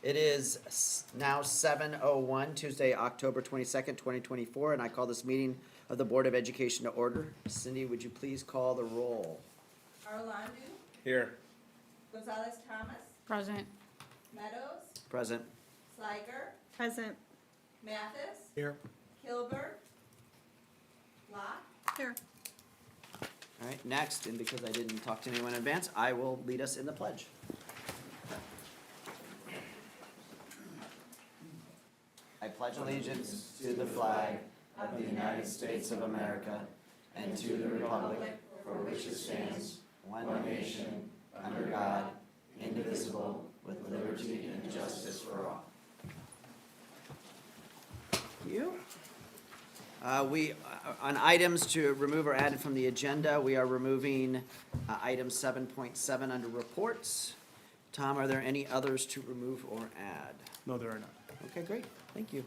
It is now 7:01, Tuesday, October 22nd, 2024, and I call this meeting of the Board of Education to order. Cindy, would you please call the roll? Arlandu, Here. Gonzalez Thomas, Present. Meadows, Present. Sliger, Present. Mathis, Here. Hilbert, Locke, Here. All right, next, and because I didn't talk to anyone in advance, I will lead us in the pledge. I pledge allegiance to the flag of the United States of America and to the republic for which it stands, one nation, under God, indivisible, with liberty and justice for all. Thank you. On items to remove or add from the agenda, we are removing item 7.7 under reports. Tom, are there any others to remove or add? No, there are not. Okay, great, thank you.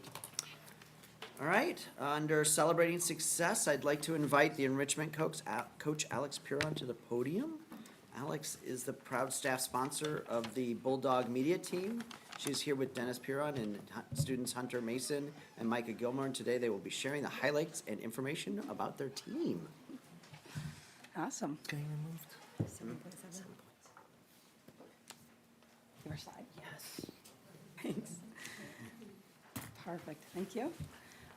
All right, under celebrating success, I'd like to invite the enrichment coach, Coach Alex Puron, to the podium. Alex is the proud staff sponsor of the Bulldog media team. She's here with Dennis Puron and students Hunter Mason and Micah Gilmore, and today they will be sharing the highlights and information about their team. Awesome. Getting removed. 7.7. Your slide. Yes. Thanks. Perfect. Thank you.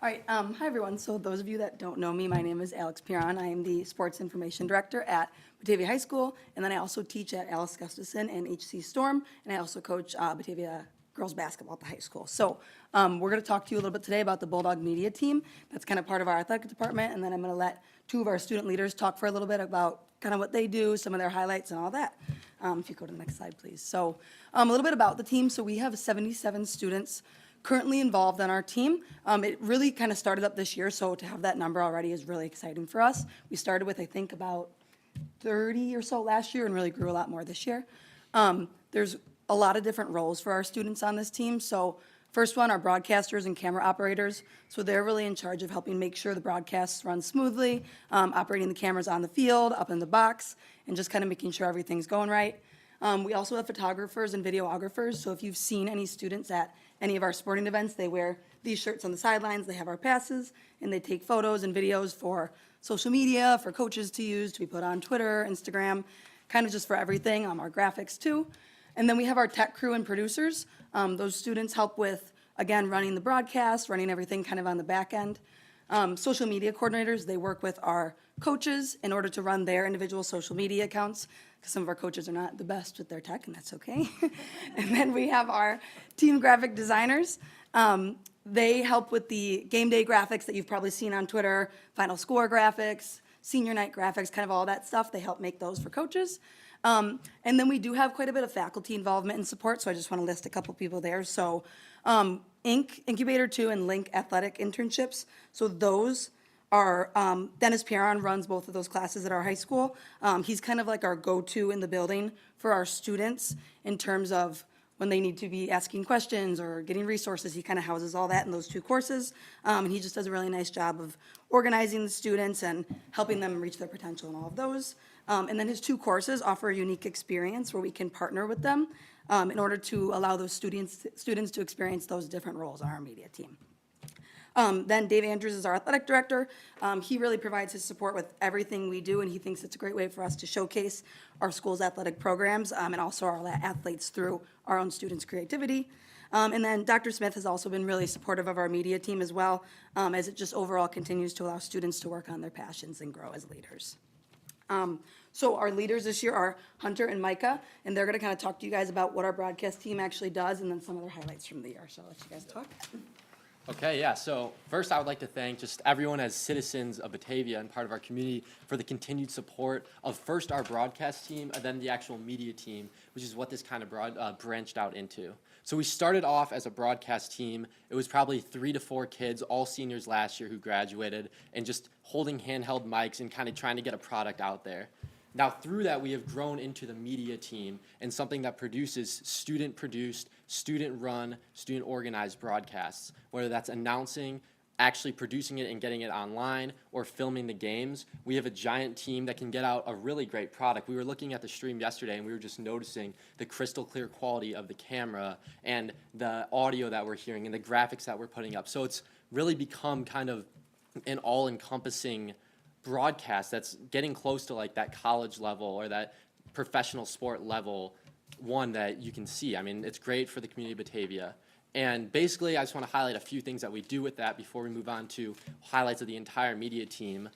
All right. Hi, everyone. So those of you that don't know me, my name is Alex Puron. I am the Sports Information Director at Batavia High School, and then I also teach at Alice Gustafson and HC Storm, and I also coach Batavia girls basketball at the high school. So we're going to talk to you a little bit today about the Bulldog media team. That's kind of part of our athletic department, and then I'm going to let two of our student leaders talk for a little bit about kind of what they do, some of their highlights and all that. If you go to the next slide, please. So a little bit about the team. So we have 77 students currently involved on our team. It really kind of started up this year, so to have that number already is really exciting for us. We started with, I think, about 30 or so last year and really grew a lot more this year. There's a lot of different roles for our students on this team. So first one are broadcasters and camera operators. So they're really in charge of helping make sure the broadcasts run smoothly, operating the cameras on the field, up in the box, and just kind of making sure everything's going right. We also have photographers and videographers. So if you've seen any students at any of our sporting events, they wear these shirts on the sidelines, they have our passes, and they take photos and videos for social media, for coaches to use, to be put on Twitter, Instagram, kind of just for everything, our graphics too. And then we have our tech crew and producers. Those students help with, again, running the broadcast, running everything kind of on the back end. Social media coordinators, they work with our coaches in order to run their individual social media accounts, because some of our coaches are not the best with their tech, and that's okay. And then we have our team graphic designers. They help with the game day graphics that you've probably seen on Twitter, final score graphics, senior night graphics, kind of all that stuff. They help make those for coaches. And then we do have quite a bit of faculty involvement and support, so I just want to list a couple people there. So Incubator 2 and Link Athletic Internships. So those are, Dennis Puron runs both of those classes at our high school. He's kind of like our go-to in the building for our students in terms of when they need to be asking questions or getting resources. He kind of houses all that in those two courses. And he just does a really nice job of organizing the students and helping them reach their potential in all of those. And then his two courses offer a unique experience where we can partner with them in order to allow those students to experience those different roles on our media team. Then Dave Andrews is our athletic director. He really provides his support with everything we do, and he thinks it's a great way for us to showcase our school's athletic programs and also our athletes through our own students' creativity. And then Dr. Smith has also been really supportive of our media team as well, as it just overall continues to allow students to work on their passions and grow as leaders. So our leaders this year are Hunter and Micah, and they're going to kind of talk to you guys about what our broadcast team actually does and then some of their highlights from the year. So I'll let you guys talk. Okay, yeah, so first I would like to thank just everyone as citizens of Batavia and part of our community for the continued support of first our broadcast team and then the actual media team, which is what this kind of branched out into. So we started off as a broadcast team. It was probably 3 to 4 kids, all seniors last year who graduated, and just holding handheld mics and kind of trying to get a product out there. Now, through that, we have grown into the media team and something that produces student-produced, student-run, student-organized broadcasts, whether that's announcing actually producing it and getting it online or filming the games, we have a giant team that can get out a really great product. We were looking at the stream yesterday and we were just noticing the crystal clear quality of the camera and the audio that we're hearing and the graphics that we're putting up. So it's really become kind of an all-encompassing broadcast that's getting close to like that college level or that professional sport level one that you can see. I mean, it's great for the community of Batavia. And basically, I just want to highlight a few things that we do with that before we move on to highlights of the entire media team.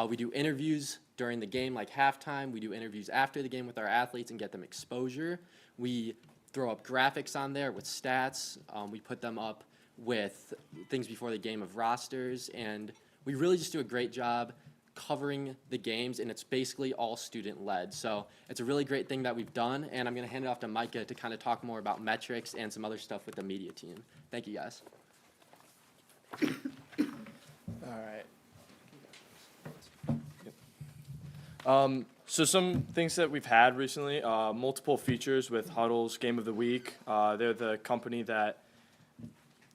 We do interviews during the game, like halftime. We do interviews after the game with our athletes and get them exposure. We throw up graphics on there with stats. We put them up with things before the game of rosters. And we really just do a great job covering the games, and it's basically all student-led. So it's a really great thing that we've done, and I'm going to hand it off to Micah to kind of talk more about metrics and some other stuff with the media team. Thank you, guys. All right. So some things that we've had recently, multiple features with Huddle's Game of the Week. They're the company that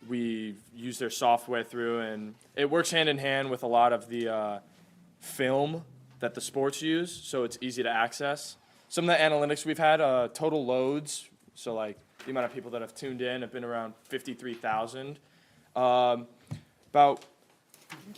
we use their software through, and it works hand in hand with a lot of the film that the sports use, so it's easy to access. Some of the analytics we've had, total loads, so like the amount of people that have tuned in have been around 53,000. About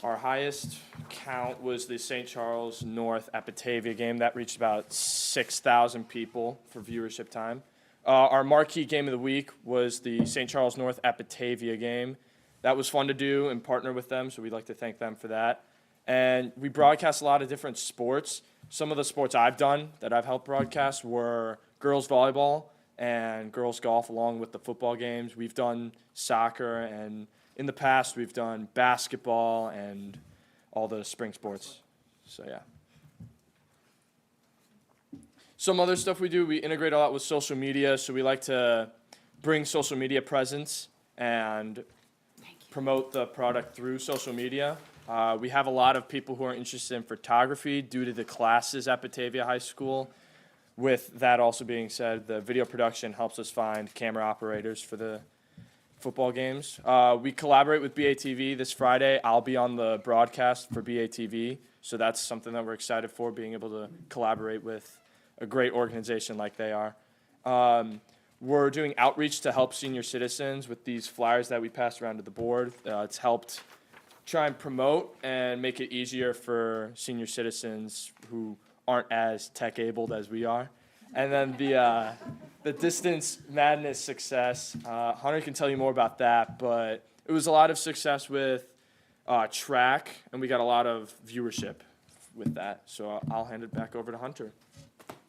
our highest count was the St. Charles North at Batavia game. That reached about 6,000 people for viewership time. Our marquee game of the week was the St. Charles North at Batavia game. That was fun to do and partner with them, so we'd like to thank them for that. And we broadcast a lot of different sports. Some of the sports I've done that I've helped broadcast were girls volleyball and girls golf, along with the football games. We've done soccer, and in the past we've done basketball and all the spring sports. So yeah. Some other stuff we do, we integrate a lot with social media, so we like to bring social media presence and promote the product through social media. We have a lot of people who are interested in photography due to the classes at Batavia High School. With that also being said, the video production helps us find camera operators for the football games. We collaborate with BATV this Friday. I'll be on the broadcast for BATV, so that's something that we're excited for, being able to collaborate with a great organization like they are. We're doing outreach to help senior citizens with these flyers that we pass around to the board. It's helped try and promote and make it easier for senior citizens who aren't as tech-abled as we are. And then the Distance Madness success, Hunter can tell you more about that, but it was a lot of success with track, and we got a lot of viewership with that. So I'll hand it back over to Hunter.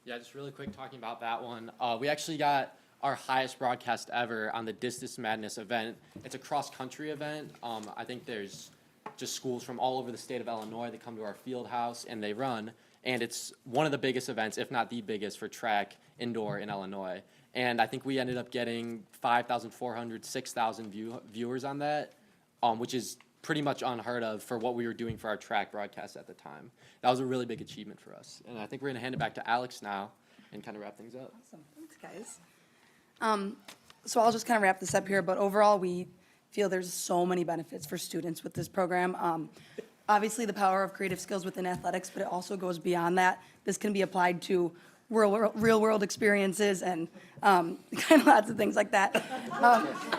Yeah, just really quick talking about that one. We actually got our highest broadcast ever on the Distance Madness event. It's a cross-country event. I think there's just schools from all over the state of Illinois that come to our field house and they run. And it's one of the biggest events, if not the biggest, for track indoor in Illinois. And I think we ended up getting 5,400, 6,000 viewers on that, which is pretty much unheard of for what we were doing for our track broadcast at the time. That was a really big achievement for us. And I think we're going to hand it back to Alex now and kind of wrap things up. Awesome, thanks, guys. So I'll just kind of wrap this up here, but overall, we feel there's so many benefits for students with this program. Obviously, the power of creative skills within athletics, but it also goes beyond that. This can be applied to real-world experiences and kind of lots of things like that.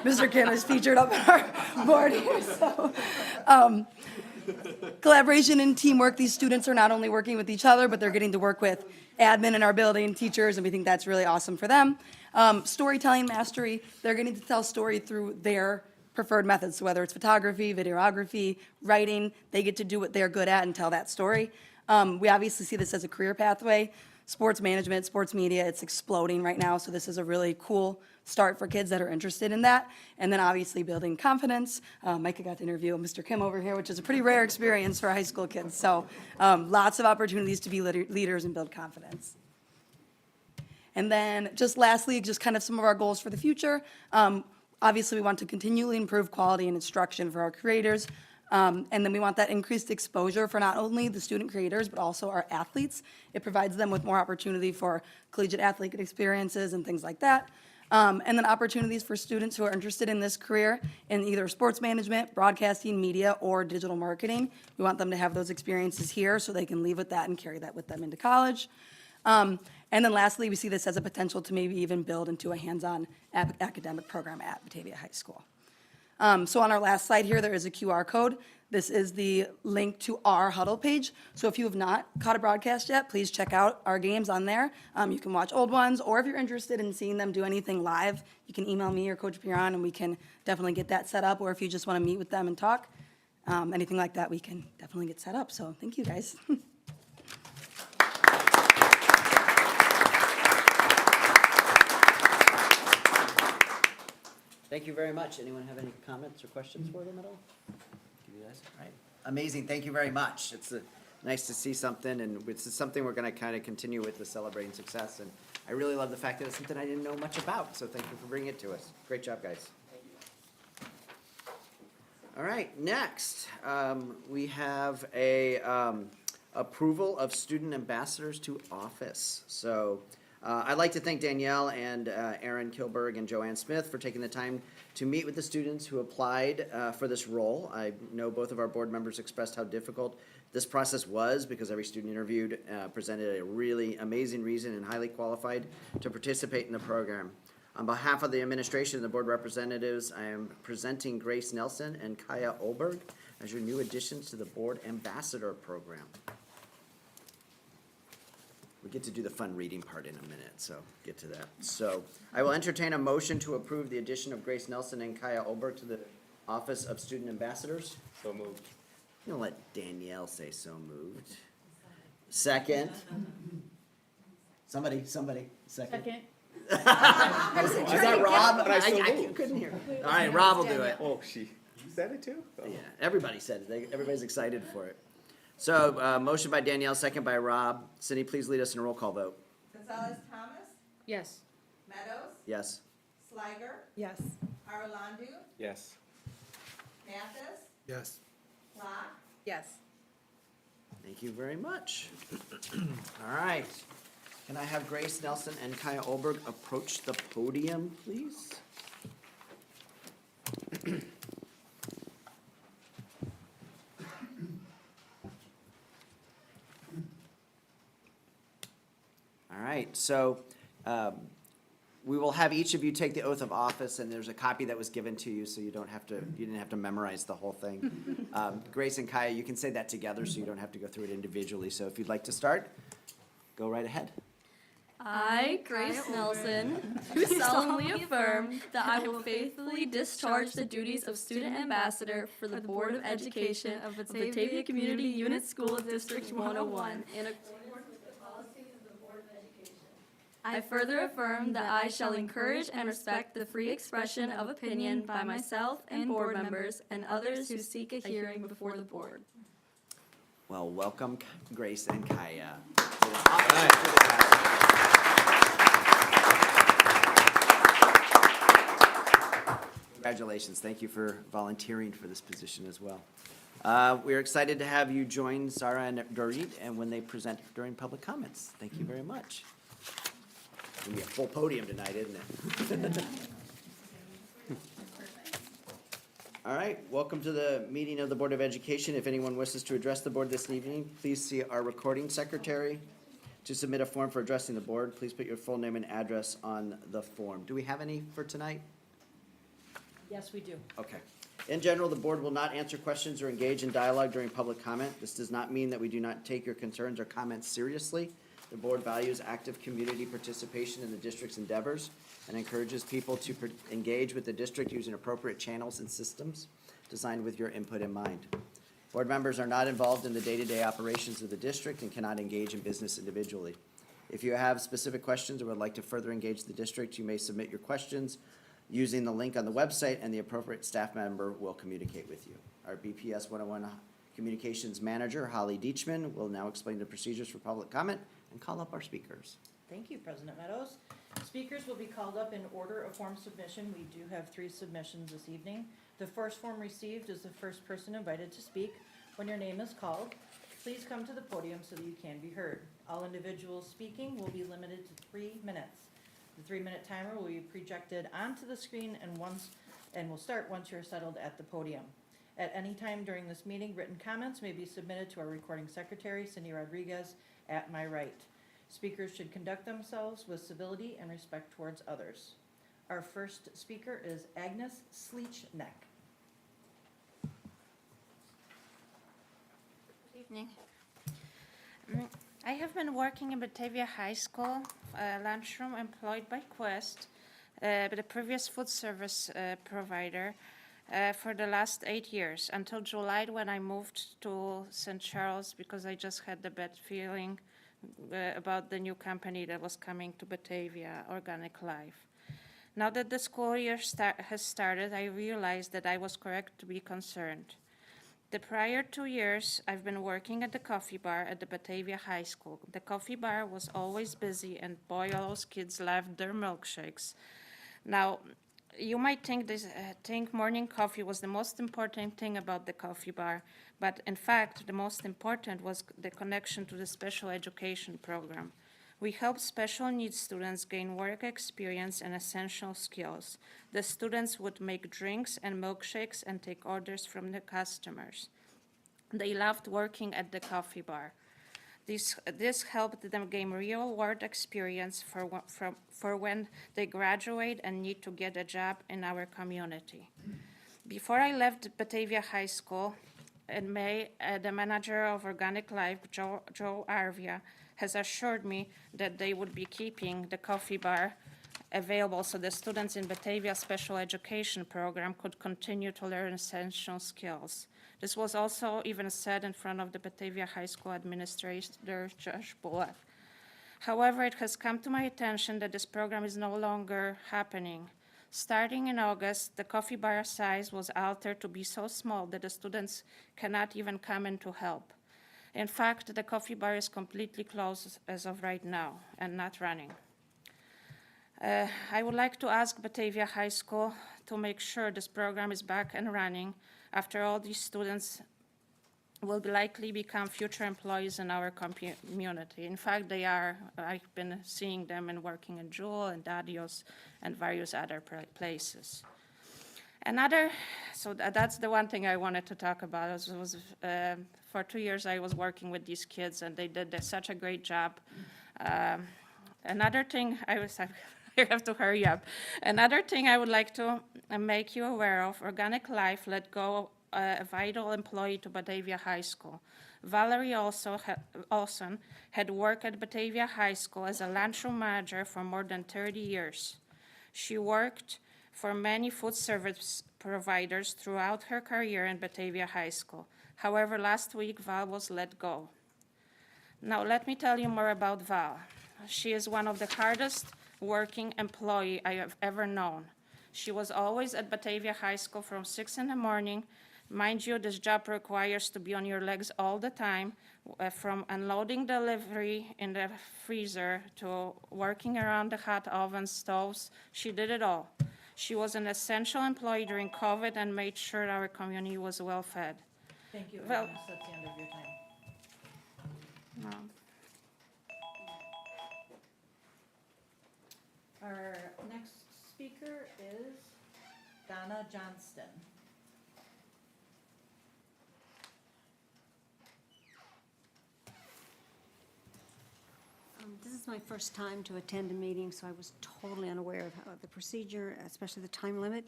Mr. Kim is featured up on our board here, so. Collaboration and teamwork, these students are not only working with each other, but they're getting to work with admin in our building, teachers, and we think that's really awesome for them. Storytelling mastery, they're getting to tell story through their preferred methods, so whether it's photography, videography, writing, they get to do what they're good at and tell that story. We obviously see this as a career pathway. Sports management, sports media, it's exploding right now, so this is a really cool start for kids that are interested in that. And then obviously building confidence. Micah got to interview Mr. Kim over here, which is a pretty rare experience for high school kids. So lots of opportunities to be leaders and build confidence. And then just lastly, just kind of some of our goals for the future. Obviously, we want to continually improve quality and instruction for our creators. And then we want that increased exposure for not only the student creators, but also our athletes. It provides them with more opportunity for collegiate athlete experiences and things like that. And then opportunities for students who are interested in this career in either sports management, broadcasting, media, or digital marketing. We want them to have those experiences here so they can leave with that and carry that with them into college. And then lastly, we see this as a potential to maybe even build into a hands-on academic program at Batavia High School. So on our last slide here, there is a QR code. This is the link to our Huddle page. So if you have not caught a broadcast yet, please check out our games on there. You can watch old ones, or if you're interested in seeing them do anything live, you can email me or Coach Piron, and we can definitely get that set up. Or if you just want to meet with them and talk, anything like that, we can definitely get set up. So thank you, guys. Thank you very much. Anyone have any comments or questions for them at all? You guys? All right. Amazing. Thank you very much. It's nice to see something, and it's something we're going to kind of continue with the Celebrating Success. And I really love the fact that it's something I didn't know much about. So thank you for bringing it to us. Great job, guys. All right. Next, we have a approval of student ambassadors to office. So. I'd like to thank Danielle and Erin Kilberg and Joanne Smith for taking the time to meet with the students who applied for this role. I know both of our board members expressed how difficult this process was because every student interviewed presented a really amazing reason and highly qualified to participate in the program. On behalf of the administration and the board representatives, I am presenting Grace Nelson and Kaya Olberg as your new additions to the board ambassador program. We get to do the fun reading part in a minute, so get to that. So I will entertain a motion to approve the addition of Grace Nelson and Kaya Olberg to the Office of Student Ambassadors. So moved. I'm gonna let Danielle say so moved. Second. Somebody, second. Second. Is that Rob? But I so I moved. couldn't hear. All right, Rob will do it. Oh, she said it too? Oh. Yeah, everybody said it. Everybody's excited for it. So, motion by Danielle, second by Rob. Cindy, please lead us in a roll call vote. Gonzalez Thomas, Yes. Meadows, Yes. Sliger, Yes. Arlandu, Yes. Mathis, Yes. Locke, Yes. Thank you very much. All right. Can I have Grace Nelson and Kaya Olberg approach the podium, please? All right, so we will have each of you take the oath of office, and there's a copy that was given to you, so you didn't have to memorize the whole thing. Grace and Kaya, you can say that together, so you don't have to go through it individually. So if you'd like to start, go right ahead. I, Grace Nelson, do solemnly affirm that I will faithfully discharge the duties of student ambassador for the Board of Education of Batavia Community Unit School District 101 in accordance with the policies of the Board of Education. I further affirm that I shall encourage and respect the free expression of opinion by myself and board members and others who seek a hearing before the board. Well, welcome, Grace and Kaya. to the office of student ambassador. Congratulations. Thank you for volunteering for this position as well. We're excited to have you join Sarah and Dorit and when they present during public comments. Thank you very much. It's gonna be a full podium tonight, isn't it? All right, welcome to the meeting of the Board of Education. If anyone wishes to address the board this evening, please see our recording secretary. To submit a form for addressing the board, please put your full name and address on the form. Do we have any for tonight? Yes, we do. Okay. In general, the board will not answer questions or engage in dialogue during public comment. This does not mean that we do not take your concerns or comments seriously. The board values active community participation in the district's endeavors and encourages people to engage with the district using appropriate channels and systems designed with your input in mind. Board members are not involved in the day-to-day operations of the district and cannot engage in business individually. If you have specific questions or would like to further engage the district, you may submit your questions using the link on the website, and the appropriate staff member will communicate with you. Our BPS 101 Communications Manager, Holly Deachman, will now explain the procedures for public comment and call up our speakers. Thank you, President Meadows. Speakers will be called up in order of form submission. We do have 3 submissions this evening. The first form received is the first person invited to speak. When your name is called, please come to the podium so that you can be heard. All individuals speaking will be limited to 3 minutes. The 3-minute timer will be projected onto the screen and will start once you're settled at the podium. At any time during this meeting, written comments may be submitted to our recording secretary, Cindy Rodriguez, at my right. Speakers should conduct themselves with civility and respect towards others. Our first speaker is Agnes Sleechneck. Good evening. I have been working in Batavia High School, lunchroom employed by Quest, the previous food service provider, for the last 8 years, until July when I moved to St. Charles because I just had the bad feeling about the new company that was coming to Batavia, Organic Life. Now that the school year has started, I realized that I was correct to be concerned. The prior 2 years, I've been working at the coffee bar at the Batavia High School. The coffee bar was always busy, and boy, all those kids loved their milkshakes. Now, you might think morning coffee was the most important thing about the coffee bar, but in fact, the most important was the connection to the special education program. We help special needs students gain work experience and essential skills. The students would make drinks and milkshakes and take orders from the customers. They loved working at the coffee bar. This helped them gain real-world experience for when they graduate and need to get a job in our community. Before I left Batavia High School in May, the manager of Organic Life, Joe Arvia, has assured me that they would be keeping the coffee bar available so the students in Batavia Special Education Program could continue to learn essential skills. This was also even said in front of the Batavia High School administrator, Josh Bullock. However, it has come to my attention that this program is no longer happening. Starting in August, the coffee bar size was altered to be so small that the students cannot even come in to help. In fact, the coffee bar is completely closed as of right now and not running. I would like to ask Batavia High School to make sure this program is back and running. After all, these students will likely become future employees in our community. In fact, they are. I've been seeing them and working in Jewel and Adios and various other places. So that's the one thing I wanted to talk about. For 2 years I was working with these kids, and they did such a great job. Another thing I have to hurry up. Another thing I would like to make you aware of, Organic Life let go a vital employee to Batavia High School. Valerie Olson had worked at Batavia High School as a lunchroom manager for more than 30 years. She worked for many food service providers throughout her career in Batavia High School. However, last week, Val was let go. Now, let me tell you more about Val. She is one of the hardest working employee I have ever known. She was always at Batavia High School from 6 in the morning. Mind you, this job requires to be on your legs all the time, from unloading delivery in the freezer to working around the hot oven stoves. She did it all. She was an essential employee during COVID and made sure our community was well fed. Thank you, Well- Agnes. That's the end of your time. Our next speaker is Donna Johnston. This is my first time to attend a meeting, so I was totally unaware of the procedure, especially the time limit,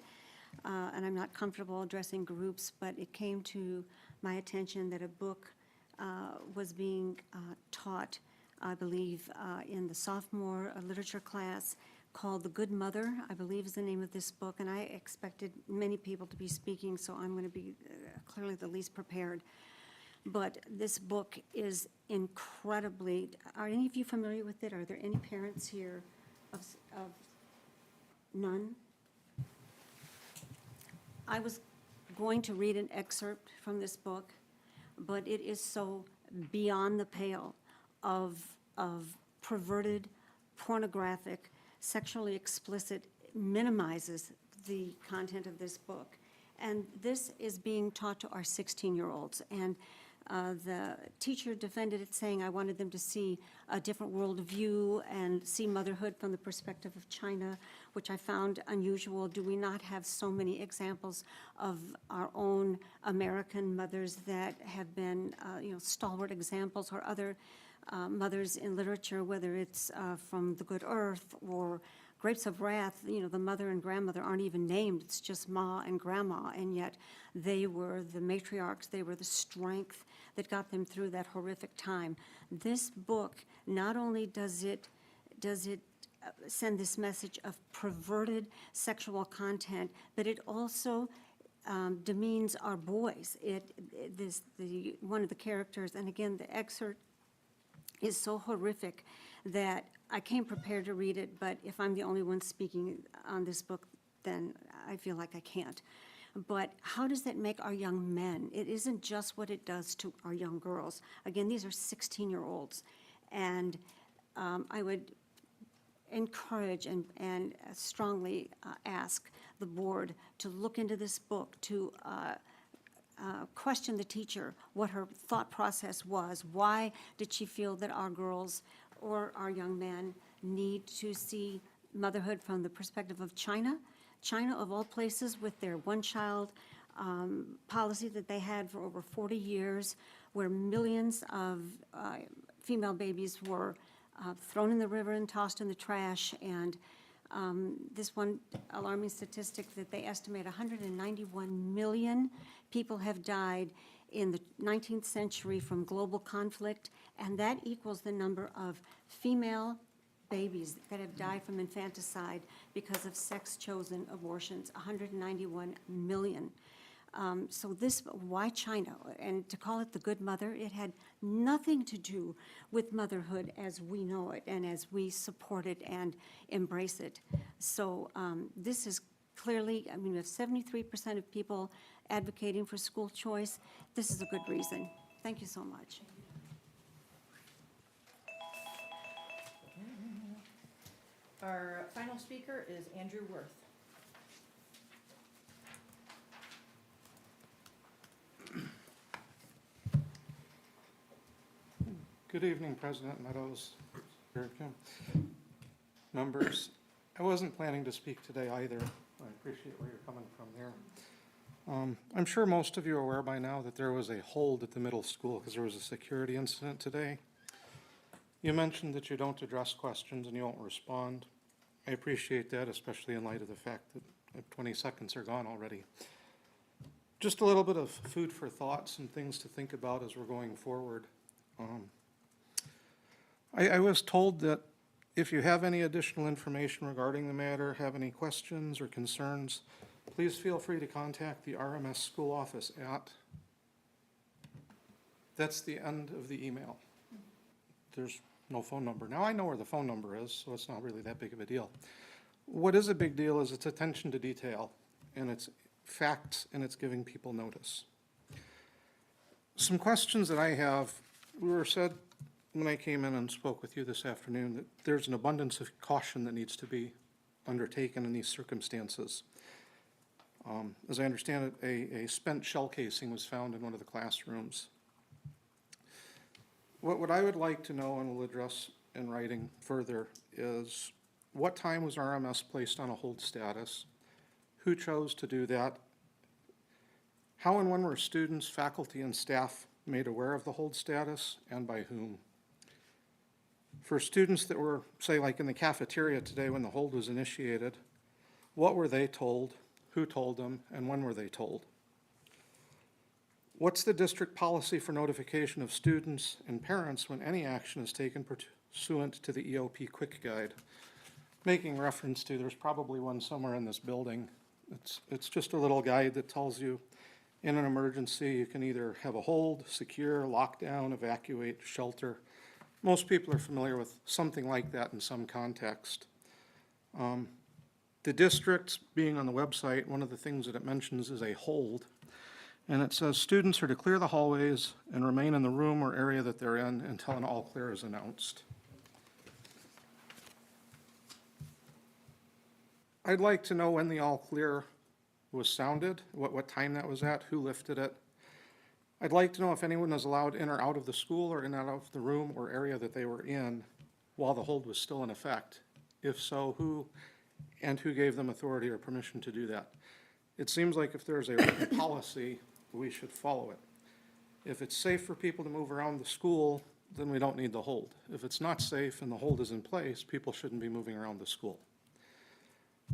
and I'm not comfortable addressing groups, but it came to my attention that a book was being taught, I believe, in the sophomore literature class called The Good Mother, I believe is the name of this book, and I expected many people to be speaking, so I'm going to be clearly the least prepared. But this book is incredibly, are any of you familiar with it? Are there any parents here of none? I was going to read an excerpt from this book, but it is so beyond the pale of perverted, pornographic, sexually explicit, minimizes the content of this book. And this is being taught to our 16-year-olds. And The teacher defended it, saying I wanted them to see a different worldview and see motherhood from the perspective of China, which I found unusual. Do we not have so many examples of our own American mothers that have been, stalwart examples, or other mothers in literature, whether it's from The Good Earth or Grapes of Wrath? The mother and grandmother aren't even named. It's just Ma and Grandma, and yet they were the matriarchs. They were the strength that got them through that horrific time. This book, not only does it send this message of perverted sexual content, but it also demeans our boys. One of the characters, and again, the excerpt is so horrific that I came prepared to read it, but if I'm the only one speaking on this book, then I feel like I can't. But how does that make our young men? It isn't just what it does to our young girls. Again, these are 16-year-olds, and I would encourage and strongly ask the board to look into this book, to question the teacher, what her thought process was. Why did she feel that our girls or our young men need to see motherhood from the perspective of China? China, of all places, with their one-child policy that they had for over 40 years, where millions of female babies were thrown in the river and tossed in the trash. And this one alarming statistic that they estimate 191 million people have died in the 19th century from global conflict, and that equals the number of female babies that have died from infanticide because of sex-chosen abortions, 191 million. So why China? And to call it the good mother, it had nothing to do with motherhood as we know it and as we support it and embrace it. So this is clearly, we have 73% of people advocating for school choice. This is a good reason. Thank you so much. Our final speaker is Andrew Worth. Good evening, President Meadows, members. I wasn't planning to speak today either. I appreciate where you're coming from there. I'm sure most of you are aware by now that there was a hold at the middle school because there was a security incident today. You mentioned that you don't address questions and you won't respond. I appreciate that, especially in light of the fact that 20 seconds are gone already. Just a little bit of food for thought, some things to think about as we're going forward. I was told that if you have any additional information regarding the matter, have any questions or concerns, please feel free to contact the RMS school office at. That's the end of the email. There's no phone number. Now I know where the phone number is, so it's not really that big of a deal. What is a big deal is its attention to detail, and it's facts, and it's giving people notice. Some questions that I have, we were said when I came in and spoke with you this afternoon that there's an abundance of caution that needs to be undertaken in these circumstances. As I understand it, a spent shell casing was found in one of the classrooms. What I would like to know, and will address in writing further, is what time was RMS placed on a hold status? Who chose to do that? How and when were students, faculty, and staff made aware of the hold status, and by whom? For students that were, say, like in the cafeteria today when the hold was initiated, what were they told, who told them, and when were they told? What's the district policy for notification of students and parents when any action is taken pursuant to the EOP Quick Guide? Making reference to, there's probably one somewhere in this building. It's just a little guide that tells you in an emergency you can either have a hold, secure, lockdown, evacuate, shelter. Most people are familiar with something like that in some context. The district, being on the website, one of the things that it mentions is a hold. And it says students are to clear the hallways and remain in the room or area that they're in until an all clear is announced. I'd like to know when the all clear was sounded, what time that was at, who lifted it. I'd like to know if anyone was allowed in or out of the school or in or out of the room or area that they were in while the hold was still in effect. If so, who and who gave them authority or permission to do that? It seems like if there's a written policy, we should follow it. If it's safe for people to move around the school, then we don't need the hold. If it's not safe and the hold is in place, people shouldn't be moving around the school.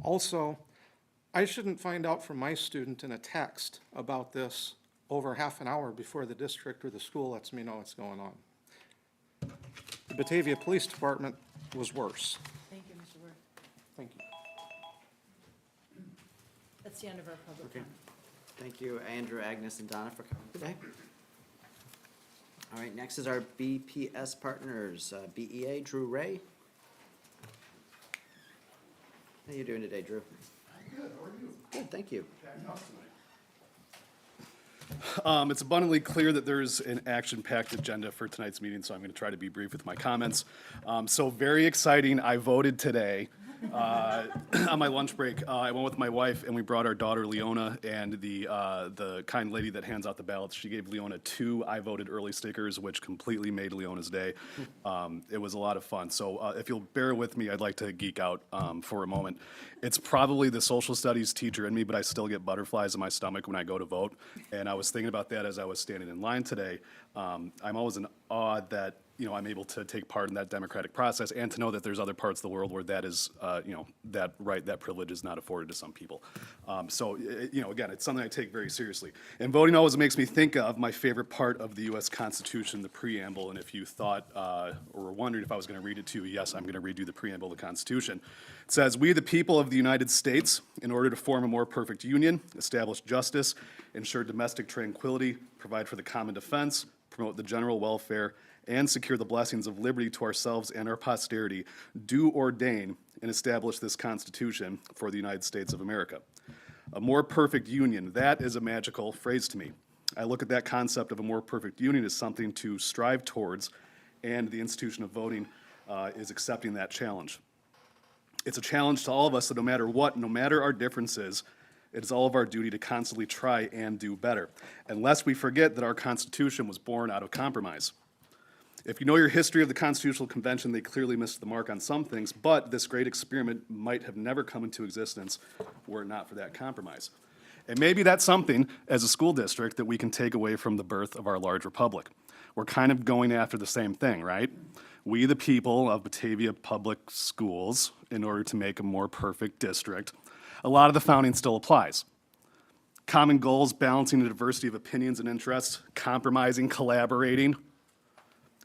Also, I shouldn't find out from my student in a text about this over half an hour before the district or the school lets me know what's going on. The Batavia Police Department was worse. Thank you, Mr. Ward. Thank you. That's the end of our public Okay. comment. Thank you, Andrew, Agnes, and Donna for coming today. All right, next is our BPS partners, BEA, Drew Ray. How you doing today, Drew? Good, how are you? Good, thank you. It's abundantly clear that there's an action-packed agenda for tonight's meeting, so I'm going to try to be brief with my comments. So very exciting, I voted today. On my lunch break, I went with my wife and we brought our daughter Leona and the kind lady that hands out the ballots. She gave Leona 2 I voted early stickers, which completely made Leona's day. It was a lot of fun. So if you'll bear with me, I'd like to geek out for a moment. It's probably the social studies teacher in me, but I still get butterflies in my stomach when I go to vote. And I was thinking about that as I was standing in line today. I'm always in awe that I'm able to take part in that democratic process and to know that there's other parts of the world where that is, that right, that privilege is not afforded to some people. Again, it's something I take very seriously. And voting always makes me think of my favorite part of the U.S. Constitution, the preamble. And if you thought or were wondering if I was going to read it to you, yes, I'm going to read you the preamble of the Constitution. It says, "We, the people of the United States, in order to form a more perfect union, establish justice, ensure domestic tranquility, provide for the common defense, promote the general welfare, and secure the blessings of liberty to ourselves and our posterity, do ordain and establish this Constitution for the United States of America." A more perfect union, that is a magical phrase to me. I look at that concept of a more perfect union as something to strive towards, and the institution of voting is accepting that challenge. It's a challenge to all of us that no matter what, no matter our differences, it is all of our duty to constantly try and do better, unless we forget that our Constitution was born out of compromise. If you know your history of the Constitutional Convention, they clearly missed the mark on some things, but this great experiment might have never come into existence were it not for that compromise. And maybe that's something, as a school district, that we can take away from the birth of our large republic. We're kind of going after the same thing, right? We, the people of Batavia Public Schools, in order to make a more perfect district, a lot of the founding still applies. Common goals, balancing the diversity of opinions and interests, compromising, collaborating.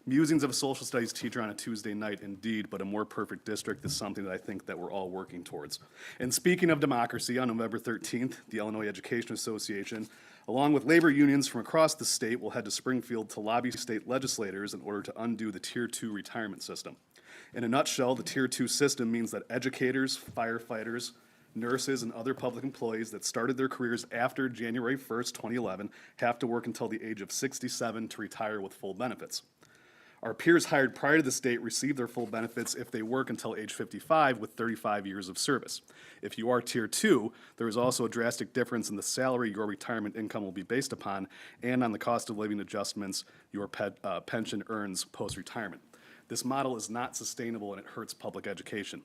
Musings of a social studies teacher on a Tuesday night, indeed, but a more perfect district is something that I think that we're all working towards. And speaking of democracy, on November 13th, the Illinois Education Association, along with labor unions from across the state, will head to Springfield to lobby state legislators in order to undo the Tier 2 retirement system. In a nutshell, the Tier 2 system means that educators, firefighters, nurses, and other public employees that started their careers after January 1st, 2011, have to work until the age of 67 to retire with full benefits. Our peers hired prior to this date receive their full benefits if they work until age 55 with 35 years of service. If you are Tier 2, there is also a drastic difference in the salary your retirement income will be based upon and on the cost of living adjustments your pension earns post-retirement. This model is not sustainable and it hurts public education.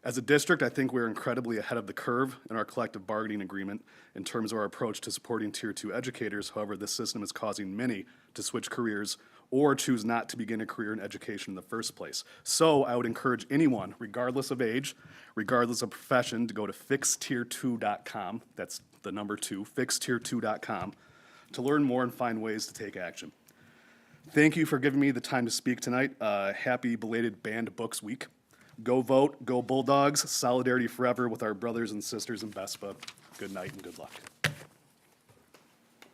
As a district, I think we're incredibly ahead of the curve in our collective bargaining agreement in terms of our approach to supporting Tier 2 educators. However, this system is causing many to switch careers or choose not to begin a career in education in the first place. So I would encourage anyone, regardless of age, regardless of profession, to go to fixtier2.com, that's the number 2, fixtier2.com, to learn more and find ways to take action. Thank you for giving me the time to speak tonight. Happy belated Banned Books Week. Go vote, go Bulldogs, solidarity forever with our brothers and sisters in Vespa. Good night and good luck.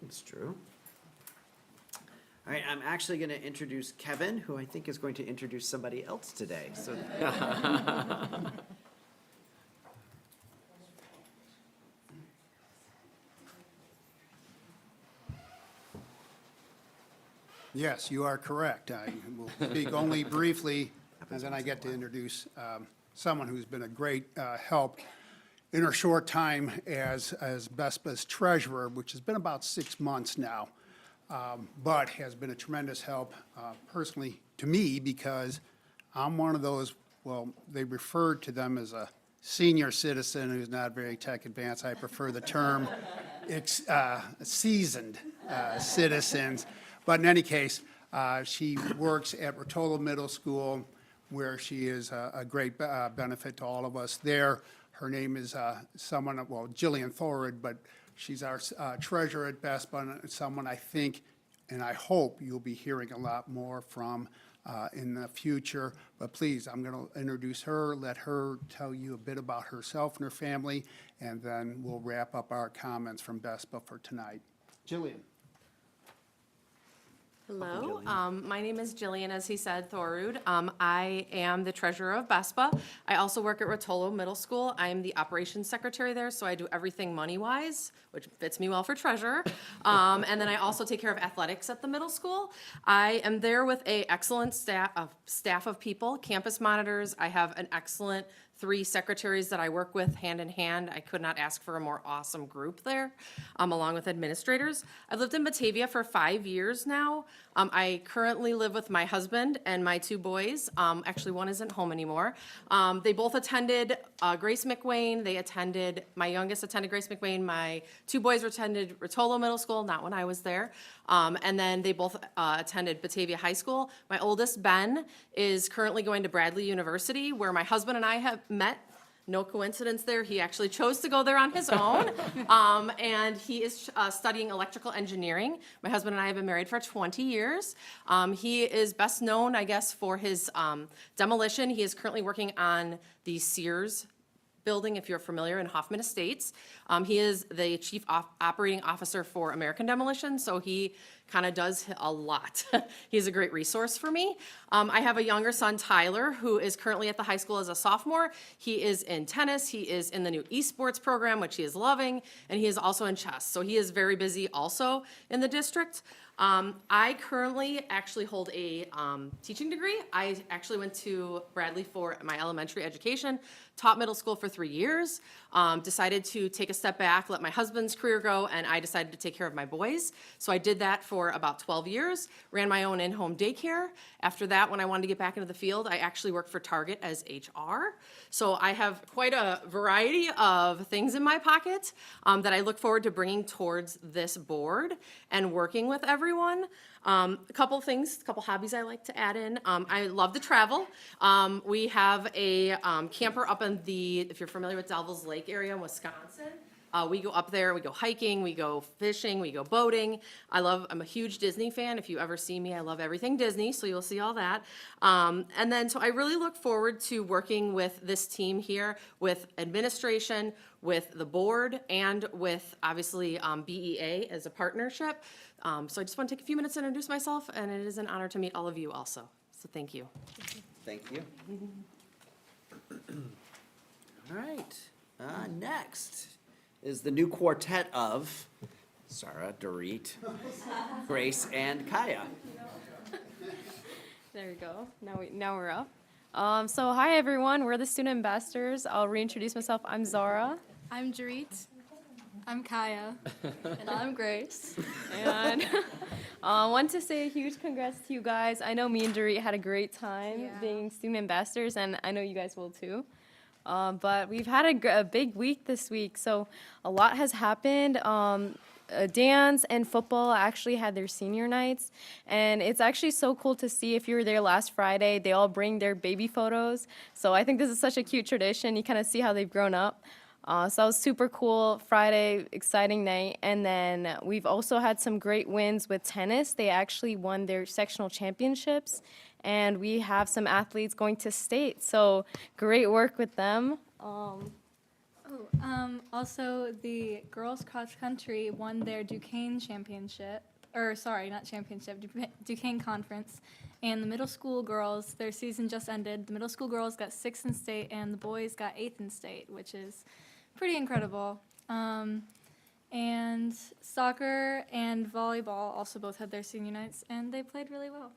It's true. All right, I'm actually going to introduce Kevin, who I think is going to introduce somebody else today. So. Yes, you are correct. I will speak only briefly, and then I get to introduce someone who's been a great help in her short time as VESPA's treasurer, which has been about 6 months now. but has been a tremendous help personally to me because I'm one of those, well, they referred to them as a senior citizen who's not very tech advanced. I prefer the term seasoned citizens. But in any case, she works at Rotolo Middle School, where she is a great benefit to all of us there. Her name is Jillian Thorud, but she's our treasurer at BESPA, and someone I think and I hope you'll be hearing a lot more from in the future. But please, I'm going to introduce her, let her tell you a bit about herself and her family, and then we'll wrap up our comments from BESPA for tonight. Jillian. Hello, my name is Jillian, as he said, Thorud. I am the treasurer of BESPA. I also work at Rotolo Middle School. I'm the operations secretary there, so I do everything money-wise, which fits me well for treasurer. And then I also take care of athletics at the middle school. I am there with an excellent staff of people, campus monitors. I have an excellent 3 secretaries that I work with hand in hand. I could not ask for a more awesome group there, along with administrators. I've lived in Batavia for 5 years now. I currently live with my husband and my 2 boys. Actually, one isn't home anymore. They both attended Grace McWayne. My youngest attended Grace McWayne. My 2 boys attended Rotolo Middle School, not when I was there. And then they both attended Batavia High School. My oldest, Ben, is currently going to Bradley University, where my husband and I have met. No coincidence there. He actually chose to go there on his own. And he is studying electrical engineering. My husband and I have been married for 20 years. He is best known, I guess, for his demolition. He is currently working on the Sears building, if you're familiar, in Hoffman Estates. He is the chief operating officer for American Demolition, so he kind of does a lot. He's a great resource for me. I have a younger son, Tyler, who is currently at the high school as a sophomore. He is in tennis. He is in the new esports program, which he is loving, and he is also in chess. So he is very busy also in the district. I currently actually hold a teaching degree. I actually went to Bradley for my elementary education, taught middle school for 3 years, decided to take a step back, let my husband's career go, and I decided to take care of my boys. So I did that for about 12 years, ran my own in-home daycare. After that, when I wanted to get back into the field, I actually worked for Target as HR. So I have quite a variety of things in my pocket that I look forward to bringing towards this board and working with everyone. A couple hobbies I like to add in. I love to travel. We have a camper up in if you're familiar with Delville's Lake area in Wisconsin. We go up there, we go hiking, we go fishing, we go boating. I'm a huge Disney fan. If you ever see me, I love everything Disney, so you'll see all that. So I really look forward to working with this team here, with administration, with the board, and with, obviously, BEA as a partnership. So I just want to take a few minutes to introduce myself, and it is an honor to meet all of you also. So thank you. Thank you. All right, next is the new quartet of Sarah, Dorit, Grace, and Kaya. There we go. Now we're up. So hi everyone. We're the student ambassadors. I'll reintroduce myself. I'm Zara. I'm Dorit. I'm Kaya. And I'm Grace. And I want to say a huge congrats to you guys. I know me and Dorit had a great time being student ambassadors, and I know you guys will too. But we've had a big week this week, so a lot has happened. Dance and football actually had their senior nights, and it's actually so cool to see. If you were there last Friday, they all bring their baby photos, so I think this is such a cute tradition. You kind of see how they've grown up. So that was super cool. Friday, exciting night. And then we've also had some great wins with tennis. They actually won their sectional championships, and we have some athletes going to state. So great work with them. Also, the girls cross country won their Duquesne championship, Duquesne conference. And the middle school girls, their season just ended. The middle school girls got 6th in state, and the boys got 8th in state, which is pretty incredible. And soccer and volleyball also both had their senior nights, and they played really well.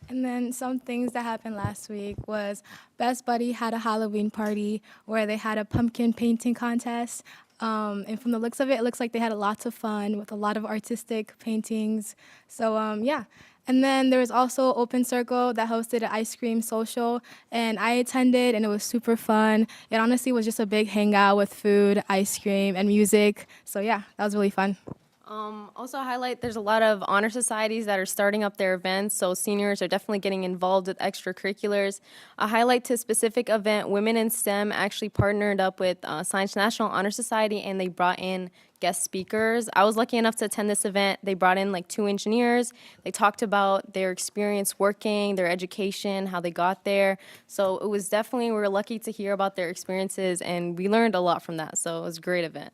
And then some things that happened last week was Best Buddy had a Halloween party where they had a pumpkin painting contest. And from the looks of it, it looks like they had lots of fun with a lot of artistic paintings. So yeah. And then there was also Open Circle that hosted an ice cream social, and I attended, and it was super fun. It honestly was just a big hangout with food, ice cream, and music. So yeah, that was really fun. Also highlight, there's a lot of honor societies that are starting up their events, so seniors are definitely getting involved with extracurriculars. A highlight to a specific event, Women in STEM actually partnered up with Science National Honor Society, and they brought in guest speakers. I was lucky enough to attend this event. They brought in like 2 engineers. They talked about their experience working, their education, how they got there. So it was definitely, we were lucky to hear about their experiences, and we learned a lot from that, so it was a great event.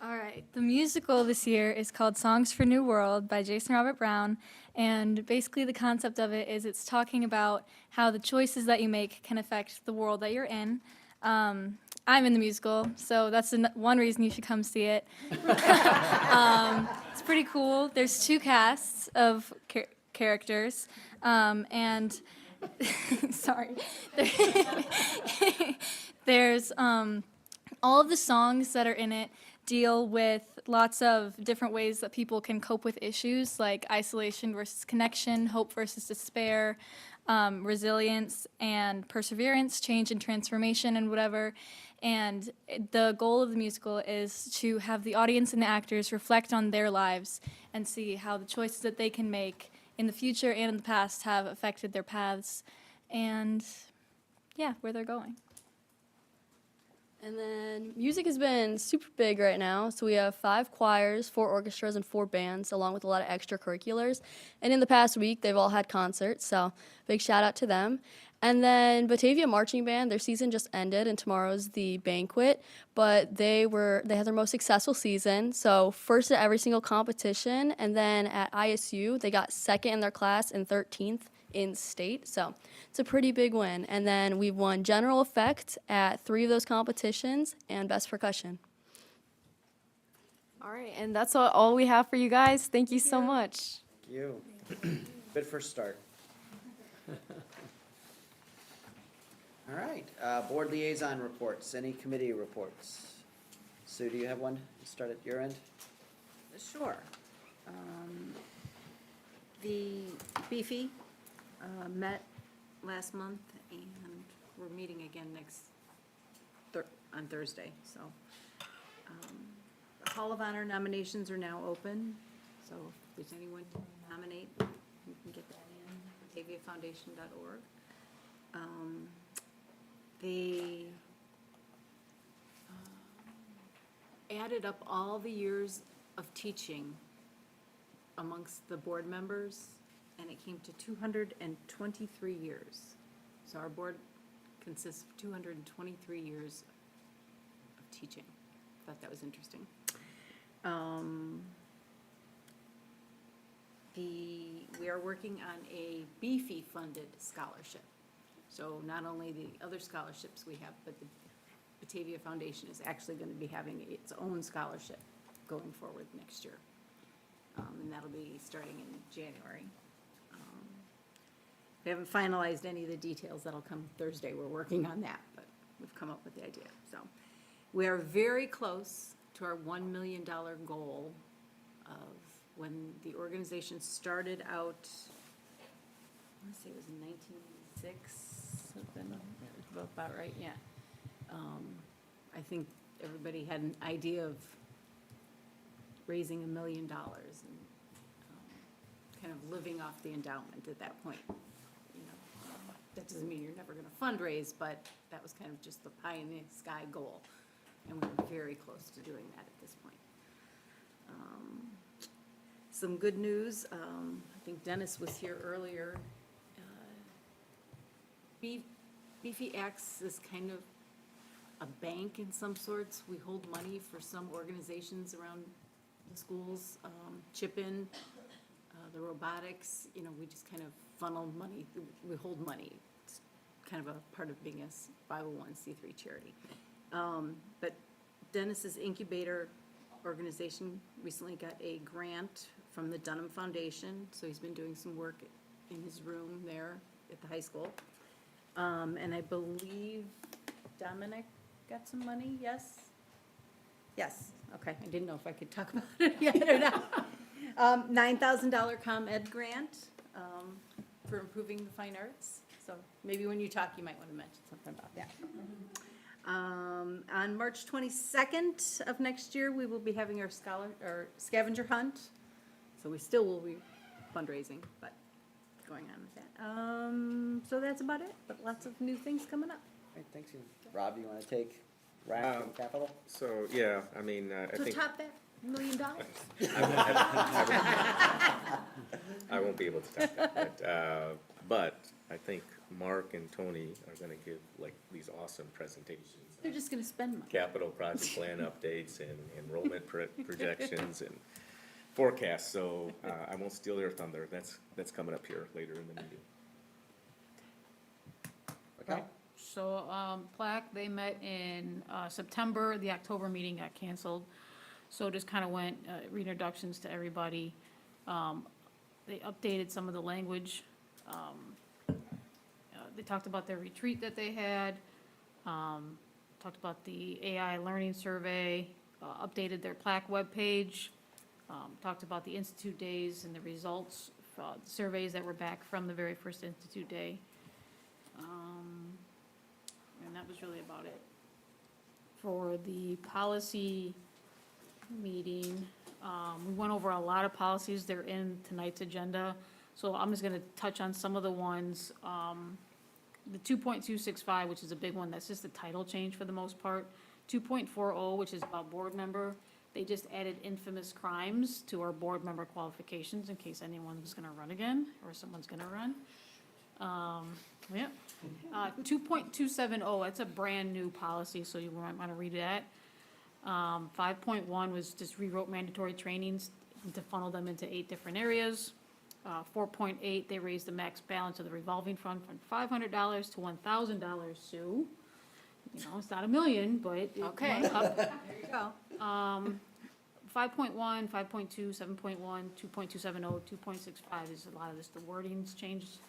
All right, the musical this year is called Songs for New World by Jason Robert Brown, and basically the concept of it is it's talking about how the choices that you make can affect the world that you're in. I'm in the musical, so that's one reason you should come see it. It's pretty cool. There's 2 casts of characters, and sorry. There's all of the songs that are in it deal with lots of different ways that people can cope with issues like isolation versus connection, hope versus despair, resilience and perseverance, change and transformation and whatever. And the goal of the musical is to have the audience and the actors reflect on their lives and see how the choices that they can make in the future and in the past have affected their paths and, yeah, where they're going. And then music has been super big right now. So we have 5 choirs, 4 orchestras, and 4 bands, along with a lot of extracurriculars. And in the past week, they've all had concerts, so big shout out to them. And then Batavia Marching Band, their season just ended, and tomorrow's the banquet. But they had their most successful season. So first at every single competition, and then at ISU, they got second in their class and 13th in state. So it's a pretty big win. And then we've won general effect at 3 of those competitions and best percussion. All right, and that's all we have for you guys. Thank you so much. Thank you. Good first start. All right, board liaison reports, any committee reports? Sue, do you have one to start at your end? Sure. The Beefy met last month, and we're meeting again on Thursday, so. The Hall of Honor nominations are now open, so if there's anyone to nominate, you can get that in, bataviafoundation.org. They added up all the years of teaching amongst the board members, and it came to 223 years. So our board consists of 223 years of teaching. Thought that was interesting. We are working on a Beefy funded scholarship. So not only the other scholarships we have, but the Batavia Foundation is actually going to be having its own scholarship going forward next year. And that'll be starting in January. We haven't finalized any of the details. That'll come Thursday. We're working on that, but we've come up with the idea. So we are very close to our $1 million goal of when the organization started out, I want to say it was in 1996, something about right, yeah. I think everybody had an idea of raising $1 million and kind of living off the endowment at that point. You know, that doesn't mean you're never going to fundraise, but that was kind of just the pie in the sky goal. And we're very close to doing that at this point. Some good news, I think Dennis was here earlier. Beefy acts as kind of a bank in some sorts. We hold money for some organizations around the schools, Chip In, the robotics, you know, we just kind of funnel money, we hold money. It's kind of a part of being a 501c3 charity. But Dennis's incubator organization recently got a grant from the Dunham Foundation, so he's been doing some work in his room there at the high school. And I believe Dominic got some money, yes? Yes, okay, I didn't know if I could talk about it yet or not. $9,000 ComEd grant for improving the fine arts, so maybe when you talk, you might want to mention something about that. On March 22nd of next year, we will be having our scavenger hunt, so we still will be fundraising, but going on with that. So that's about it, but lots of new things coming up. All right, thanks. Rob, you want to take RAC and capital? So, yeah, I mean, I So think top that $1 million. I won't be able to talk that, but I think Mark and Tony are gonna give like these awesome presentations. They're just gonna spend money. Capital project plan updates and enrollment projections and forecasts, so, I won't steal their thunder. That's coming up here later in the meeting. Okay. So, Plaque, they met in September, the October meeting got canceled. So just kind of went reintroductions to everybody. They updated some of the language. They talked about their retreat that they had, talked about the AI learning survey, updated their Plaque webpage, talked about the Institute days and the results, surveys that were back from the very first Institute day. And that was really about it. For the policy meeting, we went over a lot of policies. They're in tonight's agenda. So I'm just gonna touch on some of the ones. The 2.265, which is a big one, that's just a title change for the most part. 2.40, which is about board member, they just added infamous crimes to our board member qualifications in case anyone was gonna run again, or someone's gonna run. Yeah. 2.270, that's a brand-new policy, so you might wanna read that. 5.1 was just rewrote mandatory trainings to funnel them into 8 different areas. 4.8, they raised the max balance of the revolving fund from $500 to $1,000, Sue. You know, it's not $1 million, but it Okay. went up. There you go. 5.1, 5.2, 7.1, 2.270, 2.65 is a lot of this, the wording's changed.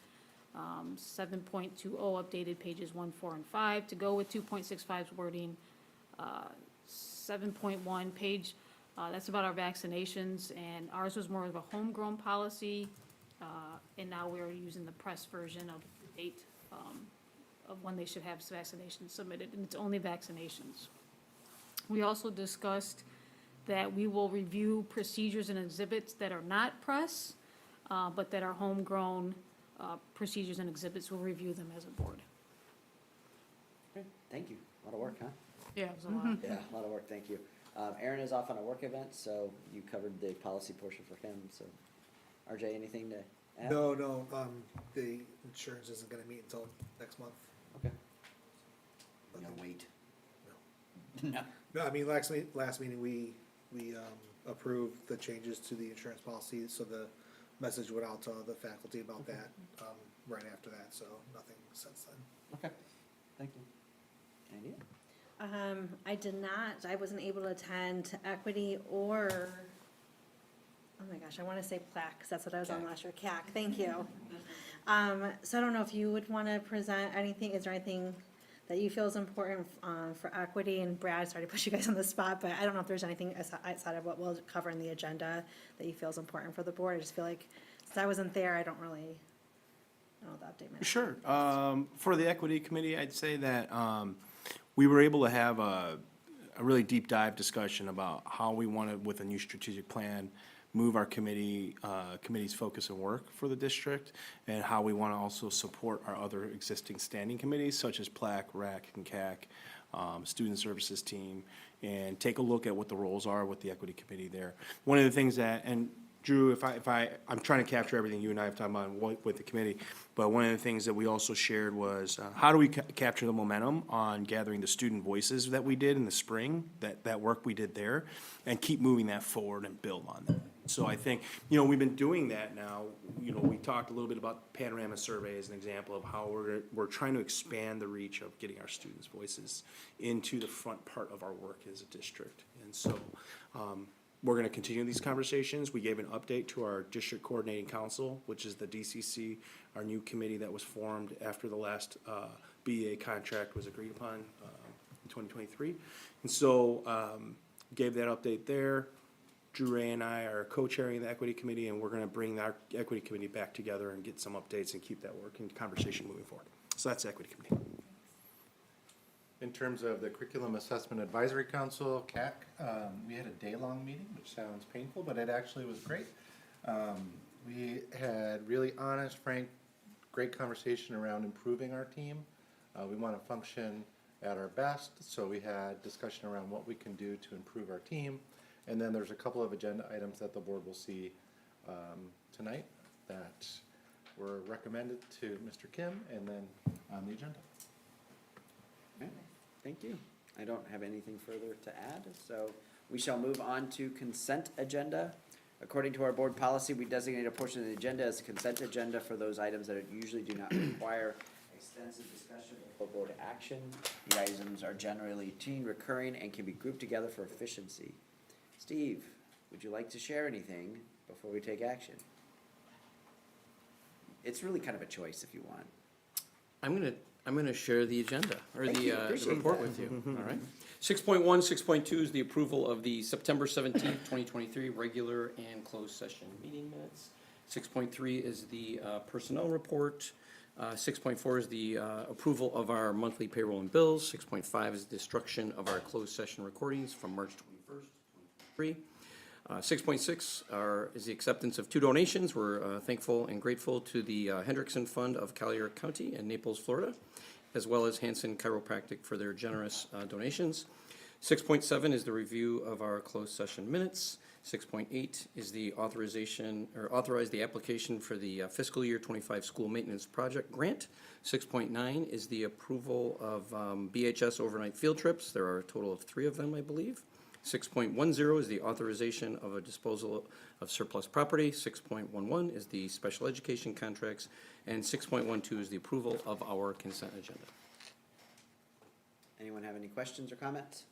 7.20 updated pages 1, 4, and 5 to go with 2.65's wording. 7.1 page, that's about our vaccinations, and ours was more of a homegrown policy, and now we're using the press version of the date of when they should have vaccinations submitted, and it's only vaccinations. We also discussed that we will review procedures and exhibits that are not press, but that are homegrown procedures and exhibits. We'll review them as a board. Great, thank you. A lot of work, huh? Yeah, it was a lot. Yeah, a lot of work, thank you. Aaron is off on a work event, so you covered the policy portion for him, so. RJ, anything to add? No, the insurance isn't gonna meet until next month. Okay. You gotta wait. No. No, I mean, last meeting, we approved the changes to the insurance policy, so the message went out to the faculty about that, right after that, so nothing since then. Okay, thank you. Andy? I did not, I wasn't able to attend equity or, oh my gosh, I wanna say Plaque, 'cause that's what I was on last year, CAC, thank you. So I don't know if you would wanna present anything, is there anything that you feel is important, for equity? And Brad, sorry to put you guys on the spot, but I don't know if there's anything outside of what we'll cover in the agenda that you feel is important for the board. I just feel like, since I wasn't there, I don't really know the update. Sure. For the equity committee, I'd say that we were able to have a really deep dive discussion about how we want to, with a new strategic plan, move our committee's focus and work for the district, and how we want to also support our other existing standing committees, such as Plaque, RAC, and CAC, Student Services Team, and take a look at what the roles are with the equity committee there. One of the things that, and Drew, I'm trying to capture everything you and I have talked about with the committee, but one of the things that we also shared was how do we capture the momentum on gathering the student voices that we did in the spring, that work we did there, and keep moving that forward and build on that. So I think, we've been doing that now. We talked a little bit about Panorama Survey as an example of how we're trying to expand the reach of getting our students' voices into the front part of our work as a district. And so, we're gonna continue these conversations. We gave an update to our district coordinating council, which is the DCC, our new committee that was formed after the last BEA contract was agreed upon in 2023. And so gave that update there. Drew Ray and I are co-chairing the equity committee, and we're gonna bring our equity committee back together and get some updates and keep that working conversation moving forward. So that's the equity committee. In terms of the Curriculum Assessment Advisory Council, CAC, we had a day-long meeting, which sounds painful, but it actually was great. We had really honest, frank, great conversation around improving our team. We want to function at our best, so we had discussion around what we can do to improve our team. And then there's a couple of agenda items that the board will see tonight that were recommended to Mr. Kim and then on the agenda. Okay, thank you. I don't have anything further to add, so we shall move on to consent agenda. According to our board policy, we designate a portion of the agenda as consent agenda for those items that usually do not require extensive discussion or board action. The items are generally routine, recurring, and can be grouped together for efficiency. Steve, would you like to share anything before we take action? It's really kind of a choice if you want. I'm gonna share the agenda, or Thank the you. the Appreciate report that. with you, all right? 6.1, 6.2 is the approval of the September 17th, 2023 regular and closed session meeting minutes. 6.3 is the personnel report. 6.4 is the approval of our monthly payroll and bills. 6.5 is the destruction of our closed session recordings from March 21st, 2023. 6.6 is the acceptance of 2 donations. We're thankful and grateful to the Hendrickson Fund of Collier County in Naples, Florida, as well as Hanson Chiropractic for their generous donations. 6.7 is the review of our closed session minutes. 6.8 is the authorization, or authorize the application for the fiscal year 25 school maintenance project grant. 6.9 is the approval of BHS overnight field trips. There are a total of 3 of them, I believe. 6.10 is the authorization of a disposal of surplus property. 6.11 is the special education contracts. And 6.12 is the approval of our consent agenda. Anyone have any questions or comments?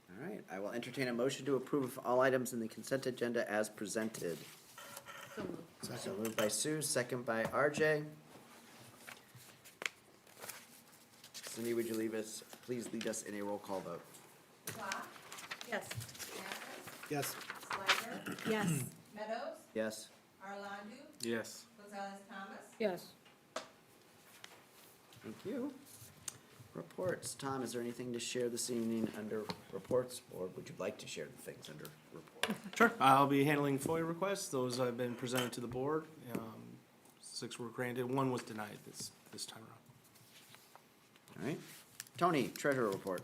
All right, I will entertain a motion to approve all items in the consent agenda as presented. So moved by Sue, second by RJ. Cindy, would you please lead us in a roll call vote? Clock, Yes. Mathis, Yes. Slider, Yes. Meadows, Yes. Arlandu, Yes. Gonzalez Thomas, Yes. Thank you. Reports. Tom, is there anything to share this evening under reports, or would you like to share the things under report? Sure, I'll be handling FOIA requests. Those have been presented to the board. 6 were granted, 1 was denied this time around. All right. Tony, treasurer report.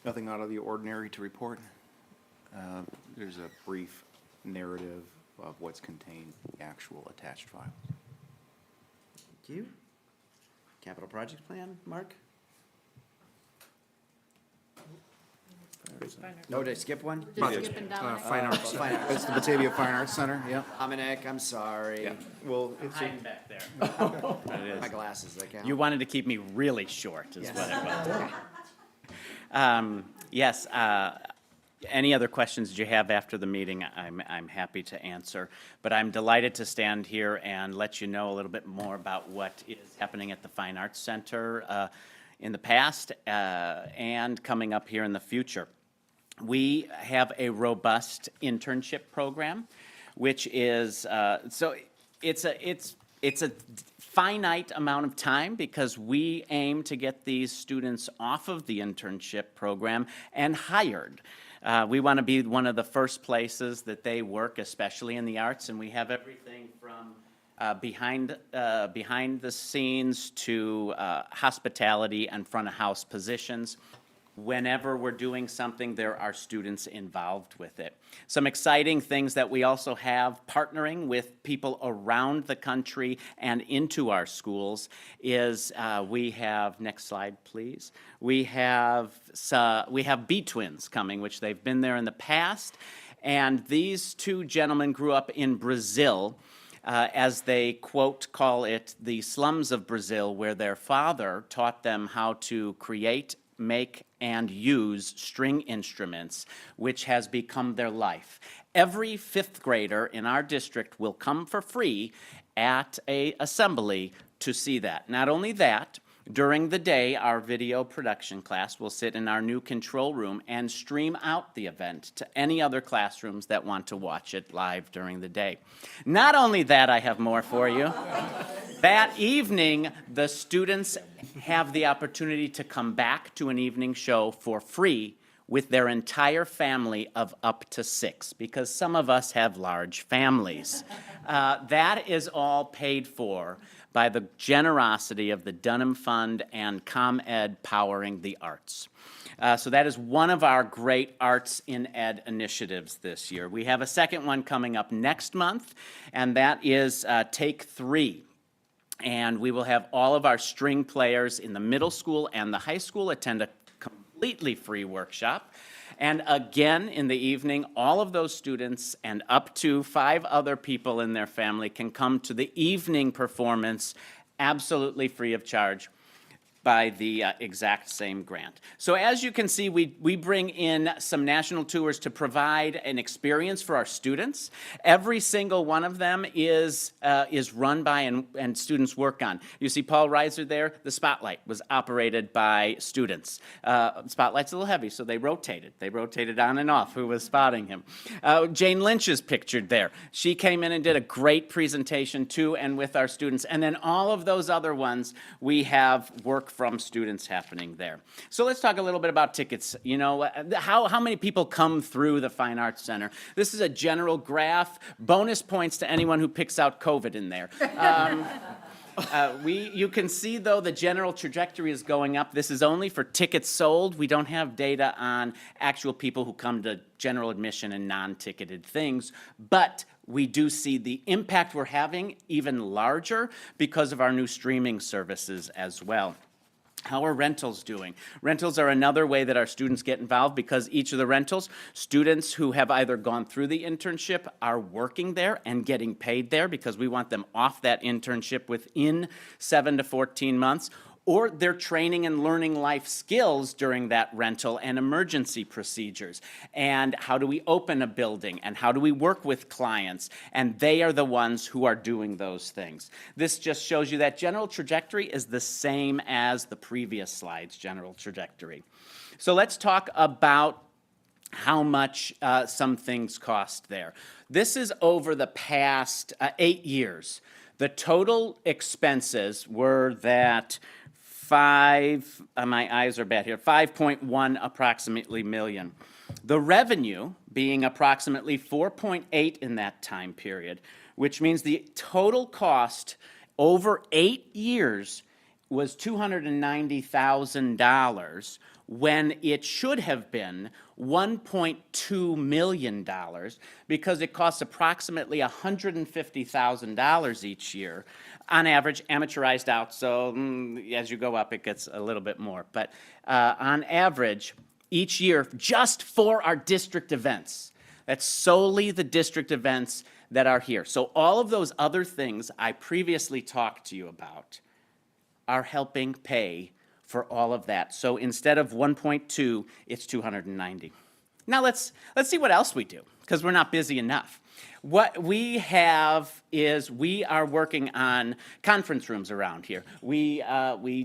Nothing out of the ordinary to report. There's a brief narrative of what's contained in the actual attached file. Thank you. Capital project plan, Mark? No, did I skip one? Just skipping down. Fine Arts. Fine Arts. It's the Batavia Fine Arts Center, yeah. Dominic, I'm sorry. Yeah. Well, it's Hiding back there. My glasses, that count? You wanted to keep me really short, is Yes. what it was. Yes, any other questions that you have after the meeting, I'm happy to answer. But I'm delighted to stand here and let you know a little bit more about what is happening at the Fine Arts Center in the past and coming up here in the future. We have a robust internship program, which is, so it's a finite amount of time because we aim to get these students off of the internship program and hired. We want to be one of the first places that they work, especially in the arts, and we have everything from behind the scenes to hospitality and front of house positions. Whenever we're doing something, there are students involved with it. Some exciting things that we also have partnering with people around the country and into our schools is we have, next slide please, we have B-Twins coming, which they've been there in the past, and these 2 gentlemen grew up in Brazil, as they, quote, call it the slums of Brazil, where their father taught them how to create, make, and use string instruments, which has become their life. Every fifth grader in our district will come for free at a assembly to see that. Not only that, during the day, our video production class will sit in our new control room and stream out the event to any other classrooms that want to watch it live during the day. Not only that, I have more for you. That evening, the students have the opportunity to come back to an evening show for free with their entire family of up to 6, because some of us have large families. That is all paid for by the generosity of the Dunham Fund and ComEd Powering the Arts. So that is one of our great Arts in Ed initiatives this year. We have a second one coming up next month, and that is Take 3. And we will have all of our string players in the middle school and the high school attend a completely free workshop. And again, in the evening, all of those students and up to 5 other people in their family can come to the evening performance absolutely free of charge by the exact same grant. So as you can see, we bring in some national tours to provide an experience for our students. Every single one of them is run by and students work on. You see Paul Reiser there, the spotlight was operated by students. Spotlight's a little heavy, so they rotated. They rotated on and off who was spotting him. Jane Lynch is pictured there. She came in and did a great presentation too, and with our students. And then all of those other ones, we have work from students happening there. So let's talk a little bit about tickets. You know, how many people come through the Fine Arts Center? This is a general graph. Bonus points to anyone who picks out COVID in there. You can see, though, the general trajectory is going up. This is only for tickets sold. We don't have data on actual people who come to general admission and non-ticketed things, but we do see the impact we're having even larger because of our new streaming services as well. How are rentals doing? Rentals are another way that our students get involved, because each of the rentals, students who have either gone through the internship are working there and getting paid there, because we want them off that internship within 7 to 14 months, or they're training and learning life skills during that rental and emergency procedures. And how do we open a building, and how do we work with clients? And they are the ones who are doing those things. This just shows you that general trajectory is the same as the previous slide's general trajectory. So let's talk about how much some things cost there. This is over the past 8 years. The total expenses were that my eyes are bad here, 5.1 approximately million. The revenue being approximately 4.8 in that time period, which means the total cost over 8 years was $290,000, when it should have been $1.2 million, because it costs approximately $150,000 each year, on average, amortized out, so as you go up, it gets a little bit more. But on average, each year, just for our district events, that's solely the district events that are here. So all of those other things I previously talked to you about are helping pay for all of that. So instead of 1.2, it's 290. Now let's see what else we do, because we're not busy enough. What we have is we are working on conference rooms around here. We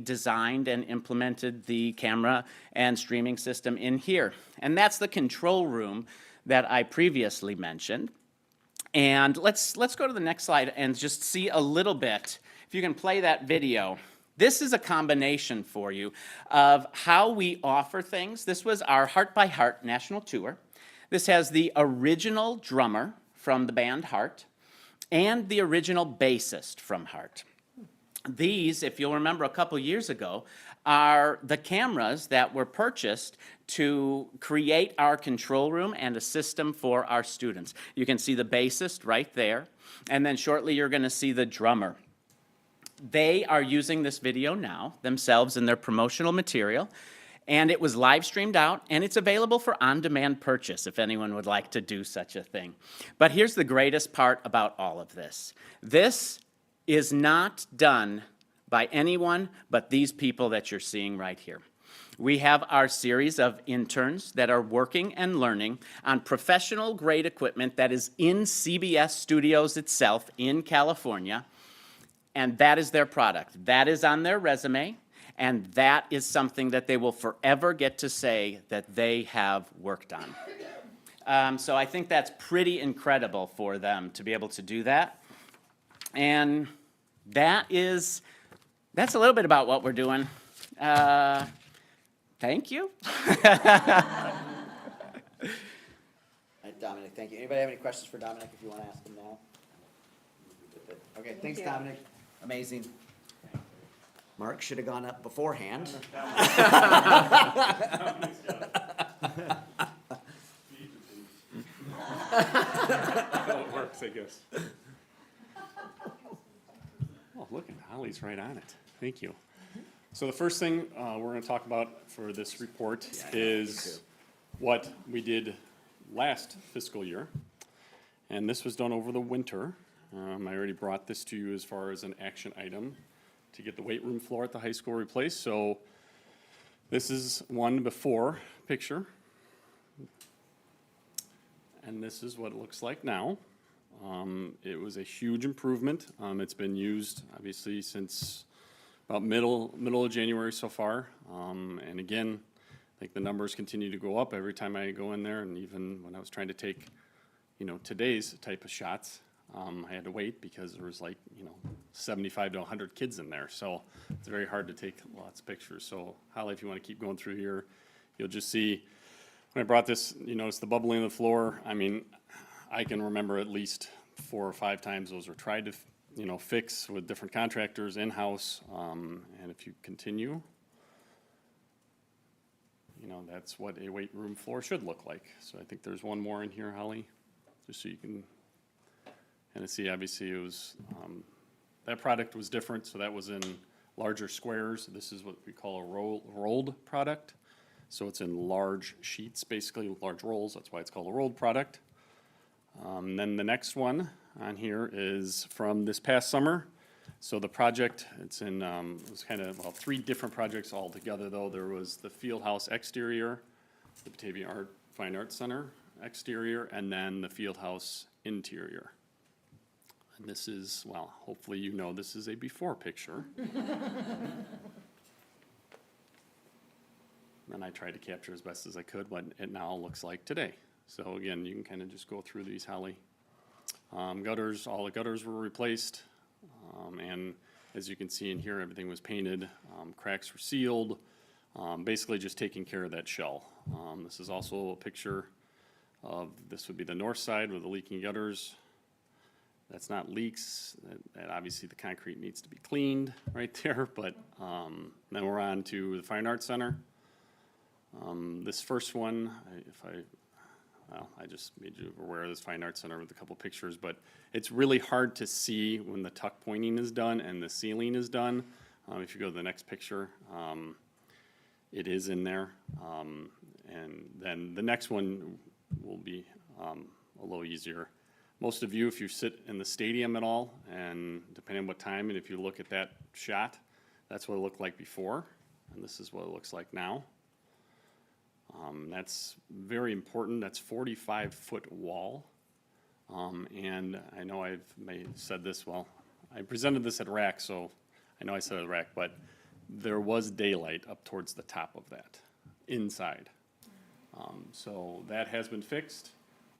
designed and implemented the camera and streaming system in here. And that's the control room that I previously mentioned. And let's go to the next slide and just see a little bit, if you can play that video. This is a combination for you of how we offer things. This was our Heart by Heart national tour. This has the original drummer from the band Heart and the original bassist from Heart. These, if you'll remember a couple years ago, are the cameras that were purchased to create our control room and a system for our students. You can see the bassist right there, and then shortly you're going to see the drummer. They are using this video now themselves in their promotional material, and it was live streamed out, and it's available for on-demand purchase if anyone would like to do such a thing. But here's the greatest part about all of this. This is not done by anyone but these people that you're seeing right here. We have our series of interns that are working and learning on professional grade equipment that is in CBS Studios itself in California, and that is their product. That is on their resume, and that is something that they will forever get to say that they have worked on. So I think that's pretty incredible for them to be able to do that. And that's a little bit about what we're doing. Thank you. All right, Dominic, thank you. Anybody have any questions for Dominic if you want to ask him now? Okay, thanks, you. Dominic. Amazing. Mark should have gone up beforehand. How it works, I guess. Oh, look, Holly's right on it. Thank you. So the first thing we're going to talk about for this report is what we did last fiscal year. And this was done over the winter. I already brought this to you as far as an action item to get the weight room floor at the high school replaced. So this is one before picture. And this is what it looks like now. It was a huge improvement. It's been used obviously since about middle of January so far. And again, I think the numbers continue to go up every time I go in there, and even when I was trying to take, today's type of shots, I had to wait because there was 75 to 100 kids in there. So it's very hard to take lots of pictures. So Holly, if you want to keep going through here, you'll just see, when I brought this, you notice the bubbling on the floor. I mean, I can remember at least 4 or 5 times those were tried to fix with different contractors in-house, and if you continue, that's what a weight room floor should look like. So I think there's one more in here, Holly, just so you can kind of see. Obviously, it was, that product was different, so that was in larger squares. This is what we call a rolled product. So it's in large sheets, basically large rolls. That's why it's called a rolled product. Then the next one on here is from this past summer. So the project, it's in, it was kind of, 3 different projects all together though. There was the field house exterior, the Batavia Fine Arts Center exterior, and then the field house interior. And this is, hopefully this is a before picture. And I tried to capture as best as I could what it now looks like today. So again, you can kind of just go through these, Holly. Gutters, all the gutters were replaced. And as you can see in here, everything was painted. Cracks were sealed. Basically just taking care of that shell. This is also a picture of, this would be the north side with the leaking gutters. That's not leaks. That obviously the concrete needs to be cleaned right there. But then we're on to the Fine Arts Center. This first one, I just made you aware of this Fine Arts Center with a couple pictures, but it's really hard to see when the tuck pointing is done and the ceiling is done. If you go to the next picture, it is in there. And then the next one will be a little easier. Most of you, if you sit in the stadium at all, and depending on what time, and if you look at that shot, that's what it looked like before, and this is what it looks like now. That's very important. That's 45-foot wall. And I know I said this, I presented this at RAC, so I know I said it at RAC, but there was daylight up towards the top of that, inside. So that has been fixed.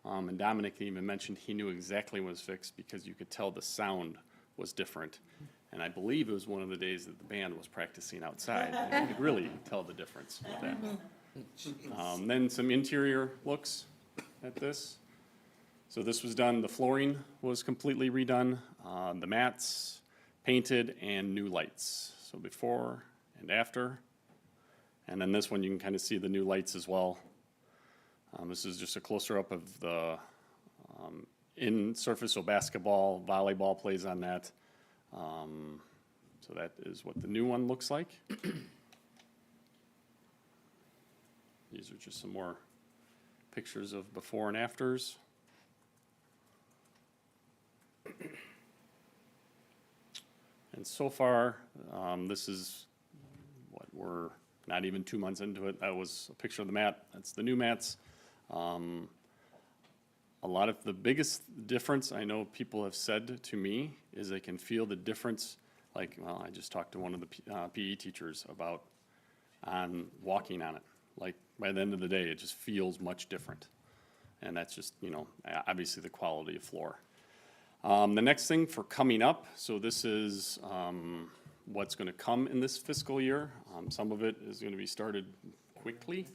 And Dominic even mentioned he knew exactly what was fixed because you could tell the sound was different. And I believe it was one of the days that the band was practicing outside. And you could really tell the difference with that. Then some interior looks at this. So this was done, the flooring was completely redone, the mats painted, and new lights. So before and after. And then this one you can kind of see the new lights as well. This is just a closer up of the in surface, so basketball, volleyball plays on that. So that is what the new one looks like. These are just some more pictures of before and afters. And so far, this is what we're not even 2 months into it. That was a picture of the mat. That's the new mats. A lot of the biggest difference I know people have said to me is they can feel the difference. Like, well, I just talked to one of the PE teachers about on walking on it. Like, by the end of the day, it just feels much different. And that's just, you know, obviously the quality of floor. The next thing for coming up, so this is what's going to come in this fiscal year. Some of it is going to be started quickly.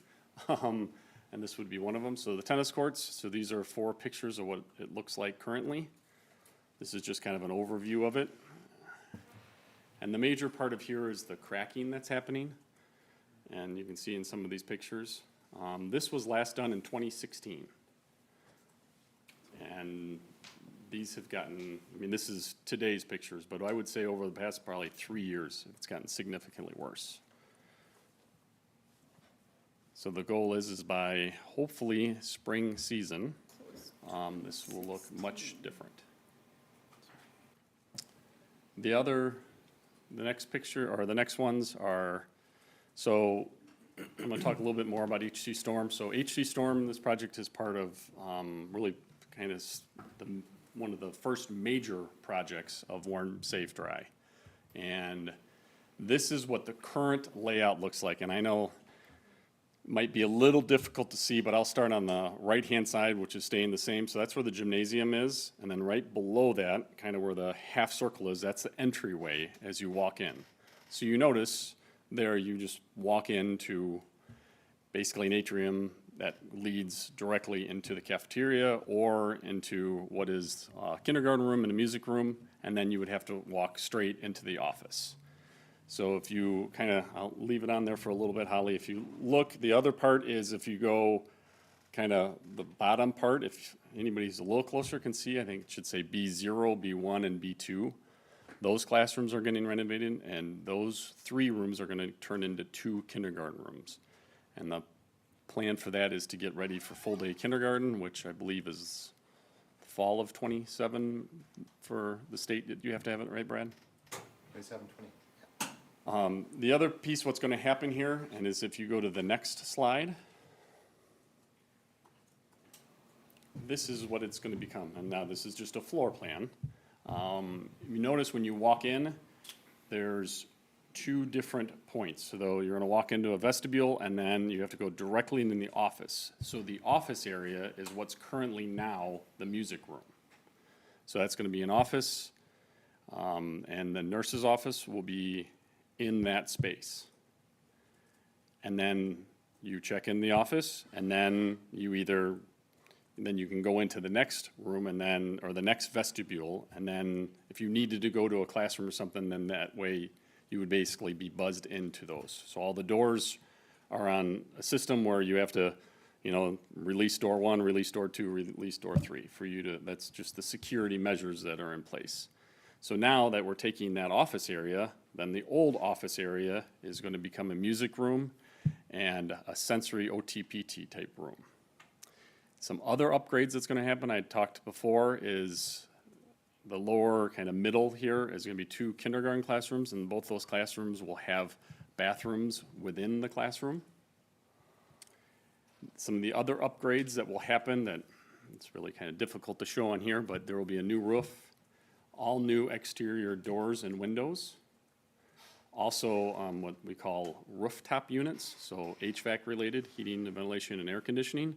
And this would be one of them. So the tennis courts, so these are 4 pictures of what it looks like currently. This is just kind of an overview of it. And the major part of here is the cracking that's happening. And you can see in some of these pictures. This was last done in 2016. And these have gotten, I mean, this is today's pictures, but I would say over the past probably 3 years, it's gotten significantly worse. So the goal is by hopefully spring season, this will look much different. The next picture, or the next ones are, so I'm gonna talk a little bit more about HC Storm. So HC Storm, this project is part of really kind of one of the first major projects of Warm Safe Dry. And this is what the current layout looks like. And I know might be a little difficult to see, but I'll start on the right-hand side, which is staying the same. So that's where the gymnasium is. And then right below that, kind of where the half circle is, that's the entryway as you walk in. So you notice there you just walk into basically an atrium that leads directly into the cafeteria or into what is a kindergarten room and a music room, and then you would have to walk straight into the office. So if you kind of, I'll leave it on there for a little bit, Holly. If you look, the other part is if you go kind of the bottom part, if anybody's a little closer can see, I think it should say B0, B1, and B2. Those classrooms are getting renovated, and those 3 rooms are going to turn into 2 kindergarten rooms. And the plan for that is to get ready for full-day kindergarten, which I believe is fall of 27 for the state. You have to have it, right, Brad? 27, 20. The other piece, what's going to happen here, and is if you go to the next slide, this is what it's going to become. And now this is just a floor plan. You notice when you walk in, there's 2 different points. So though you're going to walk into a vestibule, and then you have to go directly into the office. So the office area is what's currently now the music room. So that's going to be an office, and the nurse's office will be in that space. And then you check in the office, and then you can go into the next room and then, or the next vestibule, and then if you needed to go to a classroom or something, then that way you would basically be buzzed into those. So all the doors are on a system where you have to, you know, release door 1, release door 2, release door 3 for you to, that's just the security measures that are in place. So now that we're taking that office area, then the old office area is going to become a music room and a sensory OTPT type room. Some other upgrades that's going to happen, I talked before, is the lower kind of middle here is going to be 2 kindergarten classrooms, and both those classrooms will have bathrooms within the classroom. Some of the other upgrades that will happen that it's really kind of difficult to show on here, but there will be a new roof, all new exterior doors and windows. Also, what we call rooftop units, so HVAC related, heating, ventilation, and air conditioning,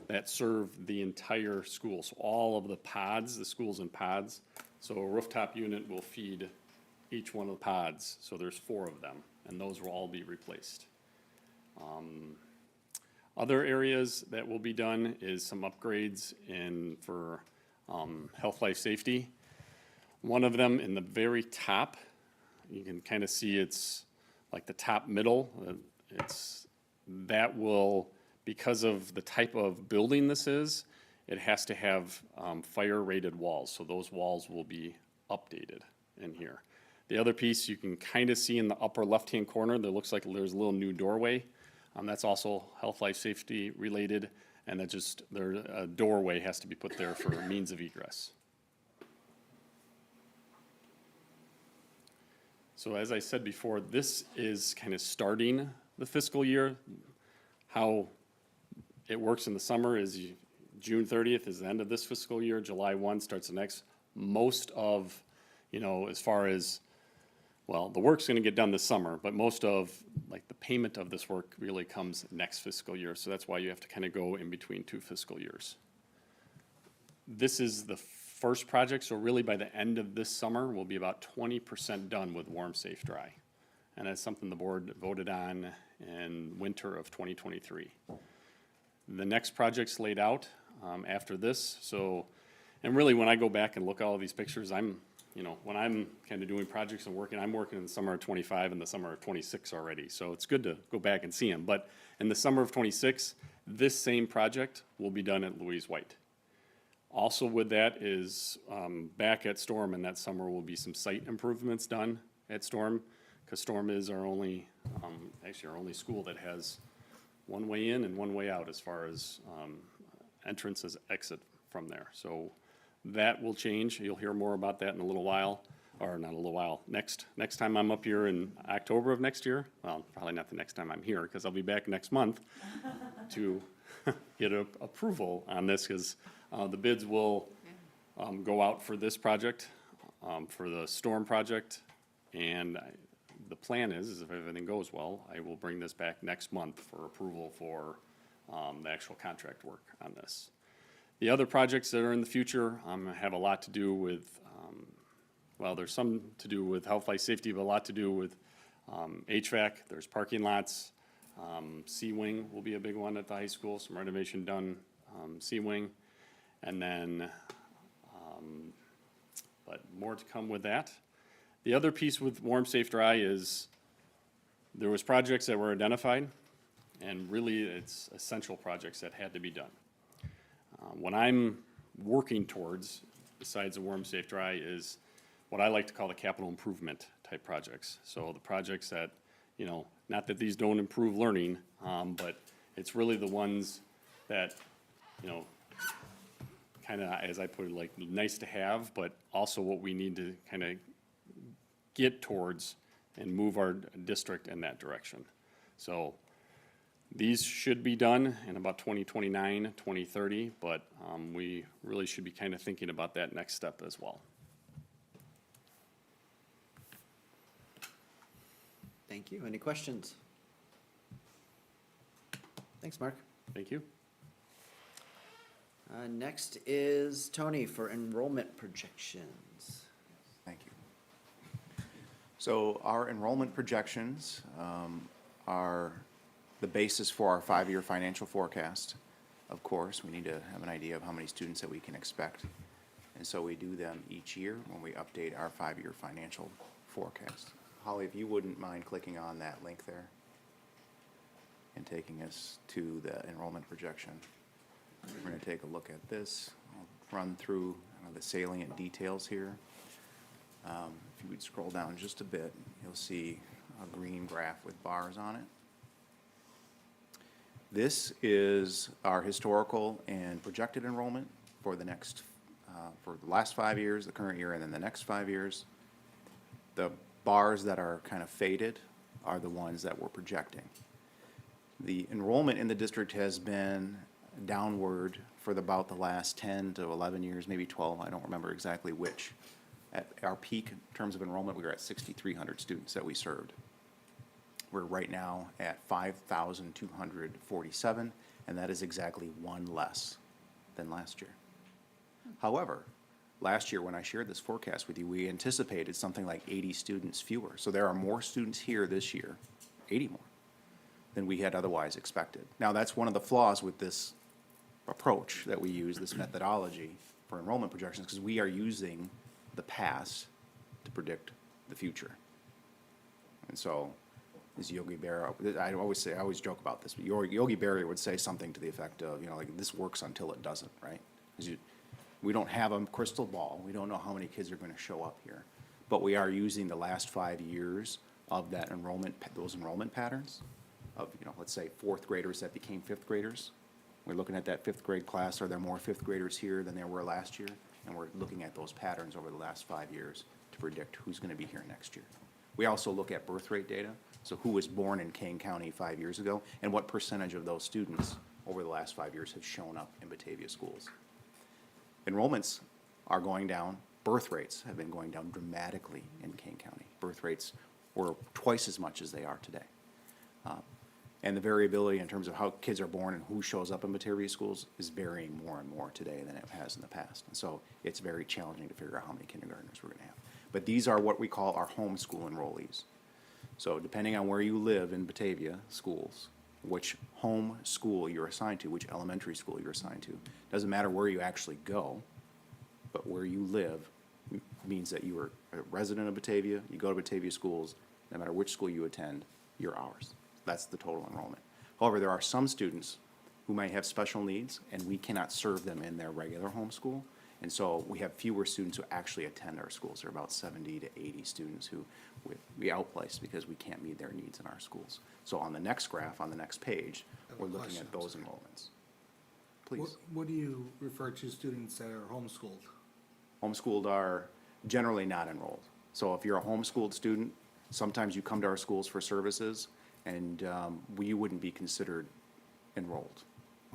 that serve the entire school. So all of the pods, the school's in pods. So a rooftop unit will feed each one of the pods. So there's 4 of them, and those will all be replaced. Other areas that will be done is some upgrades for health, life, safety. One of them in the very top, you can kind of see it's like the top middle. That will, because of the type of building this is, it has to have fire-rated walls. So those walls will be updated in here. The other piece you can kind of see in the upper left-hand corner, there looks like there's a little new doorway. That's also health, life, safety related, and that just, a doorway has to be put there for means of egress. So as I said before, this is kind of starting the fiscal year, how it works in the summer is June 30th is the end of this fiscal year, July 1 starts the next. Most of, as far as, well, the work's gonna get done this summer, but most of, like, the payment of this work really comes next fiscal year. So that's why you have to kind of go in between 2 fiscal years. This is the first project, so really by the end of this summer, we'll be about 20% done with Warm, Safe, Dry. And that's something the board voted on in winter of 2023. The next project's laid out after this, so, and really when I go back and look at all these pictures, when I'm kind of doing projects and working, I'm working in the summer of 25 and the summer of 26 already, so it's good to go back and see them. But in the summer of 26, this same project will be done at Louise White. Also with that is, back at Storm in that summer will be some site improvements done at Storm, because Storm is our only, actually our only school that has one way in and one way out as far as entrance as exit from there. So that will change. You'll hear more about that in a little while, or not a little while. Next time I'm up here in October of next year, well, probably not the next time I'm here, because I'll be back next month to get approval on this, because the bids will go out for this project, for the Storm project, and the plan is if everything goes well, I will bring this back next month for approval for the actual contract work on this. The other projects that are in the future have a lot to do with, well, there's some to do with health, life, safety, but a lot to do with HVAC. There's parking lots. C-Wing will be a big one at the high school, some renovation done, C-Wing. And then, but more to come with that. The other piece with Warm, Safe, Dry is there was projects that were identified, and really it's essential projects that had to be done. What I'm working towards, besides the Warm, Safe, Dry, is what I like to call the capital improvement type projects. So the projects that, not that these don't improve learning, but it's really the ones that, kind of, as I put it, like nice to have, but also what we need to kind of get towards and move our district in that direction. So these should be done in about 2029, 2030, but we really should be kind of thinking about that next step as well. Thank you. Any questions? Thanks, Mark. Thank you. Next is Tony for enrollment projections. Thank you. So our enrollment projections are the basis for our 5-year financial forecast. Of course, we need to have an idea of how many students that we can expect. And so we do them each year when we update our 5-year financial forecast. Holly, if you wouldn't mind clicking on that link there and taking us to the enrollment projection. We're going to take a look at this. I'll run through the salient details here. If you would scroll down just a bit, you'll see a green graph with bars on it. This is our historical and projected enrollment for the next, for the last 5 years, the current year, and then the next 5 years. The bars that are kind of faded are the ones that we're projecting. The enrollment in the district has been downward for about the last 10 to 11 years, maybe 12, I don't remember exactly which. At our peak in terms of enrollment, we were at 6,300 students that we served. We're right now at 5,247, and that is exactly one less than last year. However, last year when I shared this forecast with you, we anticipated something like 80 students fewer. So there are more students here this year, 80 more, than we had otherwise expected. Now, that's one of the flaws with this approach that we use, this methodology for enrollment projections, because we are using the past to predict the future. And so, as Yogi Berra, I always joke about this, but Yogi Berra would say something to the effect of, like, this works until it doesn't, right? Because we don't have a crystal ball. We don't know how many kids are going to show up here. But we are using the last 5 years of that enrollment, those enrollment patterns of, let's say 4th graders that became 5th graders. We're looking at that 5th grade class. Are there more 5th graders here than there were last year? And we're looking at those patterns over the last 5 years to predict who's going to be here next year. We also look at birth rate data, so who was born in Kane County 5 years ago, and what percentage of those students over the last 5 years have shown up in Batavia schools. Enrollments are going down. Birth rates have been going down dramatically in Kane County. Birth rates were twice as much as they are today. And the variability in terms of how kids are born and who shows up in Batavia schools is varying more and more today than it has in the past. And so it's very challenging to figure out how many kindergartners we're going to have. But these are what we call our homeschool enrollees. So depending on where you live in Batavia schools, which home school you're assigned to, which elementary school you're assigned to, doesn't matter where you actually go, but where you live means that you are a resident of Batavia, you go to Batavia schools, no matter which school you attend, you're ours. That's the total enrollment. However, there are some students who might have special needs, and we cannot serve them in their regular home school. And so we have fewer students who actually attend our schools. There are about 70 to 80 students who we outplace because we can't meet their needs in our schools. So on the next graph, on the next page, we're looking at those enrollments. Please. What do you refer to students that are homeschooled? Homeschooled are generally not enrolled. So if you're a homeschooled student, sometimes you come to our schools for services, and you wouldn't be considered enrolled,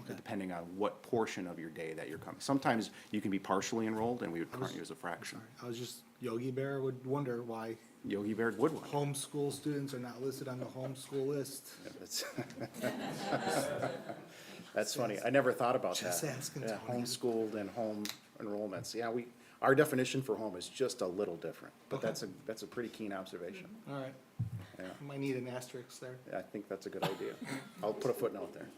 depending on what portion of your day that you're coming. Sometimes you can be partially enrolled, and we would count you as a fraction. I was just, Yogi Bear would wonder why Yogi Bear would wonder. homeschool students are not listed on the homeschool list. That's funny. I never thought about that. Just asking, Yeah, Tony. homeschooled and home enrollments. Yeah, our definition for home is just a little different, but Okay. that's a pretty keen observation. All right. Yeah. Might need an asterisk there. I think that's a good idea. I'll put a footnote there.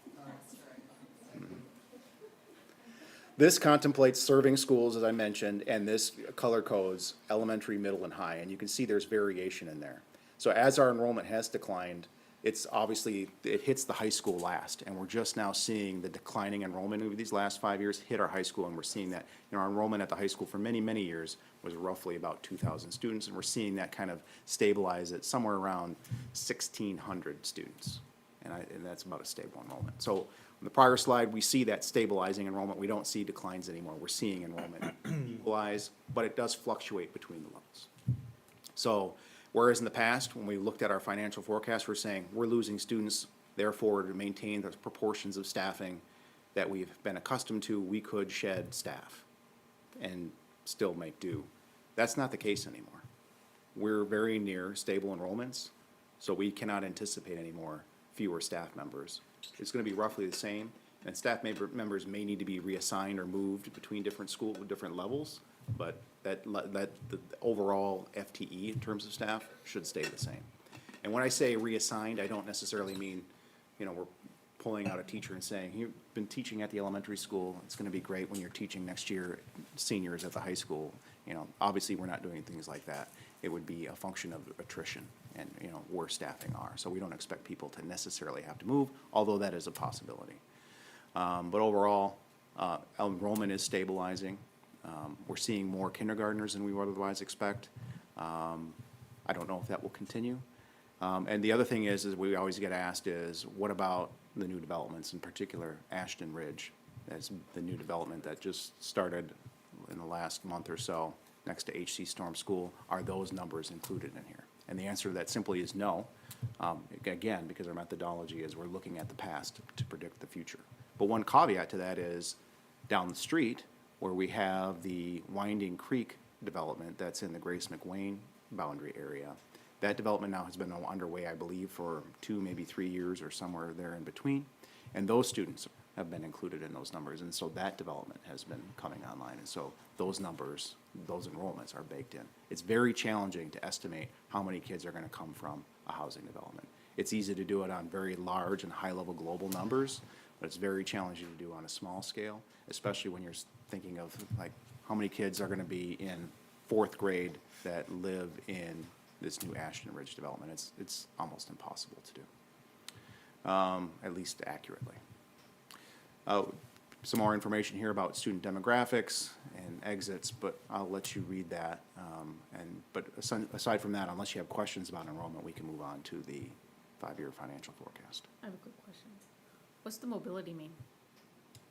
This contemplates serving schools, as I mentioned, and this color codes elementary, middle, and high, and you can see there's variation in there. So as our enrollment has declined, it's obviously, it hits the high school last, and we're just now seeing the declining enrollment over these last 5 years hit our high school, and we're seeing that, our enrollment at the high school for many, many years was roughly about 2,000 students, and we're seeing that kind of stabilize at somewhere around 1,600 students. And that's about a stable enrollment. So on the prior slide, we see that stabilizing enrollment. We don't see declines anymore. We're seeing enrollment equalize, but it does fluctuate between the levels. So whereas in the past, when we looked at our financial forecast, we're saying we're losing students, therefore to maintain the proportions of staffing that we've been accustomed to, we could shed staff and still make do. That's not the case anymore. We're very near stable enrollments, so we cannot anticipate any more fewer staff members. It's gonna be roughly the same, and staff members may need to be reassigned or moved between different different levels, but the overall FTE in terms of staff should stay the same. And when I say reassigned, I don't necessarily mean, we're pulling out a teacher and saying, you've been teaching at the elementary school, it's gonna be great when you're teaching next year seniors at the high school. Obviously, we're not doing things like that. It would be a function of attrition and, where staffing are. So we don't expect people to necessarily have to move, although that is a possibility. But overall, enrollment is stabilizing. We're seeing more kindergartners than we would otherwise expect. I don't know if that will continue. And the other thing is we always get asked is, what about the new developments, in particular Ashton Ridge? That's the new development that just started in the last month or so next to HC Storm School. Are those numbers included in here? And the answer to that simply is no. Again, because our methodology is we're looking at the past to predict the future. But one caveat to that is down the street, where we have the Winding Creek development that's in the Grace McWayne boundary area. That development now has been underway, I believe, for 2, maybe 3 years or somewhere there in between. And those students have been included in those numbers. And so that development has been coming online. And so those numbers, those enrollments are baked in. It's very challenging to estimate how many kids are going to come from a housing development. It's easy to do it on very large and high-level global numbers, but it's very challenging to do on a small scale, especially when you're thinking of like how many kids are going to be in 4th grade that live in this new Ashton Ridge development. It's almost impossible to do, at least accurately. Some more information here about student demographics and exits, but I'll let you read that. But aside from that, unless you have questions about enrollment, we can move on to the 5-year financial forecast. I have a quick question. What's the mobility mean?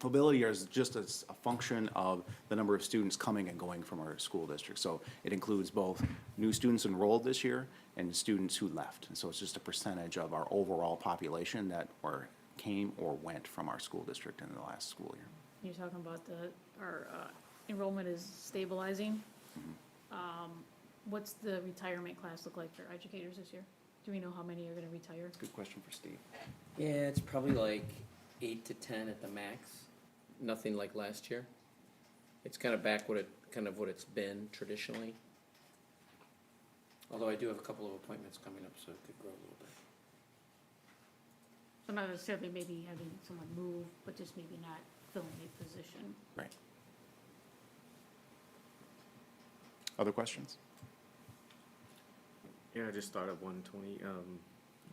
Mobility is just a function of the number of students coming and going from our school district. So it includes both new students enrolled this year and students who left. And so it's just a percentage of our overall population that came or went from our school district in the last school year. You're talking about our enrollment is stabilizing. What's the retirement class look like for educators this year? Do we know how many are gonna retire? Good question for Steve. Yeah, it's probably like 8 to 10 at the max. Nothing like last year. It's kind of back what it's been traditionally. Although I do have a couple of appointments coming up, so it could grow a little bit. So not necessarily maybe having someone move, but just maybe not filling a position. Right. Other questions? Yeah, I just thought of 120.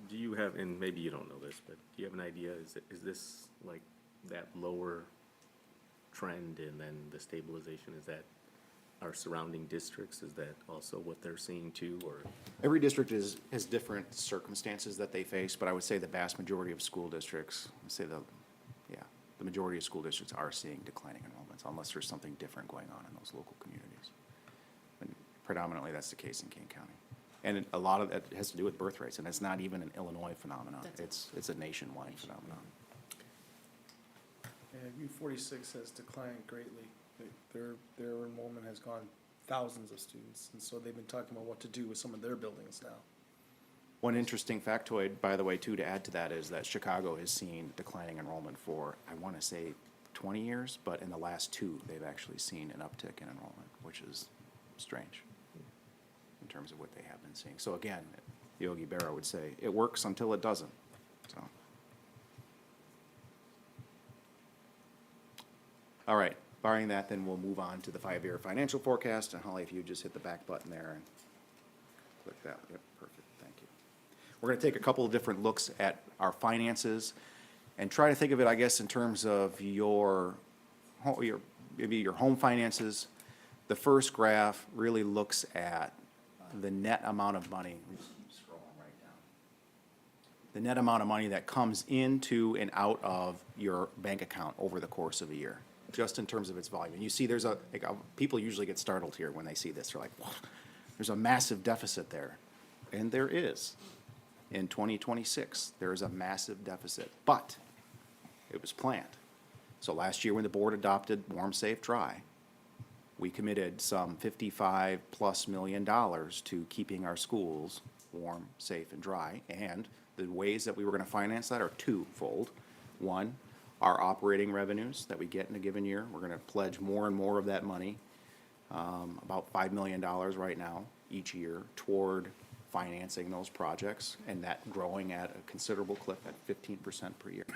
Do you have, and maybe you don't know this, but do you have an idea, is this like that lower trend and then the stabilization, is that our surrounding districts, is that also what they're seeing too, or? Every district has different circumstances that they face, but I would say the vast majority of school districts, the majority of school districts are seeing declining enrollments unless there's something different going on in those local communities. And predominantly, that's the case in Kane County. And a lot of that has to do with birth rates, and it's not even an Illinois phenomenon. It's a nationwide phenomenon. Yeah, U46 has declined greatly. Their enrollment has gone thousands of students, and so they've been talking about what to do with some of their buildings now. One interesting factoid, by the way, too, to add to that, is that Chicago has seen declining enrollment for, I want to say, 20 years, but in the last 2, they've actually seen an uptick in enrollment, which is strange in terms of what they have been seeing. So again, Yogi Berra would say, it works until it doesn't, so. All right, barring that, then we'll move on to the 5-year financial forecast, and Holly, if you just hit the back button there and click that, yep, perfect, thank you. We're gonna take a couple of different looks at our finances and try to think of it, I guess, in terms of maybe your home finances. The first graph really looks at the net amount of money, scrolling right down. The net amount of money that comes into and out of your bank account over the course of a year, just in terms of its volume. And you see people usually get startled here when they see this. They're like, whoa, there's a massive deficit there. And there is. In 2026, there is a massive deficit, but it was planned. So last year when the board adopted Warm, Safe, Dry, we committed some $55+ million to keeping our schools warm, safe, and dry. And the ways that we were going to finance that are twofold. One, our operating revenues that we get in a given year. We're going to pledge more and more of that money, about $5 million right now each year, toward financing those projects, and that growing at a considerable clip at 15% per year.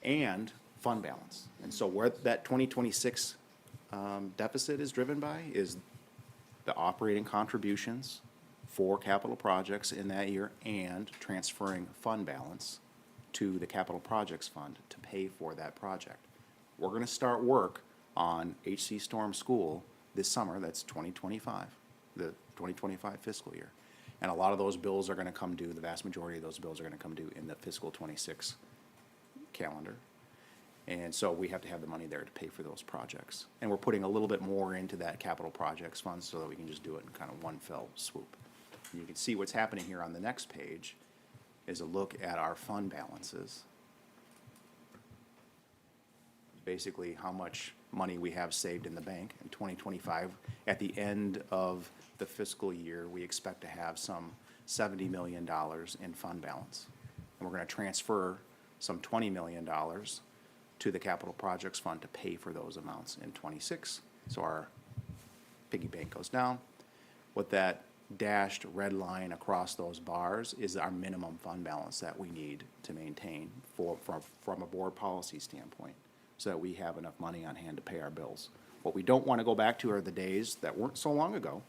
And fund balance. And so where that 2026 deficit is driven by is the operating contributions for capital projects in that year and transferring fund balance to the capital projects fund to pay for that project. We're going to start work on HC Storm School this summer. That's 2025, the 2025 fiscal year. And a lot of those bills are going to come due, the vast majority of those bills are going to come due in the fiscal 26 calendar. And so we have to have the money there to pay for those projects. And we're putting a little bit more into that capital projects fund so that we can just do it in kind of one fell swoop. And you can see what's happening here on the next page is a look at our fund balances. Basically how much money we have saved in the bank in 2025. At the end of the fiscal year, we expect to have some $70 million in fund balance. And we're going to transfer some $20 million to the capital projects fund to pay for those amounts in 26. So our piggy bank goes down. What that dashed red line across those bars is our minimum fund balance that we need to maintain from a board policy standpoint, so that we have enough money on hand to pay our bills. What we don't want to go back to are the days that weren't so long ago,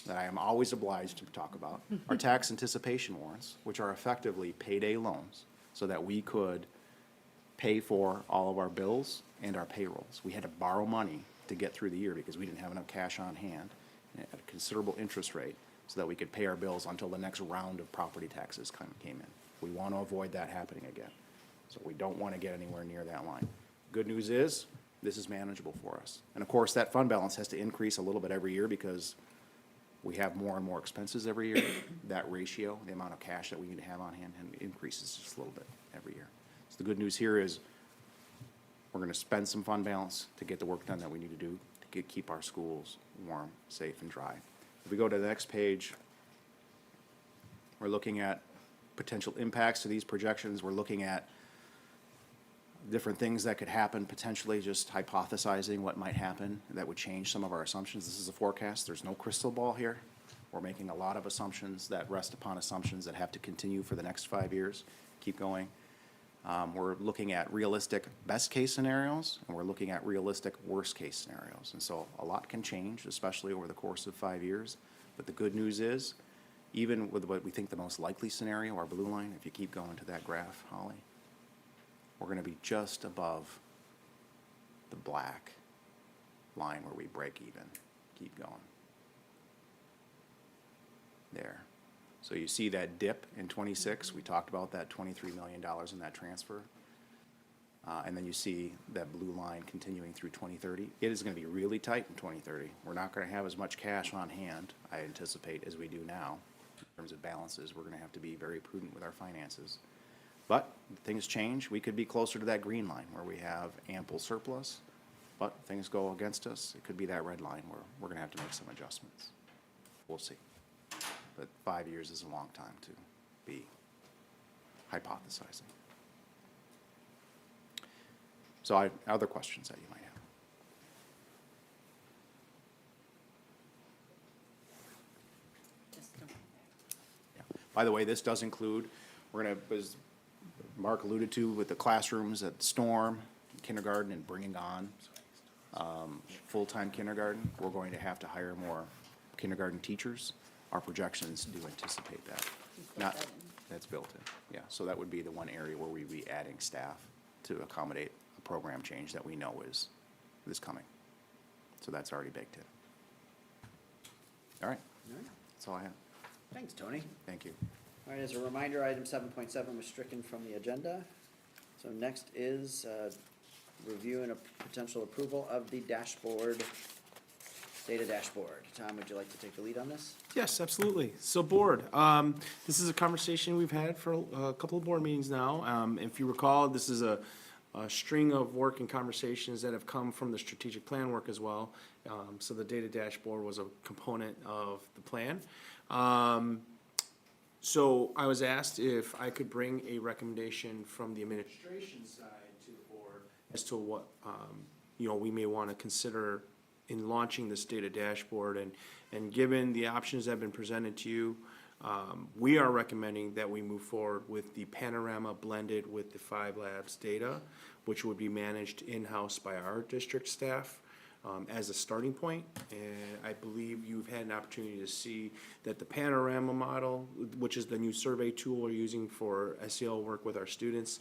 that I am always obliged to talk about, are tax anticipation warrants, which are effectively payday loans, so that we could pay for all of our bills and our payrolls. We had to borrow money to get through the year because we didn't have enough cash on hand at a considerable interest rate so that we could pay our bills until the next round of property taxes came in. We want to avoid that happening again. So we don't want to get anywhere near that line. Good news is, this is manageable for us. And of course, that fund balance has to increase a little bit every year because we have more and more expenses every year. That ratio, the amount of cash that we need to have on hand, increases just a little bit every year. So the good news here is, we're gonna spend some fund balance to get the work done that we need to do to keep our schools warm, safe, and dry. If we go to the next page, we're looking at potential impacts to these projections. We're looking at different things that could happen, potentially just hypothesizing what might happen that would change some of our assumptions. This is a forecast. There's no crystal ball here. We're making a lot of assumptions that rest upon assumptions that have to continue for the next 5 years, keep going. We're looking at realistic best-case scenarios, and we're looking at realistic worst-case scenarios. And so a lot can change, especially over the course of 5 years. But the good news is, even with what we think the most likely scenario, our blue line, if you keep going to that graph, Holly, we're gonna be just above the black line where we break even. Keep going. There. So you see that dip in '26, we talked about that $23 million in that transfer. And then you see that blue line continuing through 2030. It is gonna be really tight in 2030. We're not gonna have as much cash on hand, I anticipate, as we do now. In terms of balances, we're gonna have to be very prudent with our finances. But things change. We could be closer to that green line where we have ample surplus, but things go against us. It could be that red line where we're gonna have to make some adjustments. We'll see. But 5 years is a long time to be hypothesizing. So other questions that you might have? Yeah. By the way, this does include, we're gonna, as Mark alluded to, with the classrooms at Storm, kindergarten, and bringing on full-time kindergarten, we're going to have to hire more kindergarten teachers. Our projections do anticipate that. Not, that's built in, yeah. So that would be the one area where we'd be adding staff to accommodate a program change that we know is coming. So that's already baked in. All right, that's all I have. Thanks, Tony. Thank you. All right, as a reminder, item 7.7 was stricken from the agenda. So next is review and a potential approval of the dashboard, data dashboard. Tom, would you like to take the lead on this? Yes, absolutely. So board, this is a conversation we've had for a couple of board meetings now. If you recall, this is a string of work and conversations that have come from the strategic plan work as well. So the data dashboard was a component of the plan. So I was asked if I could bring a recommendation from the administration side to the board as to what, we may want to consider in launching this data dashboard. And given the options that have been presented to you, we are recommending that we move forward with the Panorama blended with the 5 Labs data, which would be managed in-house by our district staff as a starting point. And I believe you've had an opportunity to see that the Panorama model, which is the new survey tool we're using for SEL work with our students,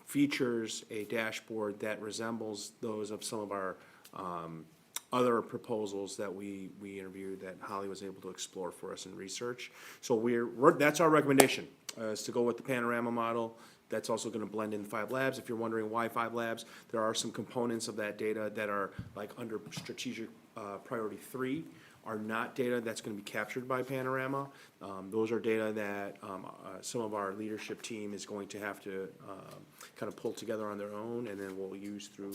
features a dashboard that resembles those of some of our other proposals that we interviewed that Holly was able to explore for us in research. So that's our recommendation, is to go with the Panorama model. That's also gonna blend in 5 Labs. If you're wondering why 5 Labs, there are some components of that data that are like under strategic priority 3 are not data that's gonna be captured by Panorama. Those are data that some of our leadership team is going to have to kind of pull together on their own, and then we'll use through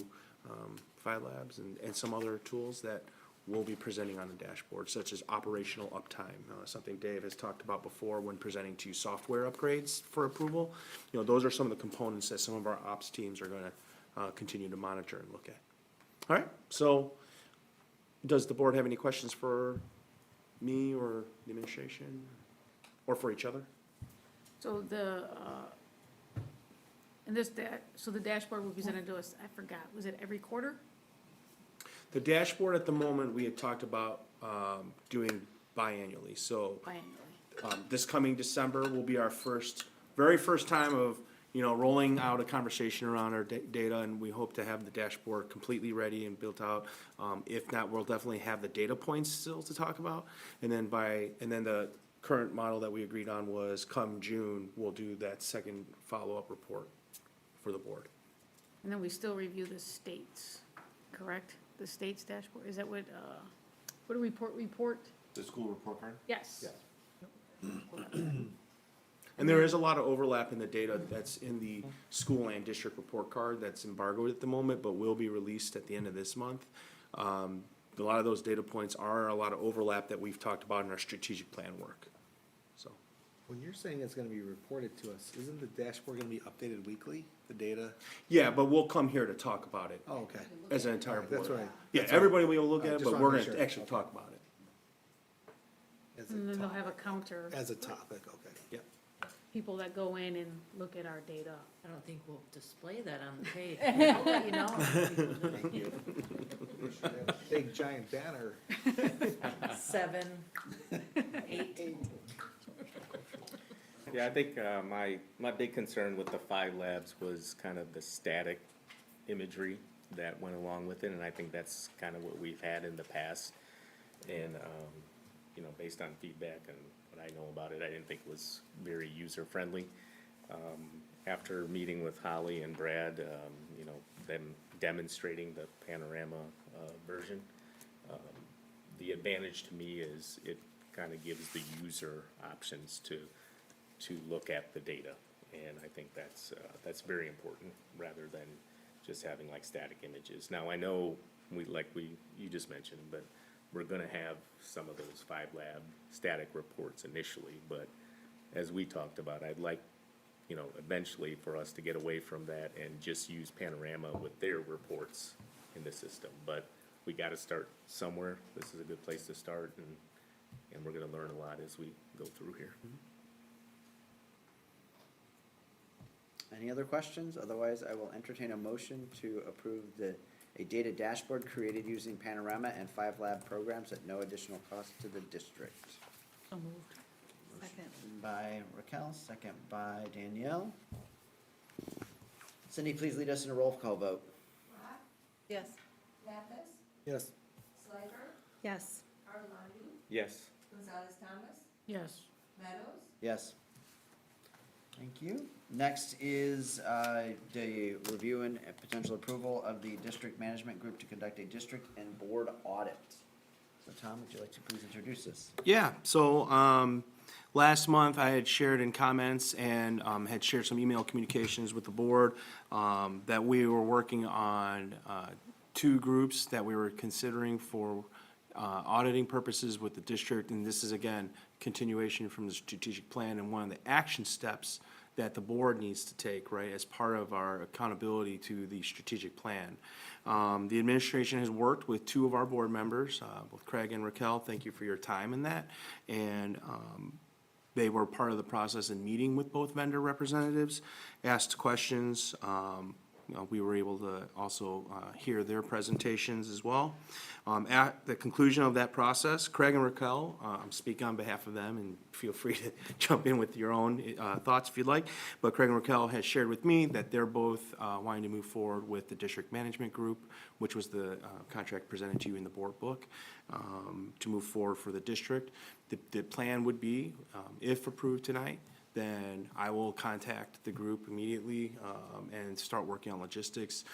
5 Labs and some other tools that we'll be presenting on the dashboard, such as operational uptime, something Dave has talked about before when presenting to you software upgrades for approval. Those are some of the components that some of our ops teams are gonna continue to monitor and look at. All right, so does the board have any questions for me or the administration or for each other? So so the dashboard will be presented to us, I forgot, was it every quarter? The dashboard at the moment, we had talked about doing biannually, so. Biannually. This coming December will be our very first time of, rolling out a conversation around our data, and we hope to have the dashboard completely ready and built out. If not, we'll definitely have the data points still to talk about, and then the current model that we agreed on was come June, we'll do that second follow-up report for the board. And then we still review the states, correct? The state's dashboard, is that what a report? The school report card? Yes. And there is a lot of overlap in the data that's in the school and district report card that's embargoed at the moment, but will be released at the end of this month. A lot of those data points are a lot of overlap that we've talked about in our strategic plan work, so. When you're saying it's gonna be reported to us, isn't the dashboard gonna be updated weekly, the data? Yeah, but we'll come here to talk about it. Oh, okay. As an entire Alright, board. that's right. Yeah, That's right. everybody will look Alright, at it, just but wanna we're make gonna sure. actually talk about it. As a And then they'll top- have a counter, As a topic, okay. Yep. people that go in and look at our data. I don't think we'll display that on the page. I'll let you know. Thank you. Big giant banner. 7, 8. Yeah, I think my big concern with the 5 labs was kind of the static imagery that went along with it, and I think that's kind of what we've had in the past. And, you know, based on feedback and what I know about it, I didn't think it was very user-friendly. After meeting with Holly and Brad, you know, them demonstrating the panorama version, the advantage to me is it kind of gives the user options to look at the data. And I think that's very important, rather than just having like static images. Now, I know you just mentioned, but we're gonna have some of those 5 lab static reports initially, but as we talked about, I'd like, you know, eventually for us to get away from that and just use Panorama with their reports in the system. But we gotta start somewhere. This is a good place to start, and we're gonna learn a lot as we go through here. Any other questions? Otherwise, I will entertain a motion to approve a data dashboard created using Panorama and 5 lab programs at no additional cost to the district. So moved. Motion by Raquel, second by Danielle. Cindy, please lead us in a roll call vote. Rock, Yes. Mathis, Yes. Slifer, Yes. Arlandu, Yes. Gonzalez Thomas, Yes. Meadows, Yes. Thank you. Next is the review and potential approval of the district management group to conduct a district and board audit. So Tom, would you like to please introduce this? Yeah, so, last month I had shared in comments and, had shared some email communications with the board, that we were working on, 2 groups that we were considering for, auditing purposes with the district. And this is, again, continuation from the strategic plan and one of the action steps that the board needs to take, right, as part of our accountability to the strategic plan. The administration has worked with 2 of our board members, both Craig and Raquel. Thank you for your time in that. And they were part of the process in meeting with both vendor representatives, asked questions. We were able to also hear their presentations as well. At the conclusion of that process, Craig and Raquel, I'm speaking on behalf of them, and feel free to jump in with your own thoughts if you'd like. But Craig and Raquel has shared with me that they're both wanting to move forward with the district management group, which was the contract presented to you in the board book, to move forward for the district. The plan would be, if approved tonight, then I will contact the group immediately and start working on logistics.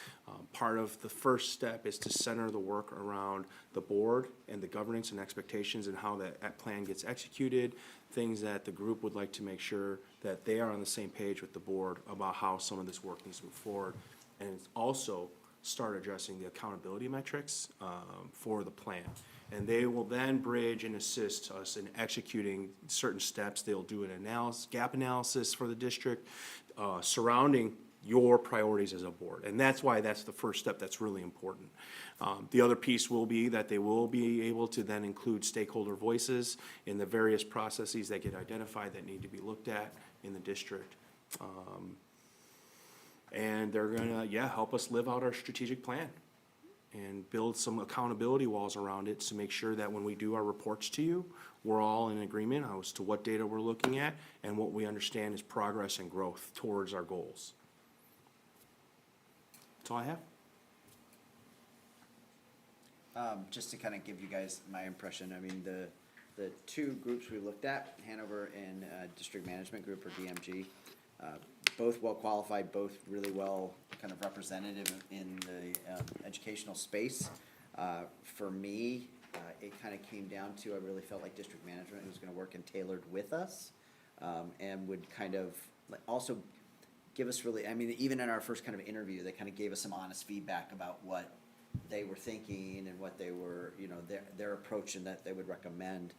Part of the first step is to center the work around the board and the governance and expectations and how that plan gets executed, things that the group would like to make sure that they are on the same page with the board about how some of this work needs to move forward. And also start addressing the accountability metrics for the plan. And they will then bridge and assist us in executing certain steps. They'll do an gap analysis for the district surrounding your priorities as a board. And that's why that's the first step that's really important. The other piece will be that they will be able to then include stakeholder voices in the various processes that get identified that need to be looked at in the district. And they're gonna, help us live out our strategic plan and build some accountability walls around it to make sure that when we do our reports to you, we're all in agreement as to what data we're looking at and what we understand is progress and growth towards our goals. That's all I have. Just to kind of give you guys my impression, I mean, the 2 groups we looked at, Hanover and District Management Group, or DMG, both well qualified, both really well kind of representative in the educational space. For me, it kind of came down to, I really felt like district management was gonna work and tailored with us, and would kind of like also give us really, I mean, even in our first kind of interview, they kind of gave us some honest feedback about what they were thinking and what they were, you know, their approach and that they would recommend.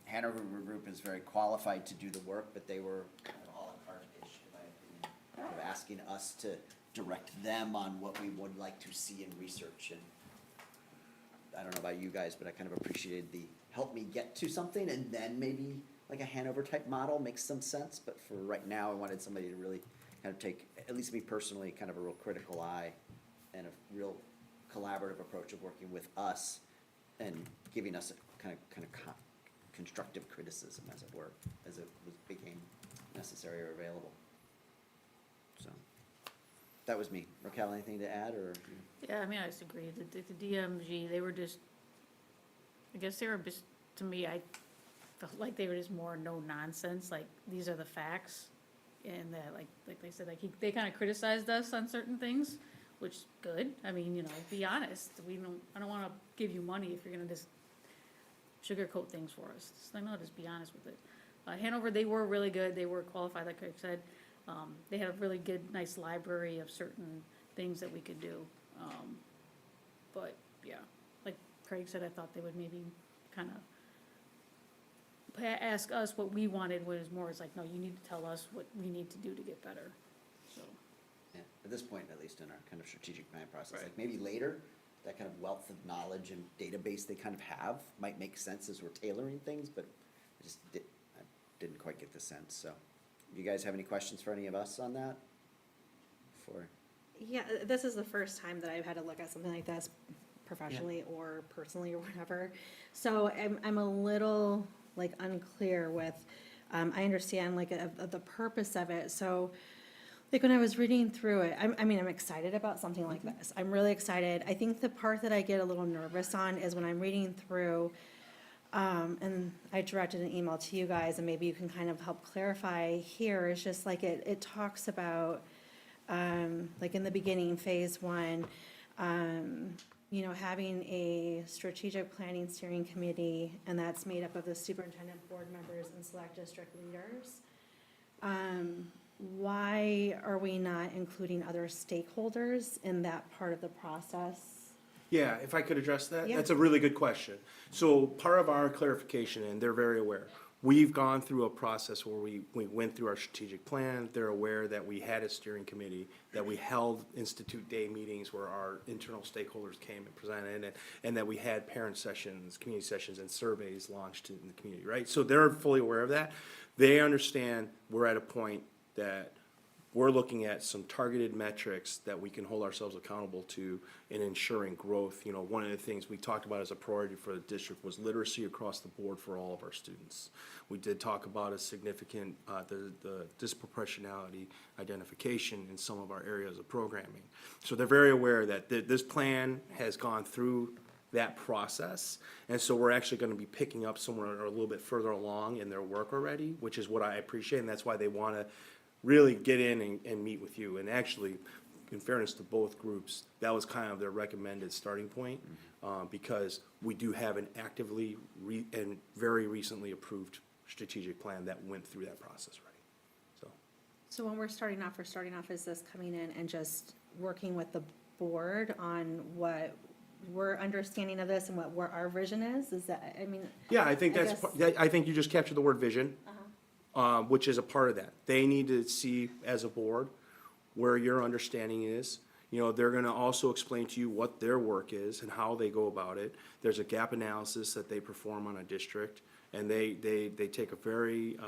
Hanover Group is very qualified to do the work, but they were kind of a la carte-ish, in my opinion, kind of asking us to direct them on what we would like to see in research. And I don't know about you guys, but I kind of appreciated the help me get to something, and then maybe like a Hanover type model makes some sense. But for right now, I wanted somebody to really kind of take, at least me personally, kind of a real critical eye and a real collaborative approach of working with us and giving us a kind of constructive criticism, as it were, as it became necessary or available. So that was me. Raquel, anything to add, or? Yeah, I mean, I just agree. The DMG, they were just, I guess they were just, to me, I felt like they were just more no nonsense, like, these are the facts. And that, like they said, like, they kind of criticized us on certain things, which is good. I mean, you know, be honest. I don't want to give you money if you're going to just sugarcoat things for us. Just, just be honest with it. Hanover, they were really good. They were qualified, like Craig said. They had a really good, nice library of certain things that we could do. But yeah, like Craig said, I thought they would maybe kind of ask us what we wanted, was more, it's like, no, you need to tell us what we need to do to get better, so. Yeah, at this point, at least in our kind of strategic plan process, like maybe later, that kind of wealth of knowledge and database they kind of have might make sense as we're tailoring things, but I didn't quite get the sense, so. You guys have any questions for any of us on that? Yeah, this is the first time that I've had to look at something like this professionally or personally or whatever. So I'm a little like unclear with, I understand like the purpose of it. So like when I was reading through it, I'm excited about something like this. I'm really excited. I think the part that I get a little nervous on is when I'm reading through, and I directed an email to you guys, and maybe you can kind of help clarify here. It's just like it talks about, like in the beginning, phase 1, having a strategic planning steering committee, and that's made up of the superintendent, board members, and select district leaders. Why are we not including other stakeholders in that part of the process? Yeah, if I could address that? Yeah. That's a really good question. So part of our clarification, and they're very aware, we've gone through a process where we went through our strategic plan. They're aware that we had a steering committee, that we held Institute Day meetings where our internal stakeholders came and presented, and that we had parent sessions, community sessions, and surveys launched in the community, right? So they're fully aware of that. They understand we're at a point that we're looking at some targeted metrics that we can hold ourselves accountable to in ensuring growth. You know, one of the things we talked about as a priority for the district was literacy across the board for all of our students. We did talk about a significant, the disproportionality identification in some of our areas of programming. So they're very aware that this plan has gone through that process, and so we're actually gonna be picking up somewhere a little bit further along in their work already, which is what I appreciate, and that's why they wanna really get in and meet with you. And actually, in fairness to both groups, that was kind of their recommended starting point, because we do have an actively and very recently approved strategic plan that went through that process already. So when we're starting off, is this coming in and just working with the board on what we're understanding of this and what our vision is? Is that, I mean? Yeah, I think I think you just captured the word vision. Which is a part of that. They need to see as a board where your understanding is. You know, they're gonna also explain to you what their work is and how they go about it. There's a gap analysis that they perform on a district, and they take a very,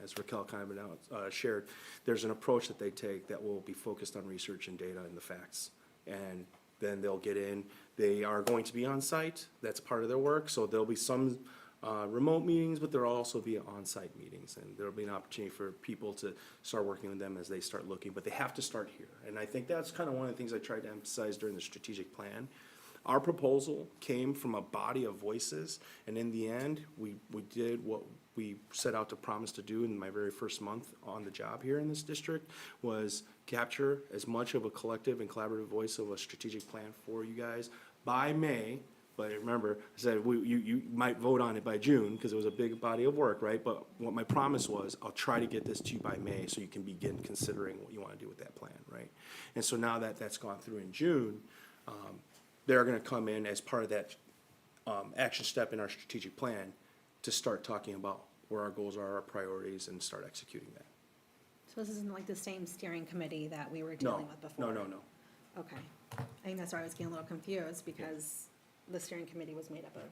as Raquel kind of shared, there's an approach that they take that will be focused on research and data and the facts. And then they'll get in. They are going to be on site. That's part of their work, so there'll be some remote meetings, but there'll also be on-site meetings, and there'll be an opportunity for people to start working with them as they start looking, but they have to start here. And I think that's kind of one of the things I tried to emphasize during the strategic plan. Our proposal came from a body of voices, and in the end, we did what we set out to promise to do in my very first month on the job here in this district, was capture as much of a collective and collaborative voice of a strategic plan for you guys by May. But remember, I said, you might vote on it by June, because it was a big body of work, right? But what my promise was, I'll try to get this to you by May, so you can begin considering what you want to do with that plan, right? And so now that that's gone through in June, they're gonna come in as part of that action step in our strategic plan to start talking about where our goals are, our priorities, and start executing that. So this isn't like the same steering committee that we were dealing with before? No. Okay. I think that's why I was getting a little confused, because the steering committee was made up of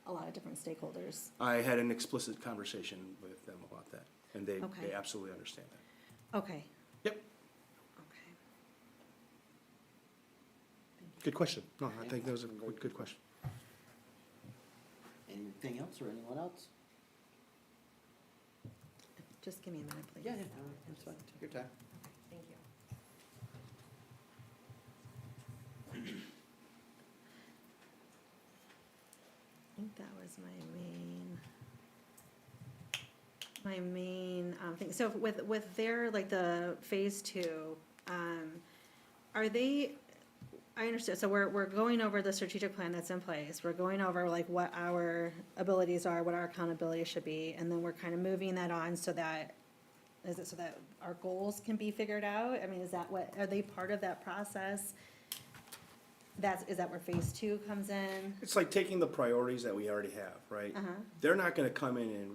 a lot of different stakeholders. I had an explicit conversation with them about that, and they Okay. absolutely understand that. Okay. Yep. Okay. Good question. No, I think that was a good question. Anything else or anyone else? Just give me a minute, please. Yeah, that's fine. Take your time. Thank you. I think that was my main thing. So with their, like, the phase two, are they, I understand, so we're going over the strategic plan that's in place. We're going over like what our abilities are, what our accountability should be, and then we're kind of moving that on so that, is it so that our goals can be figured out? I mean, is that what, are they part of that process? Is that where phase two comes in? It's like taking the priorities that we already have, right? They're not gonna come in and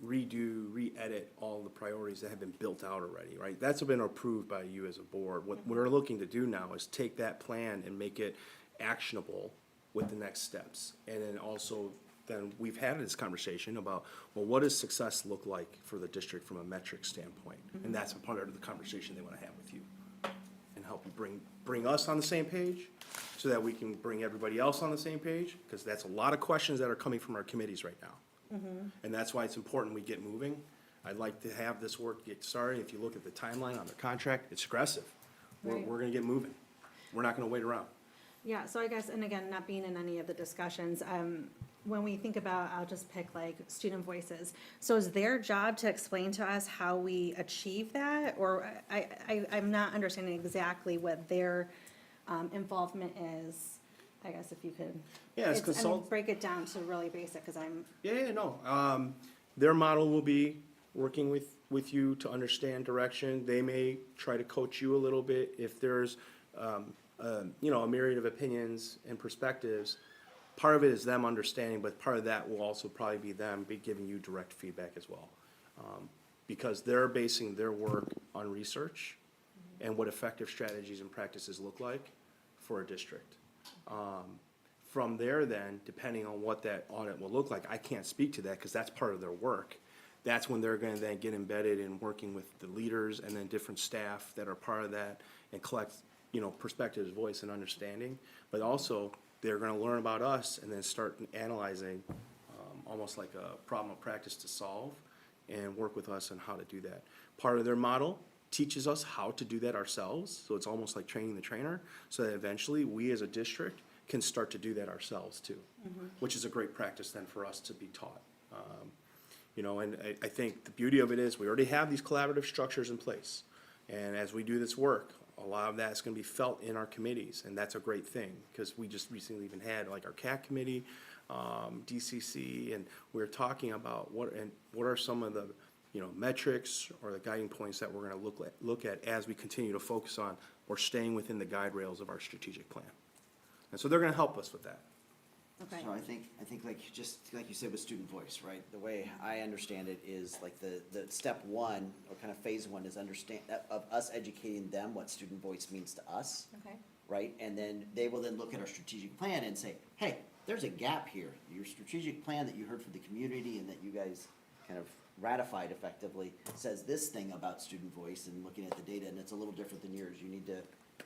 re-edit all the priorities that have been built out already, right? That's been approved by you as a board. What we're looking to do now is take that plan and make it actionable with the next steps. And then also, then we've had this conversation about, well, what does success look like for the district from a metric standpoint? And that's a part of the conversation they wanna have with you. And help you bring us on the same page, so that we can bring everybody else on the same page, because that's a lot of questions that are coming from our committees right now. And that's why it's important we get moving. I'd like to have this work get started. If you look at the timeline on the contract, it's aggressive. Right. We're gonna get moving. We're not gonna wait around. Yeah, so I guess, and again, not being in any of the discussions, when we think about, I'll just pick like student voices. So is their job to explain to us how we achieve that? Or I'm not understanding exactly what their involvement is. I guess if you could. Yeah, it's consult. Break it down to really basic, because I'm. No. Their model will be working with you to understand direction. They may try to coach you a little bit if there's, a myriad of opinions and perspectives. Part of it is them understanding, but part of that will also probably be them giving you direct feedback as well. Because they're basing their work on research and what effective strategies and practices look like for a district. From there then, depending on what that audit will look like, I can't speak to that because that's part of their work. That's when they're gonna then get embedded in working with the leaders and then different staff that are part of that and collect, perspectives, voice, and understanding. But also, they're gonna learn about us and then start analyzing, almost like a problem of practice to solve and work with us on how to do that. Part of their model teaches us how to do that ourselves, so it's almost like training the trainer, so that eventually we as a district can start to do that ourselves too, which is a great practice then for us to be taught. And I think the beauty of it is we already have these collaborative structures in place. And as we do this work, a lot of that's gonna be felt in our committees, and that's a great thing, because we just recently even had like our CAC committee, DCC, and we're talking about what are some of the metrics or the guiding points that we're gonna look at as we continue to focus on or staying within the guide rails of our strategic plan. And so they're gonna help us with that. Okay. So I think like, just like you said with student voice, right? The way I understand it is like the step one, or kind of phase one, is of us educating them what student voice means to us. Okay. Right? And then they will then look at our strategic plan and say, hey, there's a gap here. Your strategic plan that you heard from the community and that you guys kind of ratified effectively says this thing about student voice, and looking at the data, and it's a little different than yours. You need to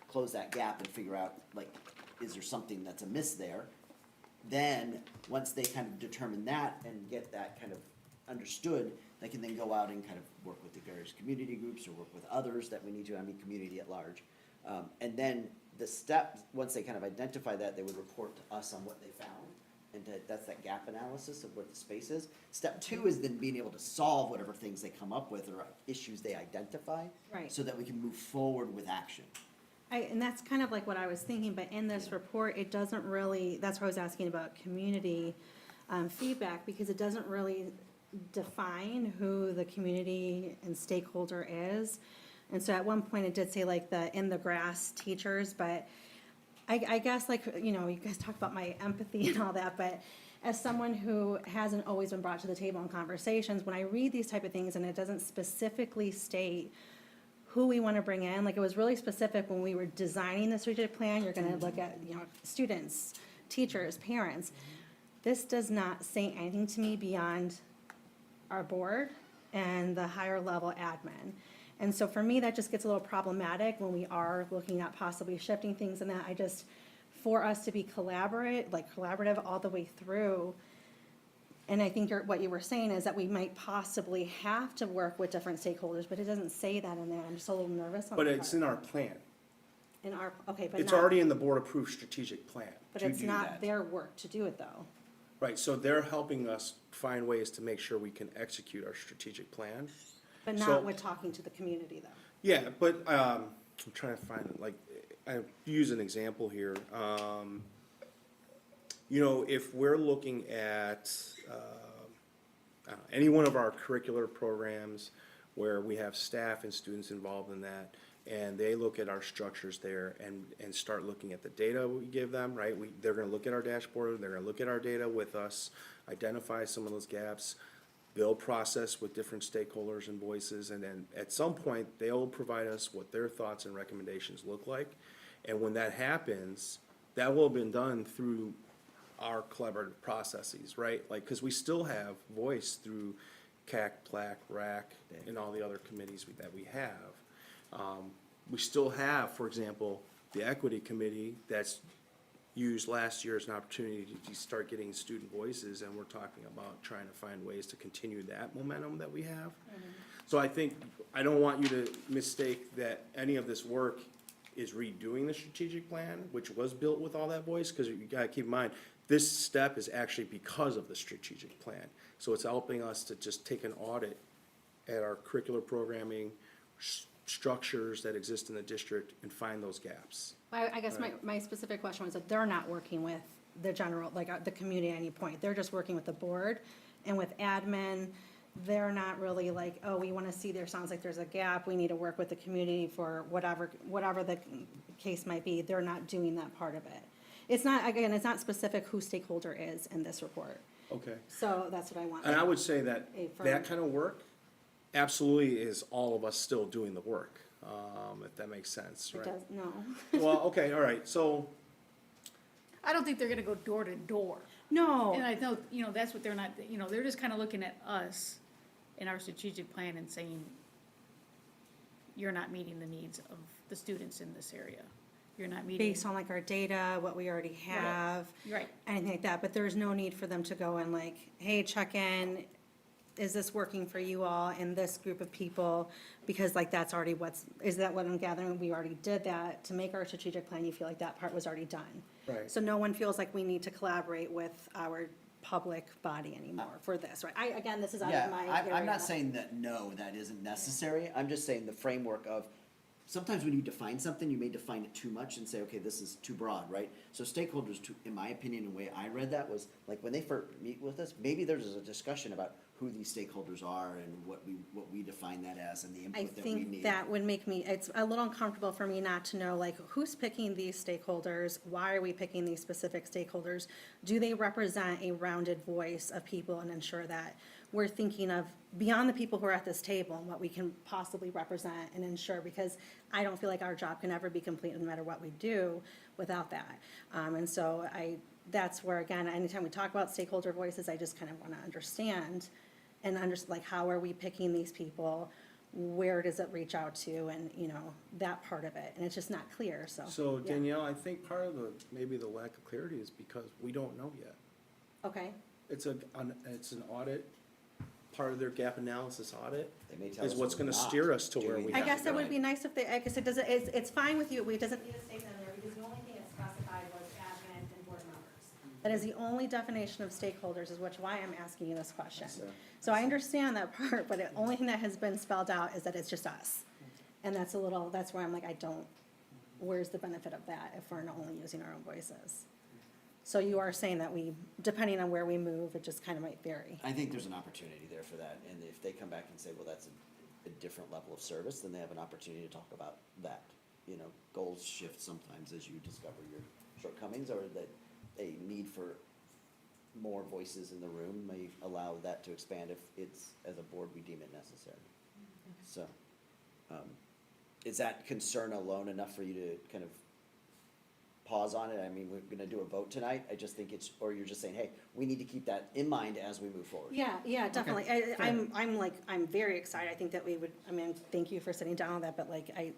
close that gap and figure out, like, is there something that's amiss there? Then, once they kind of determine that and get that kind of understood, they can then go out and kind of work with the various community groups or work with others that we need to, community at large. And then the step, once they kind of identify that, they would report to us on what they found. And that's that gap analysis of what the space is. Step two is then being able to solve whatever things they come up with or issues they identify. Right. So that we can move forward with action. And that's kind of like what I was thinking, but in this report, it doesn't really, that's why I was asking about community feedback, because it doesn't really define who the community and stakeholder is. And so at one point, it did say like the in the grass teachers, but I guess like, you know, you guys talk about my empathy and all that, but as someone who hasn't always been brought to the table in conversations, when I read these type of things and it doesn't specifically state who we want to bring in, like it was really specific when we were designing the strategic plan, you're gonna look at, you know, students, teachers, parents. This does not say anything to me beyond our board and the higher level admin. And so for me, that just gets a little problematic when we are looking at possibly shifting things and that for us to be collaborative all the way through. And I think what you were saying is that we might possibly have to work with different stakeholders, but it doesn't say that in there. I'm just a little nervous on But that it's part. in our plan. Okay, but It's not, already in the board-approved strategic plan but to it's do not that. their work to do it though. Right, so they're helping us find ways to make sure we can execute our strategic plan. But So- not with talking to the community though. Yeah, but, I'm trying to find, like, I use an example here. You know, if we're looking at, any one of our curricular programs where we have staff and students involved in that, and they look at our structures there and start looking at the data we give them, right? They're gonna look at our dashboard, they're gonna look at our data with us, identify some of those gaps. They'll process with different stakeholders and voices, and then at some point, they'll provide us what their thoughts and recommendations look like. And when that happens, that will have been done through our collaborative processes, right? Like, cause we still have voice through CAC, PLAC, RAC, and all the other committees that we have. We still have, for example, the equity committee that's used last year as an opportunity to start getting student voices, and we're talking about trying to find ways to continue that momentum that we have. So I think, I don't want you to mistake that any of this work is redoing the strategic plan, which was built with all that voice, because you gotta keep in mind, this step is actually because of the strategic plan. So it's helping us to just take an audit at our curricular programming, structures that exist in the district, and find those gaps. I guess my specific question was that they're not working with the general, like the community at any point. They're just working with the board and with admin. They're not really like, oh, we want to see there sounds like there's a gap. We need to work with the community for whatever the case might be. They're not doing that part of it. It's not, again, it's not specific who stakeholder is in this report. Okay. So that's what I want. And I would say that A firm. that kind of work absolutely is all of us still doing the work, if that makes sense, It right? does, no. Well, okay, all right, so, I don't think they're gonna go door to door. No. And I know, you know, that's what they're not, you know, they're just kind of looking at us in our strategic plan and saying, you're not meeting the needs of the students in this area. You're not meeting. Based on like our data, what we already have. Right. Anything like that, but there's no need for them to go and like, hey, check in, is this working for you all in this group of people? Because like that's already is that what I'm gathering? We already did that to make our strategic plan. You feel like that part was already done. right. So no one feels like we need to collaborate with our public body anymore for this, right? Again, this is out Yeah, of my I'm area. not saying that, no, that isn't necessary. I'm just saying the framework of, sometimes when you define something, you may define it too much and say, okay, this is too broad, right? So stakeholders, in my opinion, the way I read that was, like, when they first meet with us, maybe there's a discussion about who these stakeholders are and what we define that as and the I input that we need. think that would make me, it's a little uncomfortable for me not to know, like, who's picking these stakeholders? Why are we picking these specific stakeholders? Do they represent a rounded voice of people and ensure that we're thinking of beyond the people who are at this table and what we can possibly represent and ensure? Because I don't feel like our job can ever be complete no matter what we do without that. And so that's where, again, anytime we talk about stakeholder voices, I just kind of want to understand and like, how are we picking these people? Where does it reach out to? And, you know, that part of it. And it's just not clear, so. So yeah. Danielle, I think part of maybe the lack of clarity is because we don't know yet. Okay, It's an audit, part of their gap analysis audit They may tell is us what's we're gonna not steer us to where doing we I have guess to it go. would be nice if they, I guess it's fine with you, it doesn't need a statement in there, because the only thing it specified was admin and board members. That is the only definition of stakeholders, is why I'm asking you this question. So I understand that part, but the only thing that has been spelled out is that it's just us. And that's where I'm like, where's the benefit of that if we're not only using our own voices? So you are saying that depending on where we move, it just kind of might vary. I think there's an opportunity there for that, and if they come back and say, well, that's a different level of service, then they have an opportunity to talk about that. You know, goals shift sometimes as you discover your shortcomings, or that a need for more voices in the room may allow that to expand if it's, as a board, we deem it necessary. So, is that concern alone enough for you to kind of pause on it? I mean, we're gonna do a vote tonight, I just think or you're just saying, hey, we need to keep that in mind as we move forward. Yeah, definitely. I'm very excited. I think that thank you for sitting down on that, but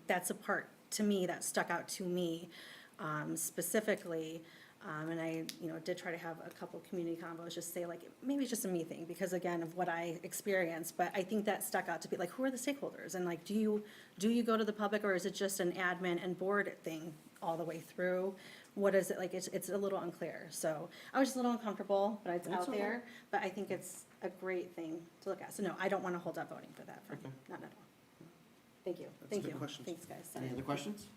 that's a part to me that stuck out to me, specifically. And I, did try to have a couple community convos, just say maybe it's just a me thing because again, of what I experienced, but I think that stuck out to be who are the stakeholders? And do you go to the public, or is it just an admin and board thing all the way through? What is it it's a little unclear. So I was just a little uncomfortable, but it's out there, but I think it's a great thing to look at. So no, I don't want to hold up voting for that, not at all. Thank you. Thank you. Thanks, guys. Any other questions?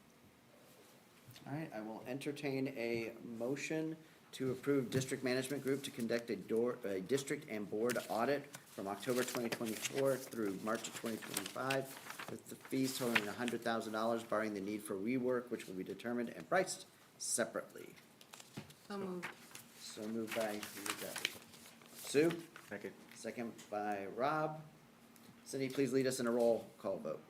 All right, I will entertain a motion to approve District Management Group to conduct a district and board audit from October 2024 through March of 2025, with the fees totaling $100,000, barring the need for rework, which will be determined and priced separately. So moved. So moved by, who was that? Sue? Second. Second by Rob. Cindy, please lead us in a roll call vote.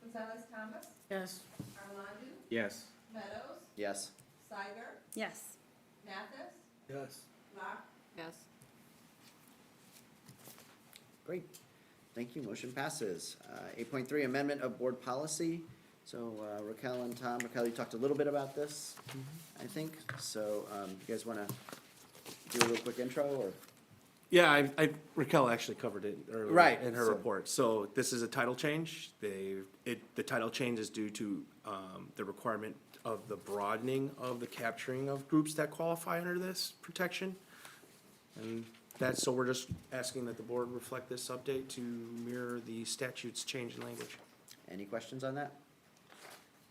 Gonzalez Thomas, Yes. Arlandu, Yes. Meadows, Yes. Steiger, Yes. Mathis, Yes. Locke, Yes. Great. Thank you. Motion passes. 8.3, amendment of board policy. So Raquel and Tom, Raquel, you talked a little bit about this, I think. So you guys want to do a real quick intro, or? Yeah, Raquel actually covered it earlier Right, in her so- report. So this is a title change. The title change is due to the requirement of the broadening of the capturing of groups that qualify under this protection. And so we're just asking that the board reflect this update to mirror the statute's change in language. Any questions on that?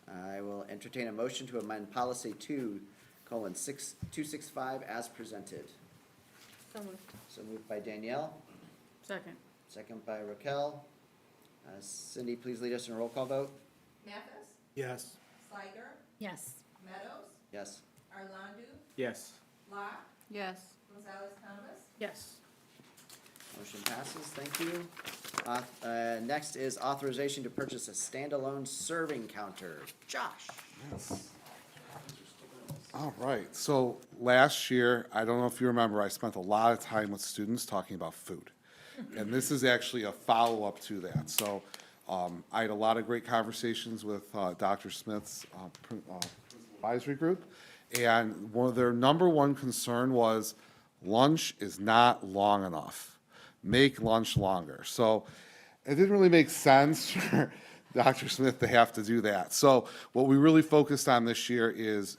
I will entertain a motion to amend policy 2:265 as presented. so moved. So moved by Danielle, Second. second by Raquel. Cindy, please lead us in a roll call vote. Mathis, Yes. Steiger, Yes. Meadows, Yes. Arlandu, Yes. Locke, Yes. Gonzalez Thomas, Yes. Motion passes, thank you. Next is authorization to purchase a standalone serving counter. Josh? All right, so last year, I don't know if you remember, I spent a lot of time with students talking about food. And this is actually a follow-up to that. So I had a lot of great conversations with Dr. Smith's advisory group. And one of their number one concern was lunch is not long enough. Make lunch longer. So it didn't really make sense for Dr. Smith to have to do that. So what we really focused on this year is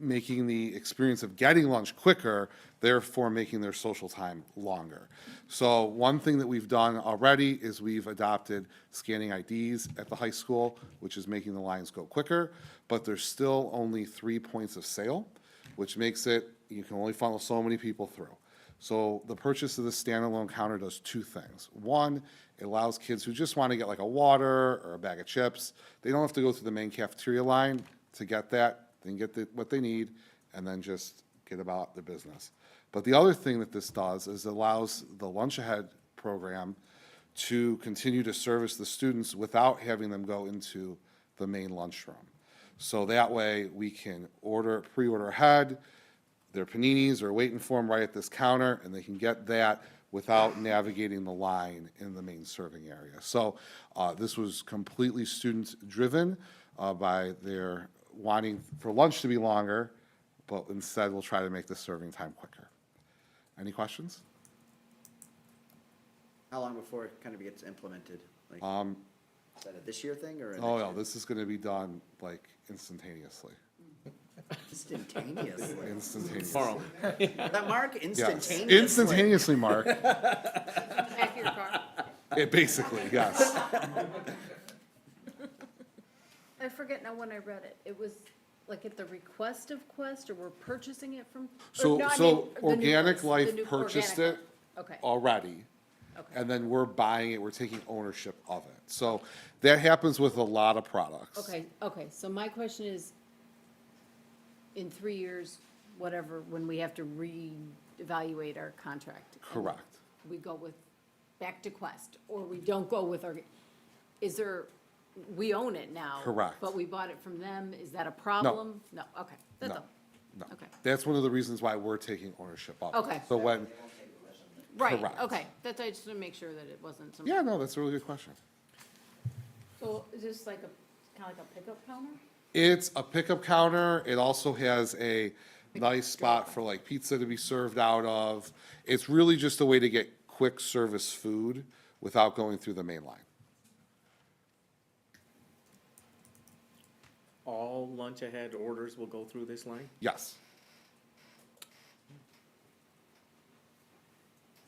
making the experience of getting lunch quicker, therefore making their social time longer. So one thing that we've done already is we've adopted scanning IDs at the high school, which is making the lines go quicker, but there's still only 3 points of sale, which makes it, you can only funnel so many people through. So the purchase of the standalone counter does two things. One, it allows kids who just want to get like a water or a bag of chips, they don't have to go through the main cafeteria line to get that. They can get what they need and then just get about the business. But the other thing that this does is it allows the Lunch Ahead program to continue to service the students without having them go into the main lunchroom. So that way we can pre-order ahead, their paninis are waiting for them right at this counter, and they can get that without navigating the line in the main serving area. So this was completely student-driven by their wanting for lunch to be longer, but instead we'll try to make the serving time quicker. Any questions? How long before it kind of gets implemented? Like, is that a this year thing or a Oh, next no, year? this is gonna be done like instantaneously. Instantaneously. Instantaneously. Tomorrow. That Mark, Yes, instantaneously. instantaneously, Mark. Back of your car. It basically, yes. I forget now when I read it. It was like at the request of Quest, or we're purchasing it from? or So, no, I so mean, the new Organic Quest, the Life new purchased Organic it Life. Okay, already, okay. and then we're buying it, we're taking ownership of it. So that happens with a lot of products. Okay, okay, so my question is, in 3 years, whatever, when we have to reevaluate our contract. and Correct. We go with, back to Quest, or we don't go with our, is there, we own it now. Correct. But we bought it from them, is that a problem? No, okay, that's No. all. No. Okay. That's one of the reasons why we're taking ownership of it. Okay. So when, Right, Correct. okay, that's, I just want to make sure that it wasn't some. yeah, no, that's a really good question. So is this like a, kind of like a pickup counter? It's a pickup counter. It also has a nice spot for like pizza to be served out of. It's really just a way to get quick service food without going through the main line. All lunch ahead orders will go through this line? Yes.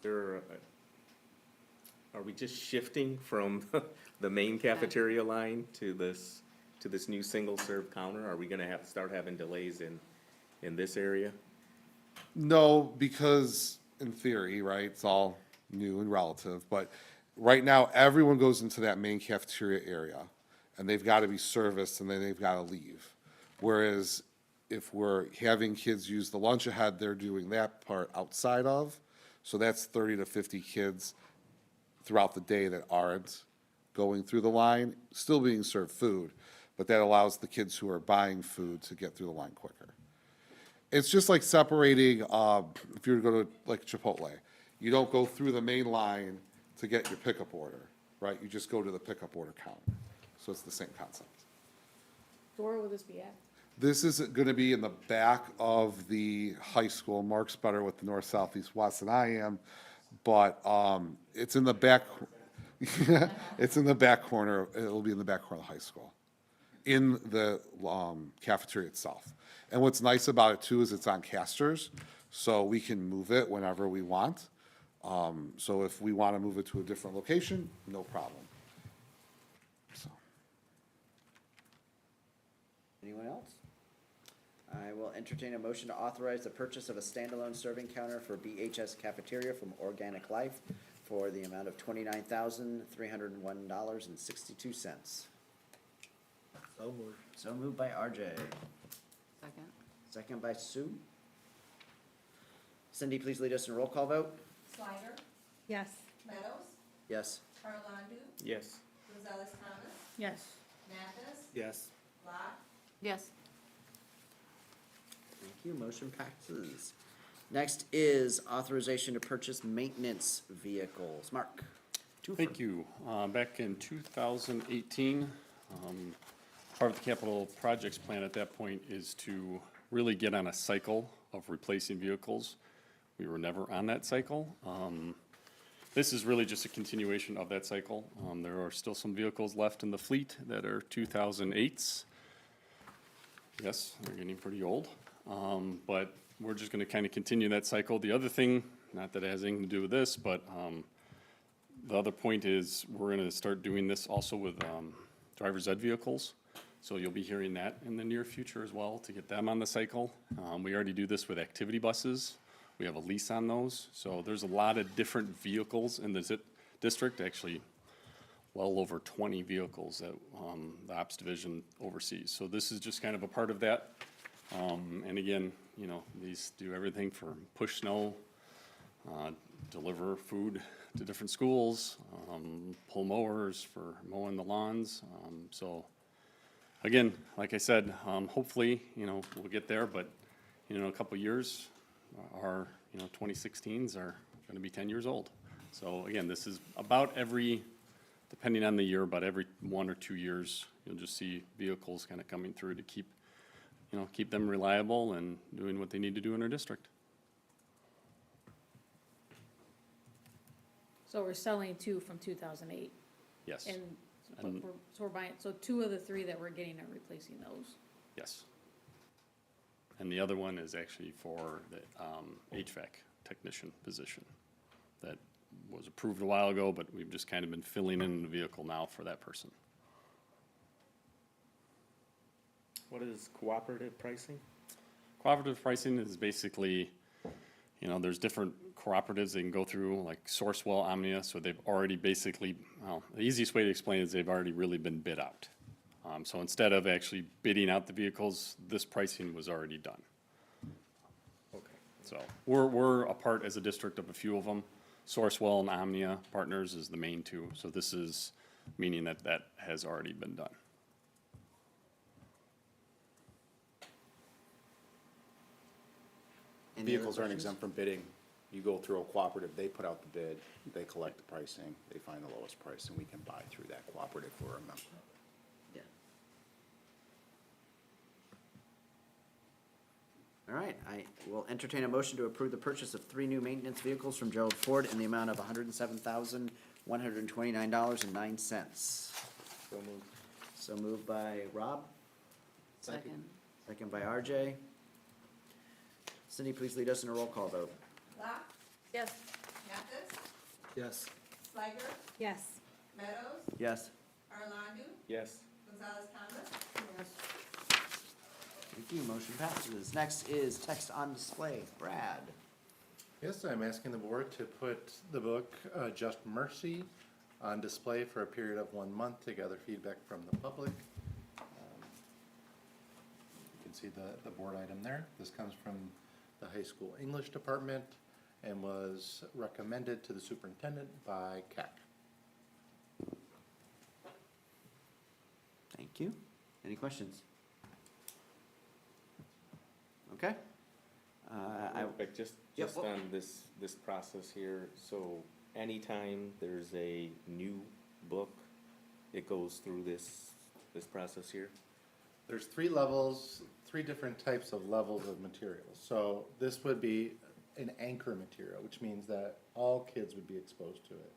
There, are we just shifting from the main cafeteria line to this new single-serve counter? Are we gonna have to start having delays in this area? No, because in theory, right, it's all new and relative, but right now, everyone goes into that main cafeteria area, and they've got to be serviced, and then they've got to leave. Whereas if we're having kids use the lunch ahead, they're doing that part outside of, so that's 30 to 50 kids throughout the day that aren't going through the line, still being served food, but that allows the kids who are buying food to get through the line quicker. It's just like separating, if you were to go to like Chipotle, you don't go through the main line to get your pickup order, right? You just go to the pickup order counter. So it's the same concept. So where will this be at? This is gonna be in the back of the high school. Mark's better with the north, south, east, west than I am, but, it's in the back, it's in the back corner, it'll be in the back corner of the high school, in the, cafeteria itself. And what's nice about it too is it's on casters, so we can move it whenever we want. So if we wanna move it to a different location, no problem. So. Anyone else? I will entertain a motion to authorize the purchase of a standalone serving counter for BHS Cafeteria from Organic Life for the amount of $29,301.62. So moved. So moved by RJ, Second. second by Sue. Cindy, please lead us in a roll call vote. Slider, Yes. Meadows, Yes. Carlandu, Yes. Gonzalez Thomas, Yes. Mathis, Yes. Lot, Yes. Thank you, motion passes. Next is authorization to purchase maintenance vehicles. Mark? Thank you. Back in 2018, part of the capital projects plan at that point is to really get on a cycle of replacing vehicles. We were never on that cycle. This is really just a continuation of that cycle. There are still some vehicles left in the fleet that are 2008s. Yes, they're getting pretty old. But we're just gonna kind of continue that cycle. The other thing, not that it has anything to do with this, but the other point is we're gonna start doing this also with driver's ed vehicles. So you'll be hearing that in the near future as well, to get them on the cycle. We already do this with activity buses. We have a lease on those. So there's a lot of different vehicles in the district, actually well over 20 vehicles that the ops division oversees. So this is just kind of a part of that. And again, you know, these do everything from push snow, deliver food to different schools, pull mowers for mowing the lawns. So again, like I said, hopefully, you know, we'll get there, but you know, in a couple of years, our, you know, 2016s are gonna be 10 years old. So again, this is about every, depending on the year, about every 1 or 2 years, you'll just see vehicles kind of coming through to keep, you know, keep them reliable and doing what they need to do in our district. So we're selling two from 2008. Yes. And, but And- so we're buying, so two of the three that we're getting are replacing those. Yes. And the other one is actually for the HVAC technician position that was approved a while ago, but we've just kind of been filling in the vehicle now for that person. What is cooperative pricing? Cooperative pricing is basically, you know, there's different cooperatives they can go through, like Sourcewell, Omnia, so they've already basically, well, the easiest way to explain it is they've already really been bid out. So instead of actually bidding out the vehicles, this pricing was already done. Okay. So we're a part as a district of a few of them. Sourcewell and Omnia Partners is the main two, so this is meaning that that has already been done. Any other Vehicles aren't questions? exempt from bidding. You go through a cooperative, they put out the bid, they collect the pricing, they find the lowest price, and we can buy through that cooperative for a member. Yeah. All right, I will entertain a motion to approve the purchase of 3 new maintenance vehicles from Gerald Ford in the amount of $107,129.09. So moved. So moved by Rob, Second. second by RJ. Cindy, please lead us in a roll call vote. Locke? Yes. Mathis? Yes. Slager? Yes. Meadows? Yes. Arlandu? Yes. Gonzalez Thomas? Yes. Thank you, motion passes. Next is text on display. Brad. Yes, I'm asking the board to put the book, Just Mercy, on display for a period of 1 month to gather feedback from the public. You can see the board item there. This comes from the high school English department and was recommended to the superintendent by CAC. Thank you. Any questions? Okay. But just Yep, well- on this process here, so anytime there's a new book, it goes through this process here? There's 3 levels, 3 different types of levels of materials. So this would be an anchor material, which means that all kids would be exposed to it.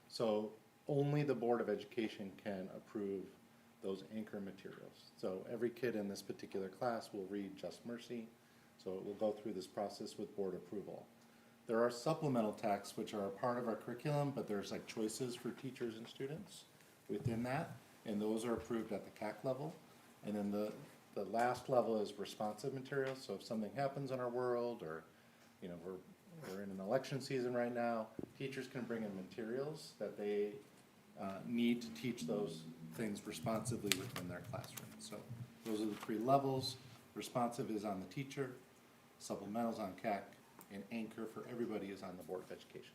So only the Board of Education can approve those anchor materials. So every kid in this particular class will read Just Mercy, so it will go through this process with board approval. There are supplemental texts which are a part of our curriculum, but there's like choices for teachers and students within that, and those are approved at the CAC level. And then the last level is responsive materials, so if something happens in our world, or, you know, we're in an election season right now, teachers can bring in materials that they need to teach those things responsively within their classroom. So those are the 3 levels. Responsive is on the teacher, supplementals on CAC, and anchor for everybody is on the Board of Education.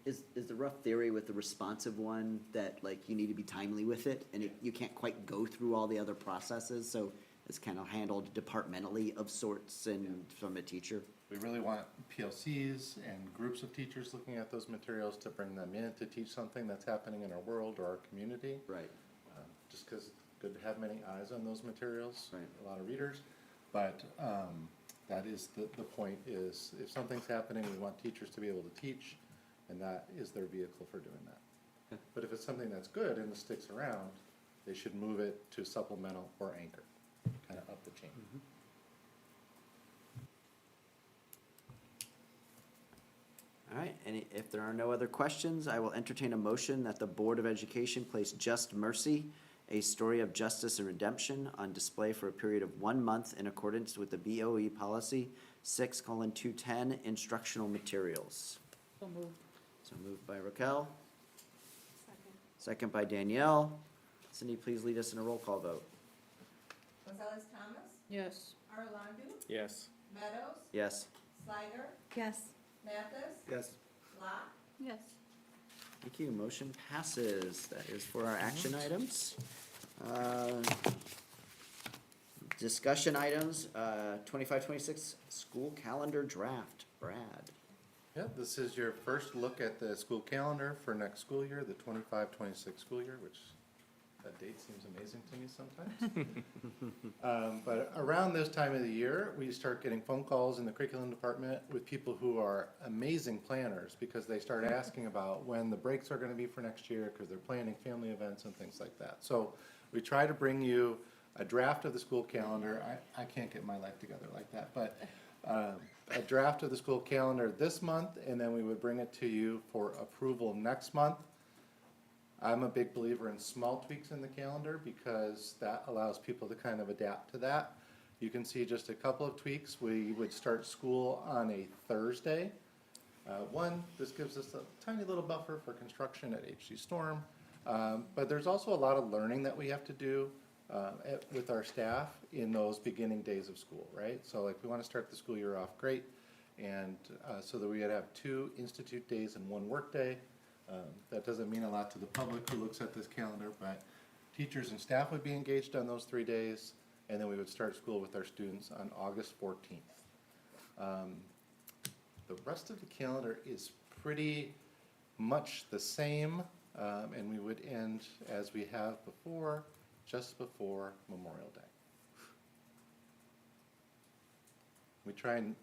Is the rough theory with the responsive one that like you need to be timely with it and you can't quite go through all the other processes, so it's kind of handled departmentally of sorts and from a teacher? We really want PLCs and groups of teachers looking at those materials to bring them in to teach something that's happening in our world or our community. Right. Just because it's good to have many eyes on those materials, Right. a lot of readers. But that is the point is if something's happening, we want teachers to be able to teach, and that is their vehicle for doing that. Okay. But if it's something that's good and it sticks around, they should move it to supplemental or anchor, kind of up the chain. All right, and if there are no other questions, I will entertain a motion that the Board of Education place Just Mercy, a story of justice and redemption, on display for a period of 1 month in accordance with the BOE policy 6:210 instructional materials. So moved. So moved by Raquel. Second by Danielle. Cindy, please lead us in a roll call vote. Gonzalez Thomas? Yes. Arlandu? Yes. Meadows? Yes. Slager? Yes. Mathis? Yes. Locke? Yes. Thank you, motion passes. That is for our action items. Discussion items, 25-26 school calendar draft. Brad. Yeah, this is your first look at the school calendar for next school year, the 25-26 school year, which that date seems amazing to me sometimes. But around this time of the year, we start getting phone calls in the curriculum department with people who are amazing planners because they start asking about when the breaks are going to be for next year because they're planning family events and things like that. So we try to bring you a draft of the school calendar. I can't get my life together like that, but a draft of the school calendar this month, and then we would bring it to you for approval next month. I'm a big believer in small tweaks in the calendar because that allows people to kind of adapt to that. You can see just a couple of tweaks. We would start school on a Thursday. One, this gives us a tiny little buffer for construction at HC Storm, but there's also a lot of learning that we have to do with our staff in those beginning days of school, right? So like we want to start the school year off great, and so that we would have 2 institute days and 1 work day. That doesn't mean a lot to the public who looks at this calendar, but teachers and staff would be engaged on those 3 days, and then we would start school with our students on August 14th. The rest of the calendar is pretty much the same, and we would end as we have before, just before Memorial Day. We try and,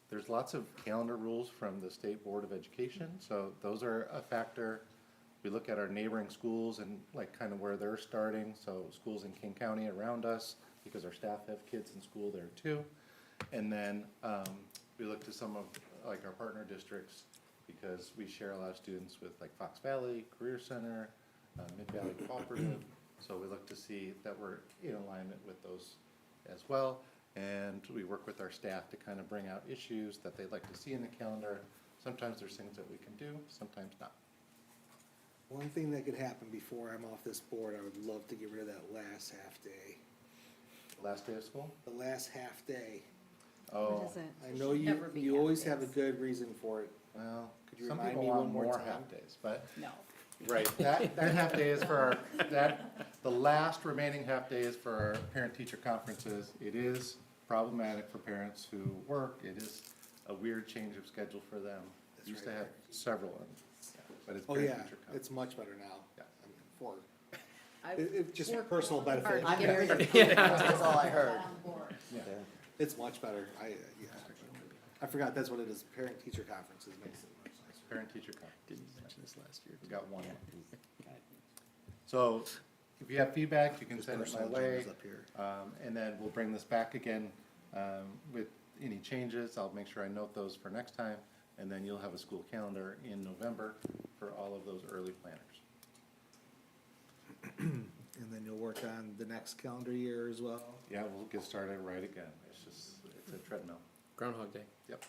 there's lots of calendar rules from the State Board of Education, so those are a factor. We look at our neighboring schools and like kind of where they're starting, so schools in King County around us, because our staff have kids in school there too. And then we look to some of like our partner districts, because we share a lot of students with like Fox Valley, Career Center, Mid-Valley Cooperative. So we look to see that we're in alignment with those as well. And we work with our staff to kind of bring out issues that they'd like to see in the calendar. Sometimes there's things that we can do, sometimes not. One thing that could happen before I'm off this board, I would love to get rid of that last half day. Last day of school? The last half day. Oh. What is it? I know you always have a good reason for it. Well, Could you some remind people me want one more more time? half days, but. No. Right, that half day is for our, the last remaining half day is for our parent-teacher conferences. It is problematic for parents who work. It is a weird change of schedule for them. Used to have several, but it's Oh, yeah, parent-teacher conference. it's much better now. Yeah. I mean, it's just personal Are benefit. That's all I heard. Yeah. It's much better. I forgot that's what it is. Parent-teacher conferences makes it much nicer. Parent-teacher conference. Didn't mention this last year. We got one. So if you have feedback, you can send it my personal way. agendas up here. And then we'll bring this back again with any changes. I'll make sure I note those for next time. And then you'll have a school calendar in November for all of those early planners. And then you'll work on the next calendar year as well. Yeah, we'll get started right again. It's a treadmill. Groundhog Day. Yep.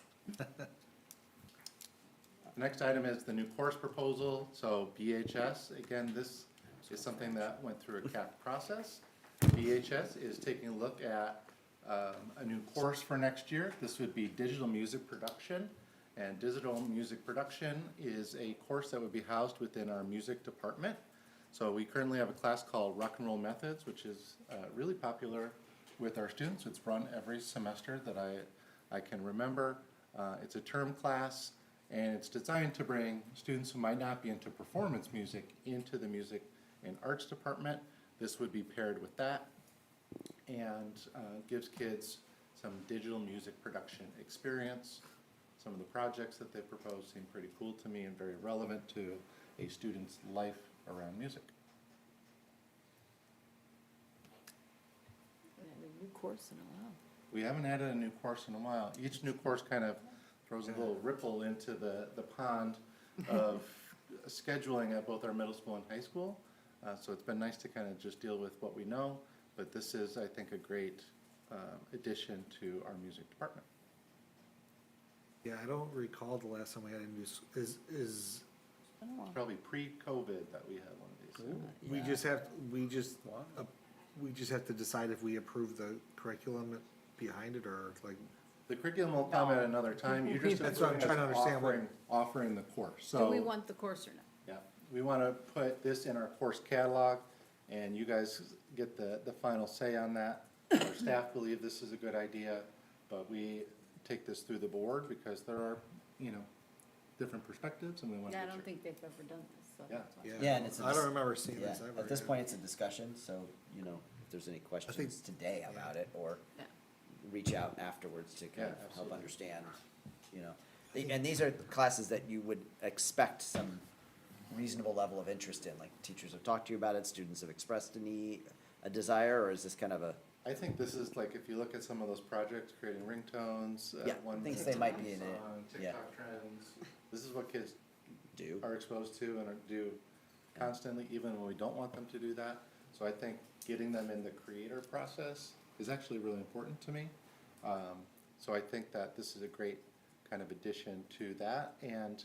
Next item is the new course proposal. So BHS, again, this is something that went through a CAP process. BHS is taking a look at a new course for next year. This would be digital music production. And digital music production is a course that would be housed within our music department. So we currently have a class called Rock and Roll Methods, which is really popular with our students. It's run every semester that I can remember. It's a term class, and it's designed to bring students who might not be into performance music into the music and arts department. This would be paired with that, and gives kids some digital music production experience. Some of the projects that they propose seem pretty cool to me and very relevant to a student's life around music. A new course in a while. We haven't added a new course in a while. Each new course kind of throws a little ripple into the pond of scheduling at both our middle school and high school. So it's been nice to kind of just deal with what we know, but this is, I think, a great addition to our music department. Yeah, I don't recall the last time we had a new, is, Probably pre-COVID that we had one of these. we just have to decide if we approve the curriculum behind it, or like, The curriculum will come at another time. You just That's what I'm trying to understand what- offering the course. Do So we want the course or not? yeah, we want to put this in our course catalog, and you guys get the final say on that. Our staff believe this is a good idea, but we take this through the board because there are, different perspectives, and we want to Yeah, I make don't sure. think they've ever done this, so Yeah. that's why. Yeah, and it's. I don't remember seeing this ever. At this point, it's a discussion, so, if there's any questions today about it, or Yeah. reach out afterwards to kind Yeah, of help absolutely. understand, And these are classes that you would expect some reasonable level of interest in, like teachers have talked to you about it, students have expressed a need, a desire, or is this kind of a? I think this is like, if you look at some of those projects, creating ringtones. Yeah, one things they might be in it, song, yeah. TikTok trends. This is what kids Do. are exposed to and do constantly, even when we don't want them to do that. So I think getting them in the creator process is actually really important to me. So I think that this is a great kind of addition to that. And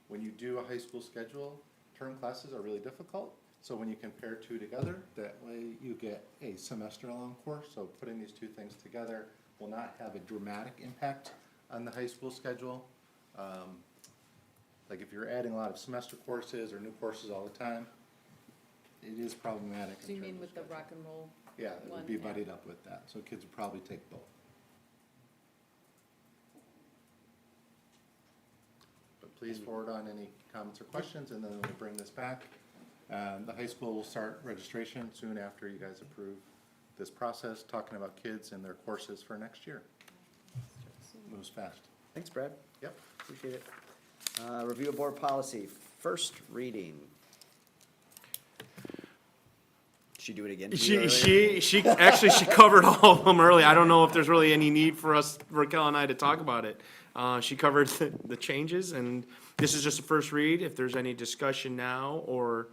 when you do a high school schedule, term classes are really difficult. So when you compare two together, that way you get a semester-long course. So putting these two things together will not have a dramatic impact on the high school schedule. Like if you're adding a lot of semester courses or new courses all the time, it is problematic. So you mean with the rock and roll? Yeah, it would one, be yeah. buddied up with that. So kids would probably take both. But please forward on any comments or questions, and then we'll bring this back. The high school will start registration soon after you guys approve this process, talking about kids and their courses for next year. Moves fast. Thanks, Brad. Yep. Appreciate it. Review of board policy, first reading. Should she do it again? She actually, she covered all of them early. I don't know if there's really any need for us, Raquel and I, to talk about it. She covered the changes, and this is just a first read. If there's any discussion now, or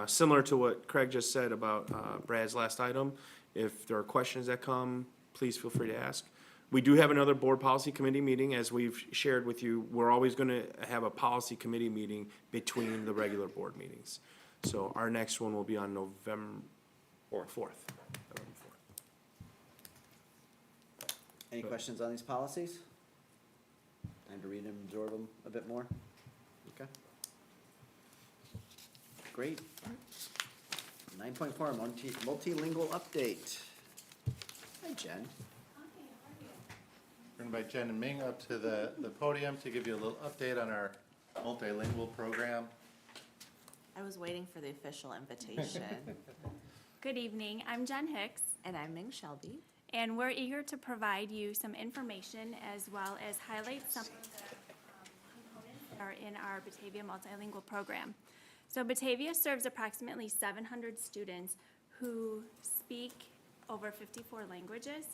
similar to what Craig just said about Brad's last item, if there are questions that come, please feel free to ask. We do have another board policy committee meeting, as we've shared with you. We're always gonna have a policy committee meeting between the regular board meetings. So our next one will be on November 4th. Any questions on these policies? Time to read them, absorb them a bit more? Okay. Great. 9.4, multilingual update. Hi, Jen. We're gonna invite Jen and Ming up to the podium to give you a little update on our multilingual program. I was waiting for the official invitation. Good evening, I'm Jen Hicks. And I'm Ming Shelby. And we're eager to provide you some information as well as highlight some of the components that are in our Batavia Multilingual program. So Batavia serves approximately 700 students who speak over 54 languages,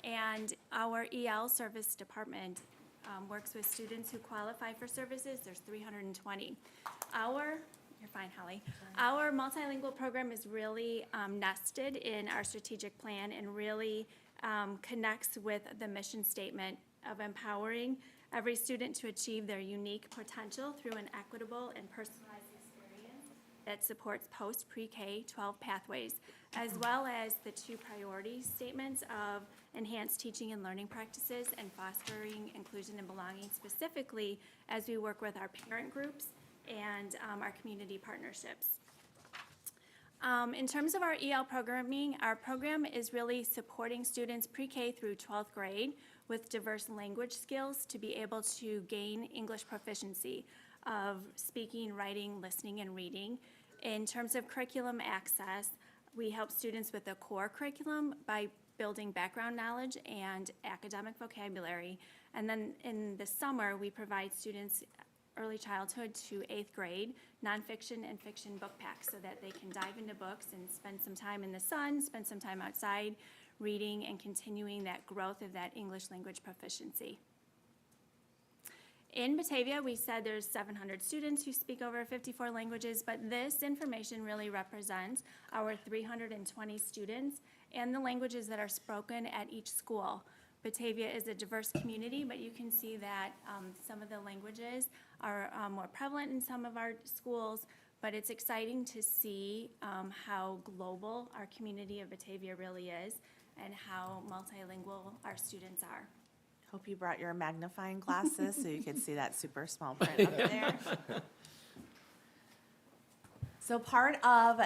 and our EL service department works with students who qualify for services. There's 320. You're fine, Holly. Our multilingual program is really nested in our strategic plan and really connects with the mission statement of empowering every student to achieve their unique potential through an equitable and personalized experience that supports post-pre-K 12 pathways, as well as the two priority statements of enhanced teaching and learning practices and fostering inclusion and belonging, specifically as we work with our parent groups and our community partnerships. In terms of our EL programming, our program is really supporting students pre-K through 12th grade with diverse language skills to be able to gain English proficiency of speaking, writing, listening, and reading. In terms of curriculum access, we help students with the core curriculum by building background knowledge and academic vocabulary. And then in the summer, we provide students early childhood to 8th grade nonfiction and fiction book packs so that they can dive into books and spend some time in the sun, spend some time outside reading and continuing that growth of that English language proficiency. In Batavia, we said there's 700 students who speak over 54 languages, but this information really represents our 320 students and the languages that are spoken at each school. Batavia is a diverse community, but you can see that some of the languages are more prevalent in some of our schools, but it's exciting to see how global our community of Batavia really is and how multilingual our students are. Hope you brought your magnifying glasses so you could see that super small print up there. So part of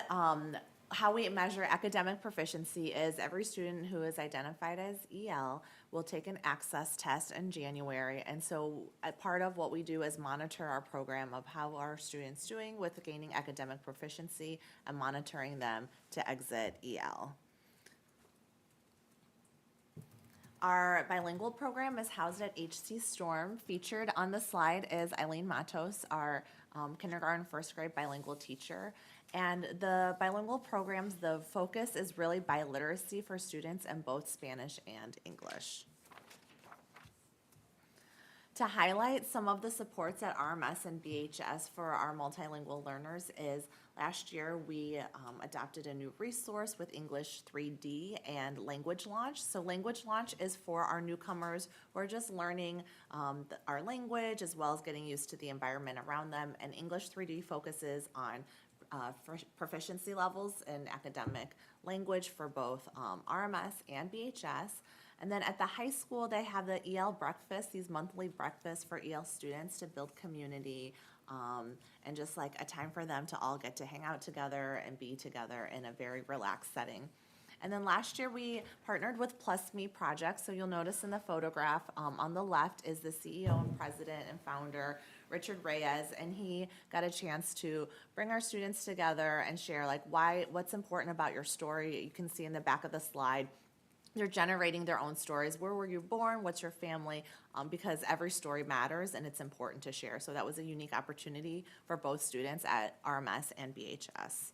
how we measure academic proficiency is every student who is identified as EL will take an access test in January. And so a part of what we do is monitor our program of how our students doing with gaining academic proficiency and monitoring them to exit EL. Our bilingual program is housed at HC Storm. Featured on the slide is Eileen Matos, our kindergarten, first grade bilingual teacher. And the bilingual programs, the focus is really biliteracy for students in both Spanish and English. To highlight some of the supports at RMS and BHS for our multilingual learners is last year we adopted a new resource with English 3D and Language Launch. So Language Launch is for our newcomers who are just learning our language as well as getting used to the environment around them. And English 3D focuses on proficiency levels in academic language for both RMS and BHS. And then at the high school, they have the EL breakfast, these monthly breakfasts for EL students to build community and just like a time for them to all get to hang out together and be together in a very relaxed setting. And then last year we partnered with Plus Me Project. So you'll notice in the photograph on the left is the CEO and president and founder, Richard Reyes, and he got a chance to bring our students together and share like what's important about your story. You can see in the back of the slide, they're generating their own stories. Where were you born? What's your family? Because every story matters and it's important to share. So that was a unique opportunity for both students at RMS and BHS.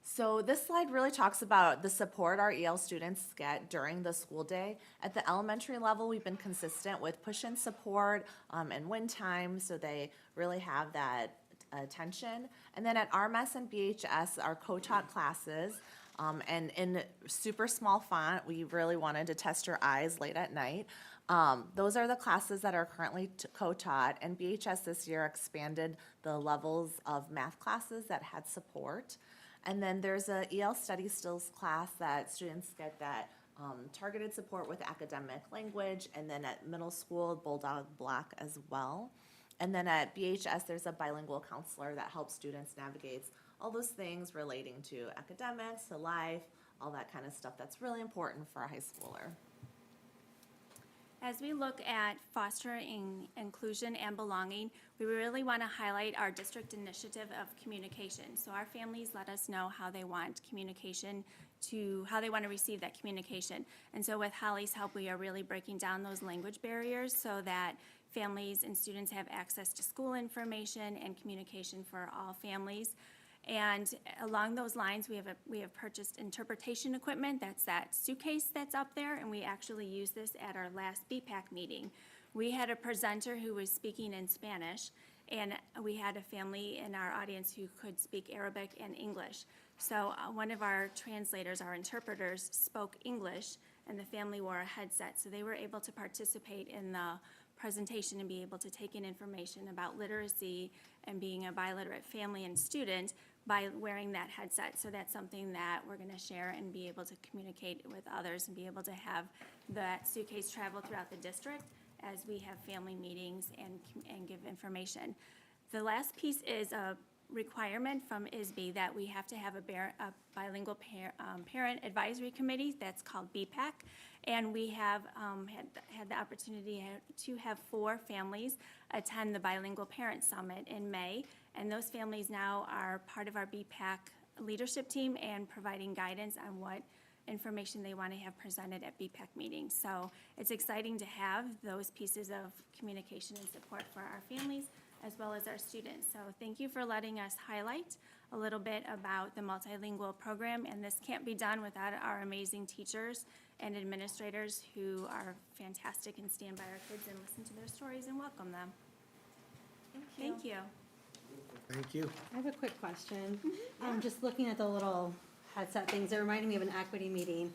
So this slide really talks about the support our EL students get during the school day. At the elementary level, we've been consistent with push-in support and win time, so they really have that attention. And then at RMS and BHS, our co-taught classes, and in super small font, we really wanted to test your eyes late at night. Those are the classes that are currently co-taught, and BHS this year expanded the levels of math classes that had support. And then there's a EL Study Skills class that students get that targeted support with academic language, and then at middle school, Bulldog block as well. And then at BHS, there's a bilingual counselor that helps students navigate all those things relating to academics, to life, all that kind of stuff that's really important for a high schooler. As we look at fostering inclusion and belonging, we really want to highlight our district initiative of communication. So our families let us know how they want communication how they want to receive that communication. And so with Holly's help, we are really breaking down those language barriers so that families and students have access to school information and communication for all families. And along those lines, we have purchased interpretation equipment. That's that suitcase that's up there, and we actually used this at our last BPAC meeting. We had a presenter who was speaking in Spanish, and we had a family in our audience who could speak Arabic and English. So one of our translators, our interpreters, spoke English, and the family wore a headset, so they were able to participate in the presentation and be able to take in information about literacy and being a biliterate family and student by wearing that headset. So that's something that we're going to share and be able to communicate with others and be able to have that suitcase travel throughout the district as we have family meetings and give information. The last piece is a requirement from ISB that we have to have a bilingual parent advisory committee that's called BPAC. And we have had the opportunity to have 4 families attend the Bilingual Parent Summit in May. And those families now are part of our BPAC leadership team and providing guidance on what information they want to have presented at BPAC meetings. So it's exciting to have those pieces of communication and support for our families as well as our students. So thank you for letting us highlight a little bit about the multilingual program, and this can't be done without our amazing teachers and administrators who are fantastic and stand by our kids and listen to their stories and welcome them. Thank you. Thank you. I have a quick question. Just looking at the little headset things, it reminded me of an equity meeting.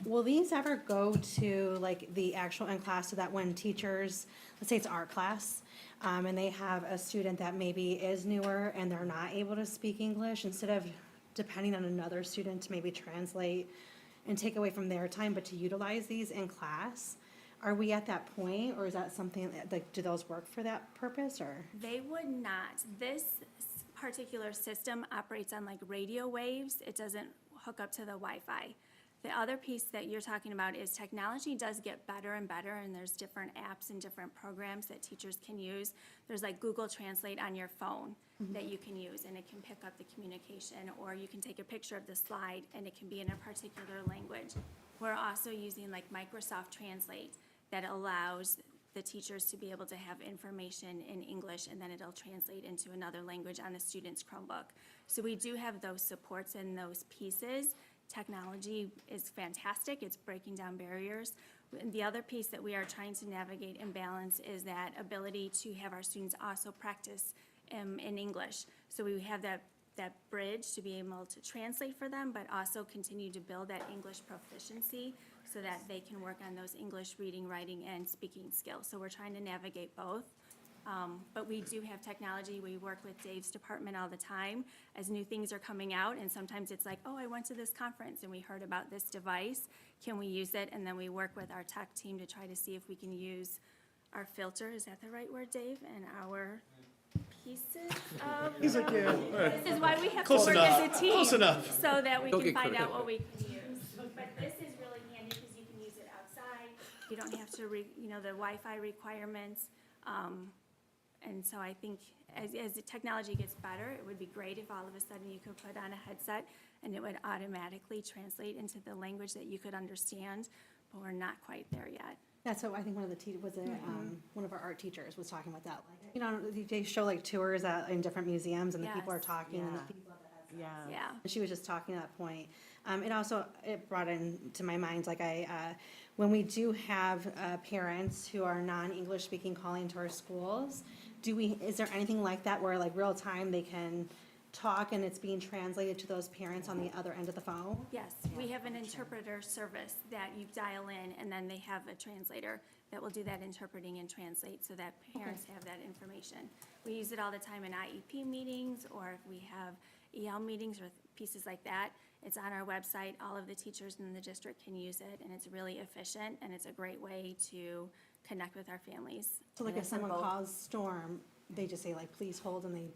Will these ever go to like the actual in class so that when teachers, let's say it's art class, and they have a student that maybe is newer and they're not able to speak English, instead of depending on another student to maybe translate and take away from their time, but to utilize these in class, are we at that point, or is that something, like, do those work for that purpose, or? They would not. This particular system operates on like radio waves. It doesn't hook up to the Wi-Fi. The other piece that you're talking about is technology does get better and better, and there's different apps and different programs that teachers can use. There's like Google Translate on your phone that you can use, and it can pick up the communication, or you can take a picture of the slide and it can be in a particular language. We're also using like Microsoft Translate that allows the teachers to be able to have information in English, and then it'll translate into another language on the student's Chromebook. So we do have those supports and those pieces. Technology is fantastic. It's breaking down barriers. And the other piece that we are trying to navigate and balance is that ability to have our students also practice in English. So we have that bridge to be able to translate for them, but also continue to build that English proficiency so that they can work on those English reading, writing, and speaking skills. So we're trying to navigate both. But we do have technology. We work with Dave's department all the time as new things are coming out, and sometimes it's like, oh, I went to this conference and we heard about this device. Can we use it? And then we work with our tech team to try to see if we can use our filter, is that the right word, Dave? And our pieces of. He's like, yeah. This is why we have to Close work enough. as a team. Close enough. So that we Don't can get find out critical. what we can use. But this is really handy because you can use it outside. You don't have to, the Wi-Fi requirements. And so I think as the technology gets better, it would be great if all of a sudden you could put on a headset and it would automatically translate into the language that you could understand, but we're not quite there yet. That's what I think one of the one of our art teachers was talking about that. Like, they show like tours in different museums and the people are Yes. talking and the Yeah. people have the headsets. Yeah. Yeah. And she was just talking to that point. It brought into my mind, like when we do have parents who are non-English speaking calling to our schools, is there anything like that where like real time they can talk and it's being translated to those parents on the other end of the phone? Yes, we have an interpreter service that you dial in, and then they have a translator that will do that interpreting and translate so that parents have that information. We use it all the time in IEP meetings, or if we have EL meetings or pieces like that. It's on our website. All of the teachers in the district can use it, and it's really efficient, and it's a great way to connect with our families. So like And if it's in someone both- calls Storm, they just say like, please hold, and they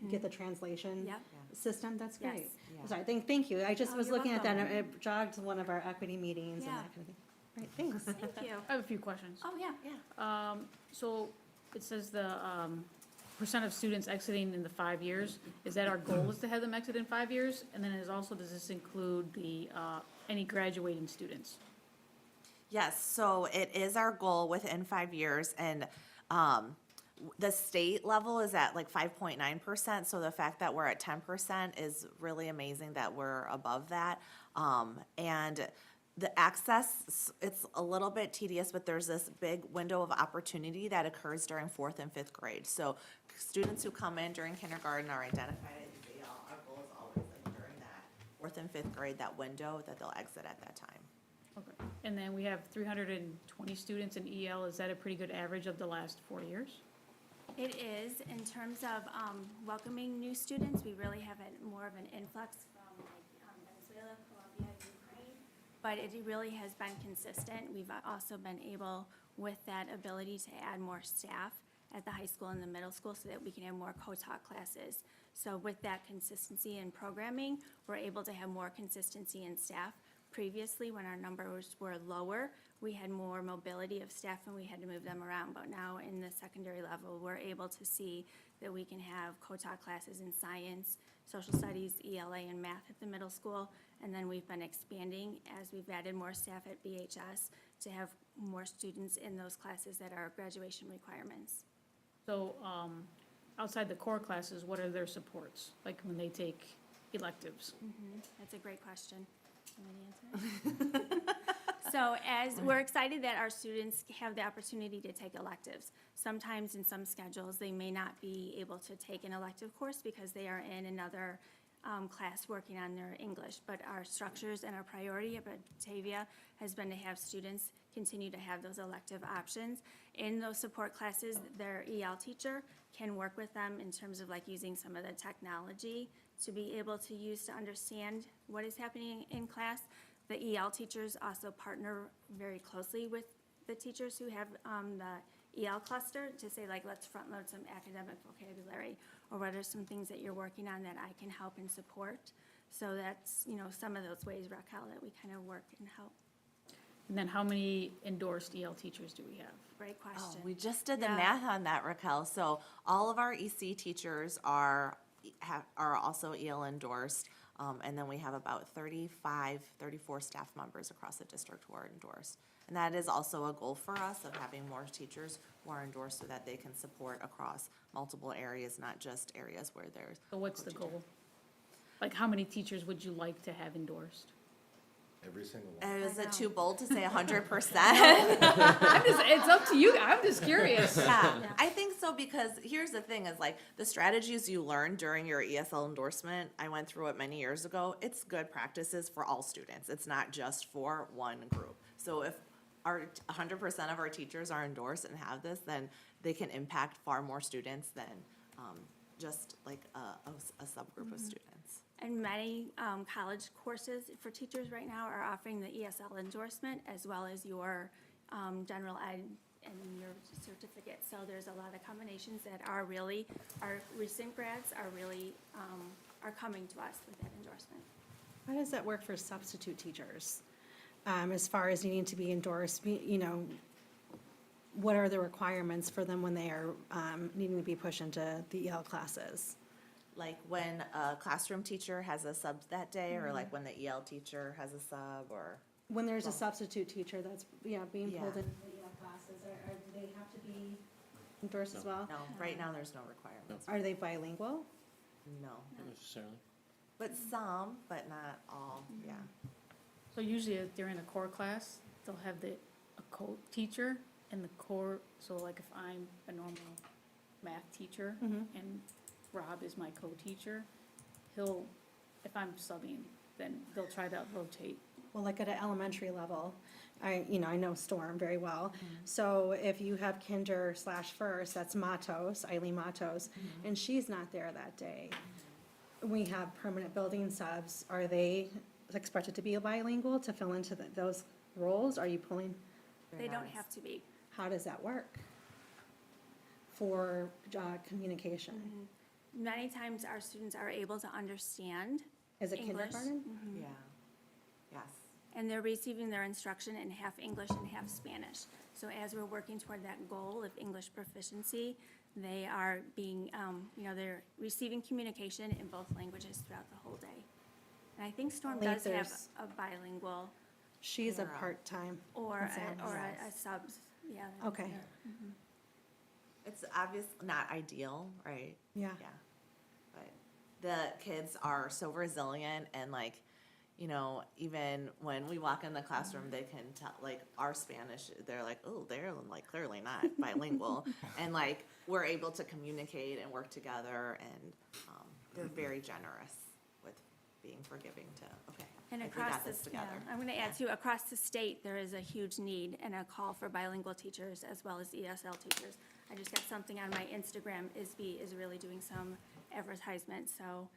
get the translation Yep. system? That's Yes. great. Yeah. Sorry, thank you. I just Oh, was you're looking at that, and welcome. it jogged one of our equity meetings and Yeah. that kind of thing. Right, thanks. Thank you. I have a few questions. Oh, yeah. So it says the percent of students exiting in the 5 years. Is that our goal is to have them exit in 5 years? And then does this include the any graduating students? Yes, so it is our goal within 5 years, and the state level is at like 5.9%, so the fact that we're at 10% is really amazing that we're above that. And the access, it's a little bit tedious, but there's this big window of opportunity that occurs during 4th and 5th grade. So students who come in during kindergarten are identified as EL. Our goal is always like during that 4th and 5th grade, that window, that they'll exit at that time. Okay. And then we have 320 students in EL. Is that a pretty good average of the last 4 years? It is. In terms of welcoming new students, we really have more of an influx from Venezuela, Colombia, Ukraine. But it really has been consistent. We've also been able, with that ability, to add more staff at the high school and the middle school so that we can have more co-taught classes. So with that consistency in programming, we're able to have more consistency in staff. Previously, when our numbers were lower, we had more mobility of staff and we had to move them around. But now in the secondary level, we're able to see that we can have co-taught classes in science, social studies, ELA, and math at the middle school. And then we've been expanding as we've added more staff at BHS to have more students in those classes that are graduation requirements. So outside the core classes, what are their supports, like when they take electives? That's a great question. You want me to answer it? So we're excited that our students have the opportunity to take electives. Sometimes in some schedules, they may not be able to take an elective course because they are in another class working on their English. But our structures and our priority at Batavia has been to have students continue to have those elective options. In those support classes, their EL teacher can work with them in terms of like using some of the technology to be able to use to understand what is happening in class. The EL teachers also partner very closely with the teachers who have the EL cluster to say like, let's front load some academic vocabulary, or what are some things that you're working on that I can help and support. So that's, some of those ways, Raquel, that we kind of work and help. And then how many endorsed EL teachers do we have? Great question. We just did the Yeah. math on that, Raquel. So all of our EC teachers are also EL endorsed. And then we have about 34 staff members across the district who are endorsed. And that is also a goal for us of having more teachers who are endorsed so that they can support across multiple areas, not just areas where there's. So what's the goal? Like, how many teachers would you like to have endorsed? Every single one. Is it too bold to say 100%? It's up to you, I'm just curious. Yeah, I think so, because here's the thing is like the strategies you learn during your ESL endorsement, I went through it many years ago. It's good practices for all students. It's not just for one group. So if our 100% of our teachers are endorsed and have this, then they can impact far more students than just like a subgroup of students. And many college courses for teachers right now are offering the ESL endorsement as well as your general ed and your certificate. So there's a lot of combinations that are really, our recent grads are really, are coming to us with that endorsement. How does that work for substitute teachers? As far as needing to be endorsed, you know, what are the requirements for them when they are needing to be pushed into the EL classes? Like when a classroom teacher has a sub that day, or like when the EL teacher has a sub, or? When there's a substitute teacher that's, being pulled Yeah. into the EL classes, do they have to be endorsed as well? No, right now there's no requirements. Are they bilingual? No, Not necessarily. but some, but not all, yeah. So usually if they're in a core class, they'll have a co-teacher and the core, so like if I'm a normal math teacher and Rob is my co-teacher, if I'm subbing, then they'll try to rotate. Well, like at an elementary level, I know Storm very well. So if you have kinder/first, that's Matos, Eileen Matos, and she's not there that day. We have permanent building subs. Are they expected to be bilingual to fill into those roles? Are you pulling? They don't have to be. How does that work for communication? Many times our students are able to understand Is it English. kindergarten? Yeah, yes. And they're receiving their instruction in half English and half Spanish. So as we're working toward that goal of English proficiency, they are being, they're receiving communication in both languages throughout the whole day. And I think Storm believe does have there's- a bilingual She's a Yeah. part-time. or consent. a subs, yeah. Okay. It's obvious, not ideal, right? Yeah. Yeah. But the kids are so resilient and like, even when we walk in the classroom, they can tell, like, our Spanish, they're like, oh, they're like clearly not bilingual. And like, we're able to communicate and work together, and they're very generous with being forgiving to, okay, And like, we across got the, this together. I'm going to add too, across the state, there is a huge need and a call for bilingual teachers as well as ESL teachers. I just got something on my Instagram. ISB is really doing some advertisement, so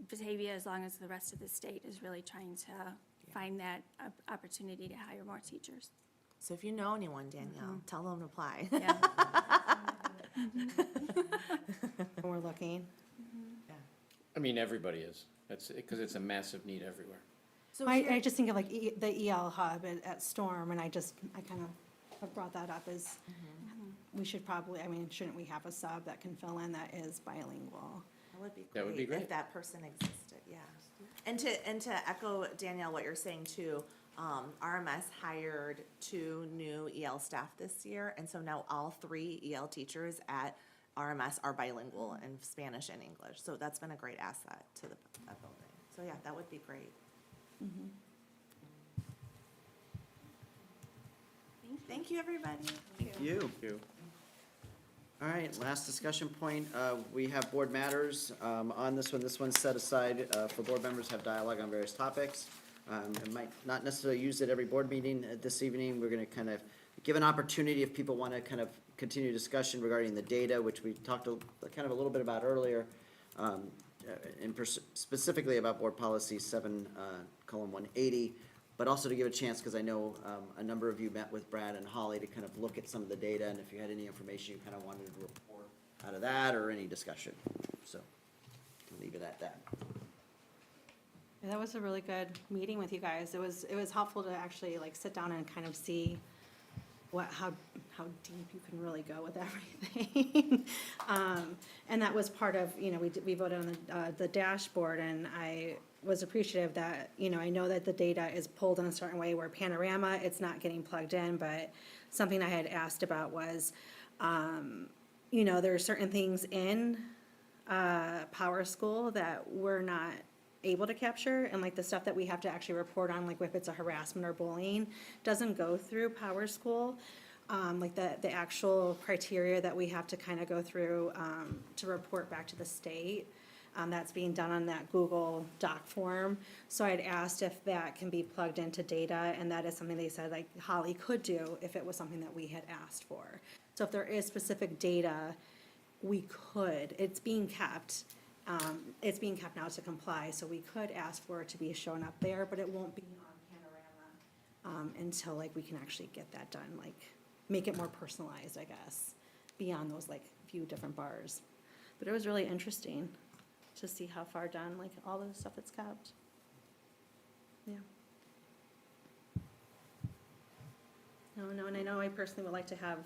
Batavia, as long as the rest of the state, is really trying to find that opportunity to hire more teachers. So if you know anyone, Danielle, tell them to apply. Yeah. We're looking. I mean, everybody is. That's, because it's a massive need everywhere. So I just think of like the EL hub at Storm, and I kind of have brought that up as we should probably, shouldn't we have a sub that can fill in that is bilingual? That would be great. great. If that person existed, yeah. And to echo, Danielle, what you're saying too, RMS hired 2 new EL staff this year, and so now all 3 EL teachers at RMS are bilingual in Spanish and English. So that's been a great asset to the building. So yeah, that would be great. Thank you, everybody. Thank you. All right, last discussion point, we have board matters on this one. This one's set aside for board members to have dialogue on various topics. And might not necessarily use it every board meeting. This evening, we're gonna kind of give an opportunity if people wanna kind of continue discussion regarding the data, which we talked kind of a little bit about earlier, specifically about board policy 7:180, but also to give a chance, because I know a number of you met with Brad and Holly to kind of look at some of the data, and if you had any information you kind of wanted to report out of that, or any discussion. So, I'll leave it at that. Yeah, that was a really good meeting with you guys. It was helpful to actually like sit down and kind of see how deep you can really go with everything. And that was part of, we voted on the dashboard, and I was appreciative that, I know that the data is pulled in a certain way where Panorama, it's not getting plugged in, but something I had asked about was, there are certain things in Power School that we're not able to capture, and like the stuff that we have to actually report on, like if it's a harassment or bullying, doesn't go through Power School. Like the actual criteria that we have to kind of go through to report back to the state. That's being done on that Google Doc form. So I'd asked if that can be plugged into data, and that is something they said like Holly could do if it was something that we had asked for. So if there is specific data, we could, it's being kept now to comply, so we could ask for it to be shown up there, but it won't be on Panorama until like we can actually get that done, like make it more personalized, I guess, beyond those like few different bars. But it was really interesting to see how far done, like all the stuff that's kept. Yeah. No, and I know I personally would like to have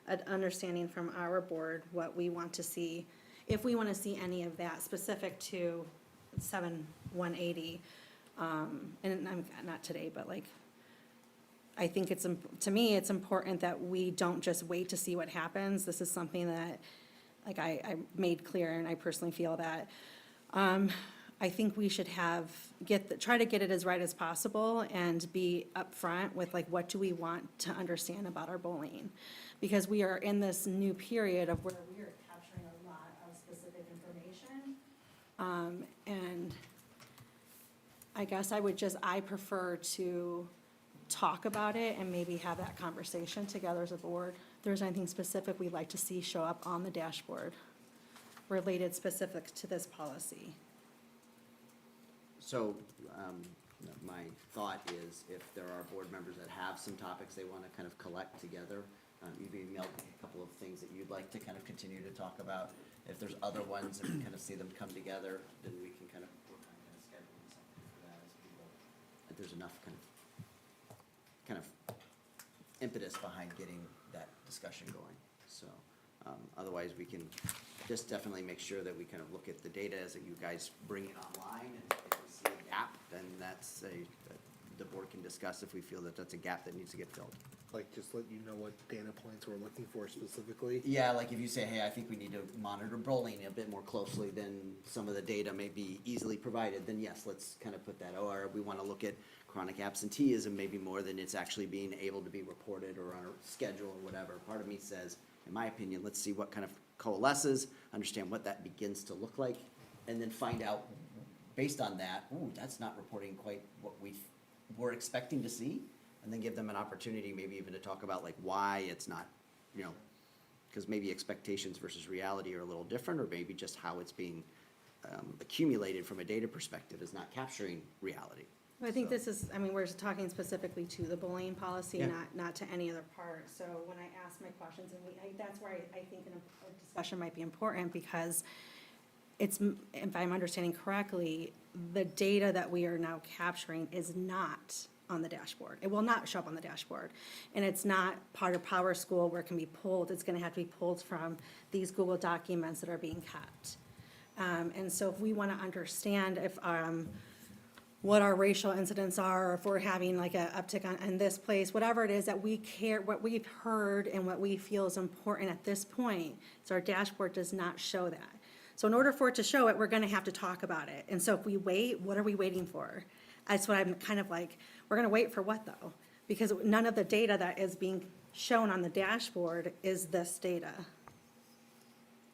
an understanding from our board what we want to see, if we want to see any of that specific to 7-180. And I'm not today, but like, I think it's, to me, it's important that we don't just wait to see what happens. This is something that, like I made clear, and I personally feel that, I think we should try to get it as right as possible and be upfront with like, what do we want to understand about our bullying? Because we are in this new period of where we are capturing a lot of specific information. And I guess I prefer to talk about it and maybe have that conversation together as a board. If there's anything specific we'd like to see show up on the dashboard related specific to this policy. So, my thought is if there are board members that have some topics they want to kind of collect together, you've emailed a couple of things that you'd like to kind of continue to talk about. If there's other ones and we kind of see them come together, then we can kind of work on kind of scheduling something for that as people. If there's enough kind of impetus behind getting that discussion going. So, otherwise we can just definitely make sure that we kind of look at the data as you guys bring it online, and if we see a gap, then that's the board can discuss if we feel that that's a gap that needs to get filled. Like, just let you know what data points we're looking for specifically. Yeah, like if you say, hey, I think we need to monitor bullying a bit more closely than some of the data may be easily provided, then yes, let's kind of put that, or we want to look at chronic absenteeism maybe more than it's actually being able to be reported or on a schedule or whatever. Part of me says, in my opinion, let's see what kind of coalesces, understand what that begins to look like, and then find out, based on that, ooh, that's not reporting quite what we were expecting to see, and then give them an opportunity maybe even to talk about like why it's not, because maybe expectations versus reality are a little different, or maybe just how it's being accumulated from a data perspective is not capturing reality. I think this is, we're talking specifically to the bullying policy, Yeah. not to any other part. So when I ask my questions, and that's where I think a discussion might be important, because it's, if I'm understanding correctly, the data that we are now capturing is not on the dashboard. It will not show up on the dashboard. And it's not part of Power School where it can be pulled. It's gonna have to be pulled from these Google documents that are being kept. And so if we wanna understand if, what our racial incidents are, or if we're having like a uptick in this place, whatever it is that we care, what we've heard and what we feel is important at this point, so our dashboard does not show that. So in order for it to show it, we're gonna have to talk about it. And so if we wait, what are we waiting for? That's what I'm kind of like, we're gonna wait for what though? Because none of the data that is being shown on the dashboard is this data.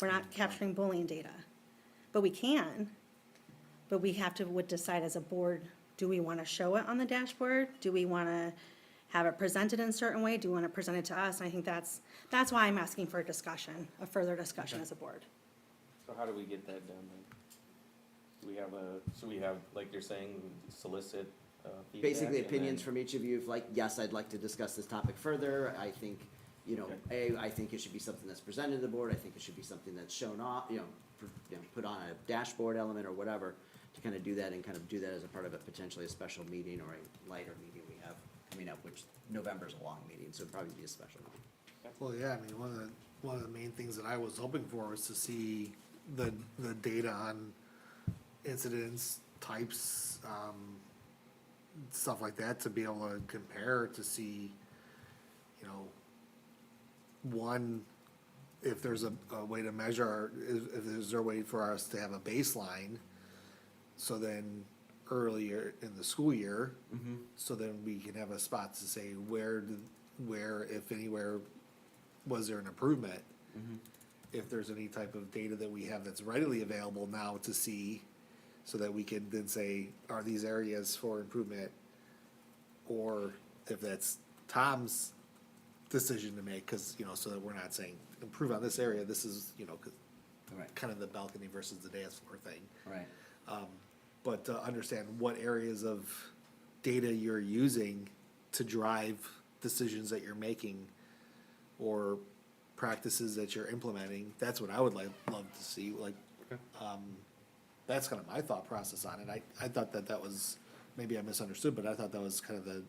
We're not capturing bullying data, but we can. But we would decide as a board, do we want to show it on the dashboard? Do we want to have it presented in a certain way? Do we want to present it to us? And I think that's why I'm asking for a further discussion as a board. So how do we get that done then? We have, like you're saying, solicit feedback? Basically, and opinions then- from each of you, like, yes, I'd like to discuss this topic further. I think, I think it should be something that's presented to the board. I think it should be something that's shown off, put on a dashboard element or whatever, to kind of do that and kind of do that as a part of potentially a special meeting or a lighter meeting we have coming up, which November's a long meeting, so it'd probably be a special one. Well, yeah, I mean, one of the main things that I was hoping for was to see the data on incidents, types, stuff like that, to be able to compare to see, you know, one, if there's a way to measure, if there's a way for us to have a baseline, so then earlier in the school year, so then we can have a spot to say where, if anywhere, was there an improvement? If there's any type of data that we have that's readily available now to see, so that we can then say, are these areas for improvement? Or if that's Tom's decision to make, cause, you know, so that we're not saying, improve on this area, this is, you know, 'cause Right. kind of the balcony versus the dance floor thing. Right. But to understand what areas of data you're using to drive decisions that you're making or practices that you're implementing, that's what I would love to see, like, that's kind of my thought process on it. I thought that was, maybe I misunderstood, but I thought that was kind of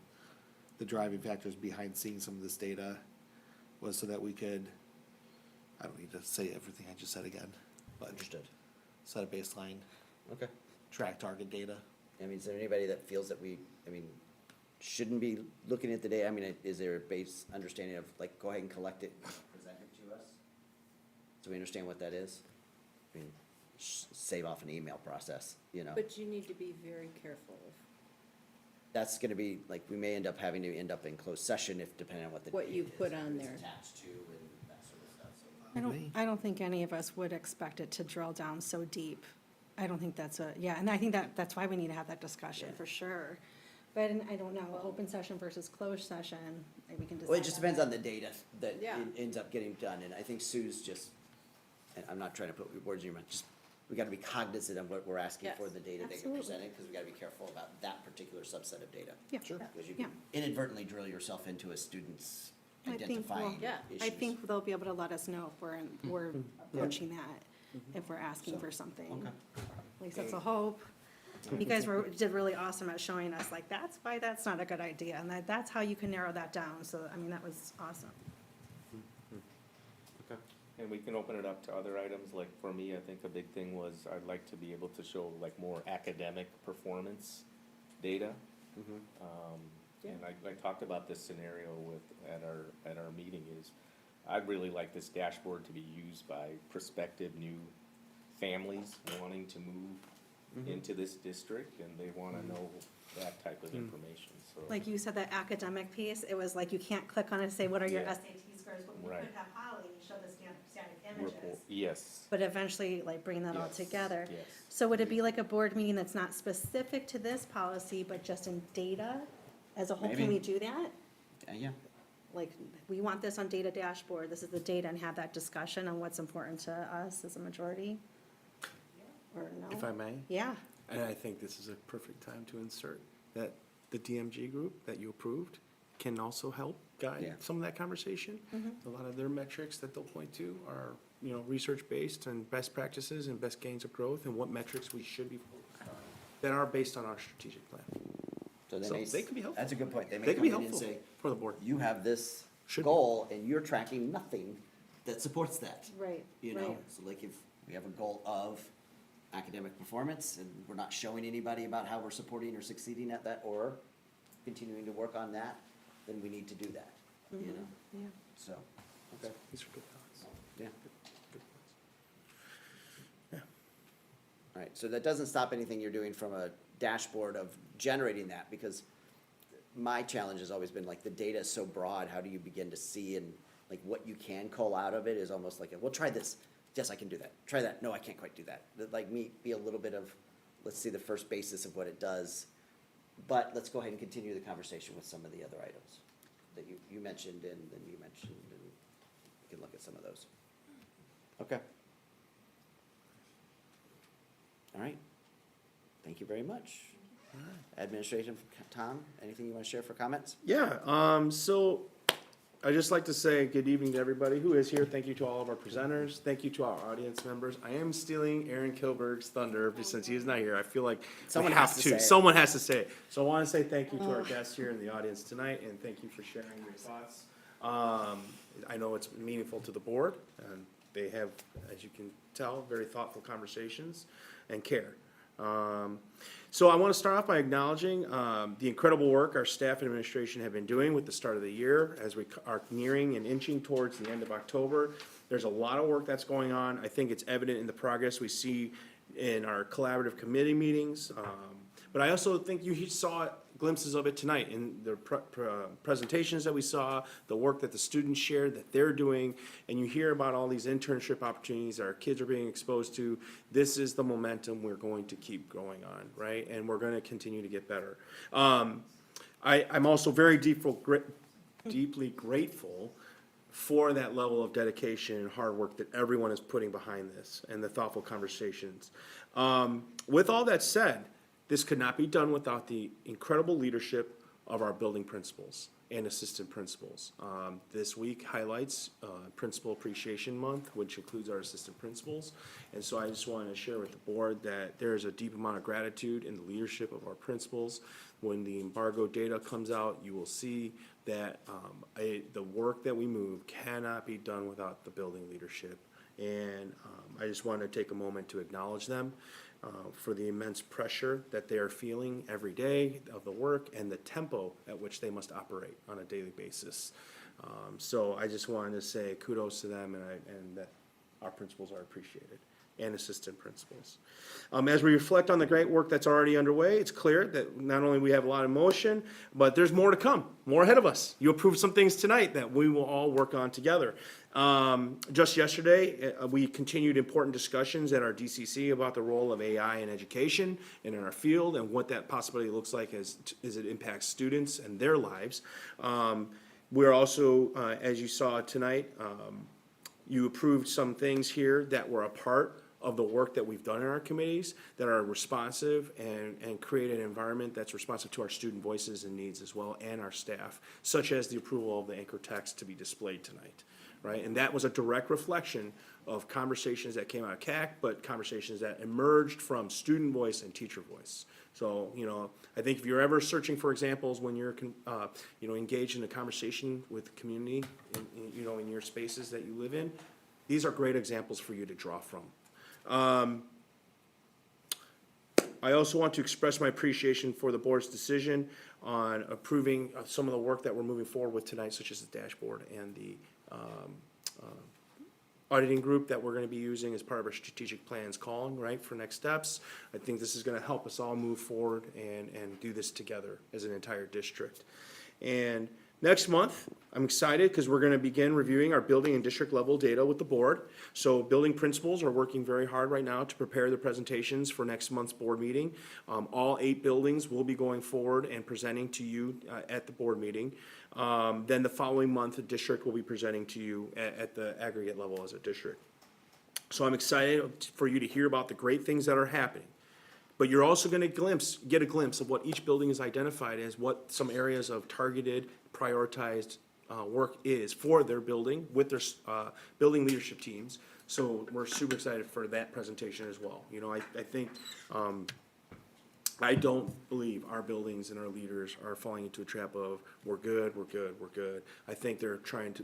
the driving factors behind seeing some of this data, was so that we could, I don't need to say everything I just said again, but Understood. set a baseline, Okay. track target data. I mean, is there anybody that feels that shouldn't be looking at the data? I mean, is there a base understanding of, like, go ahead and collect it, present it to us? So we understand what that is? I mean, save off an email process, you know? But you need to be very careful of That's gonna be, like, we may end up having to end up in closed session if, depending on what the. what data you is, put what on it's there. attached to and that sort of stuff, so. I don't think any of us would expect it to drill down so deep. I don't think that's and I think that's why we need to have that discussion, Yeah. for sure. But I don't know, open session versus closed session, we can decide. Well, it just depends on the data that Yeah. ends up getting done, and I think Sue's just, and I'm not trying to put words in your mouth, just, we gotta be cognizant of what we're asking for Yes, the data that you're absolutely. presenting, because we gotta be careful about that particular subset of data. Yeah. Sure. Because you Yeah. can inadvertently drill yourself into a student's I think identifying Yeah. issues. I think they'll be able to let us know if we're approaching that, if we're asking for something. Okay. At least that's a hope. You guys did really awesome at showing us, like, that's why that's not a good idea, and that's how you can narrow that down, so, I mean, that was awesome. Okay. And we can open it up to other items, like for me, I think a big thing was I'd like to be able to show like more academic performance data. And I talked about this scenario at our meeting is, I'd really like this dashboard to be used by prospective new families wanting to move into this district, and they wanna know that type of information, so. Like you said, that academic piece, it was like, you can't click on it and say, what are your Yeah. SAT scores? But we Right. could have Holly show the static Report, images, yes, but eventually, like, bring that all Yes, together. yes. So would it be like a board meeting that's not specific to this policy, but just in data as a whole? Can Maybe. we do that? Yeah, Like, we want this on data dashboard, this is the data, and have that discussion on what's important to us as a majority? Or no? If I may? Yeah, And I think this is a perfect time to insert that the DMG group that you approved can also help Yeah. guide some of that conversation. A lot of their metrics that they'll point to are, you know, research-based and best practices and best gains of growth and what metrics we should be focused on that are based on our strategic plan. so So may, they can be helpful. that's a good point, they may They can come be in and helpful say, for the board. you have this Should be. goal, and you're tracking nothing that supports that. right, You know, right. so like if we have a goal of academic performance and we're not showing anybody about how we're supporting or succeeding at that or continuing to work on that, then we need to do that, you know? Yeah. So, okay, These are good thoughts. yeah. Good points. All right, so that doesn't stop anything you're doing from a dashboard of generating that, because my challenge has always been like, the data is so broad, how do you begin to see and like what you can cull out of it is almost like, well, try this. Yes, I can do that. Try that. No, I can't quite do that. Like me, be a little bit of, let's see the first basis of what it does. But let's go ahead and continue the conversation with some of the other items that you mentioned and then you mentioned, and we can look at some of those. Okay. All right. Thank you very much. Administration, Tom, anything you want to share for comments? Yeah, so I'd just like to say good evening to everybody who is here. Thank you to all of our presenters. Thank you to our audience members. I am stealing Aaron Kilberg's thunder since he is not here. I feel like Someone we has have to to. say it. Someone has to say it. So I want to say thank you to our guests here in the audience tonight, and thank you for sharing your thoughts. I know it's meaningful to the board, and they have, as you can tell, very thoughtful conversations and care. So I want to start off by acknowledging the incredible work our staff and administration have been doing with the start of the year as we are nearing and inching towards the end of October. There's a lot of work that's going on. I think it's evident in the progress we see in our collaborative committee meetings. But I also think you saw glimpses of it tonight in the presentations that we saw, the work that the students shared that they're doing, and you hear about all these internship opportunities that our kids are being exposed to. This is the momentum we're going to keep going on, right? And we're going to continue to get better. I'm also very deeply grateful for that level of dedication and hard work that everyone is putting behind this and the thoughtful conversations. With all that said, this could not be done without the incredible leadership of our building principals and assistant principals. This week highlights Principal Appreciation Month, which includes our assistant principals. And so I just wanted to share with the board that there is a deep amount of gratitude in the leadership of our principals. When the embargo data comes out, you will see that the work that we move cannot be done without the building leadership. And I just want to take a moment to acknowledge them. For the immense pressure that they are feeling every day of the work and the tempo at which they must operate on a daily basis. So I just wanted to say kudos to them and that our principals are appreciated and assistant principals. As we reflect on the great work that's already underway, it's clear that not only we have a lot of motion, but there's more to come, more ahead of us. You approved some things tonight that we will all work on together. Just yesterday, we continued important discussions at our DCC about the role of AI in education and in our field and what that possibility looks like as it impacts students and their lives. We're also, as you saw tonight, you approved some things here that were a part of the work that we've done in our committees that are responsive and create an environment that's responsive to our student voices and needs as well, and our staff, such as the approval of the anchor text to be displayed tonight, right? And that was a direct reflection of conversations that came out of CAC, but conversations that emerged from student voice and teacher voice. So, I think if you're ever searching for examples when you're, engaged in a conversation with the community, in your spaces that you live in, these are great examples for you to draw from. I also want to express my appreciation for the board's decision on approving some of the work that we're moving forward with tonight, such as the dashboard and the auditing group that we're going to be using as part of our strategic plans calling, right, for next steps. I think this is going to help us all move forward and do this together as an entire district. And next month, I'm excited because we're going to begin reviewing our building and district level data with the board. So building principals are working very hard right now to prepare the presentations for next month's board meeting. All 8 buildings will be going forward and presenting to you at the board meeting. Then the following month, the district will be presenting to you at the aggregate level as a district. So I'm excited for you to hear about the great things that are happening. But you're also going to get a glimpse of what each building is identified as, what some areas of targeted, prioritized work is for their building with their building leadership teams. So we're super excited for that presentation as well. I think I don't believe our buildings and our leaders are falling into a trap of we're good. I think they're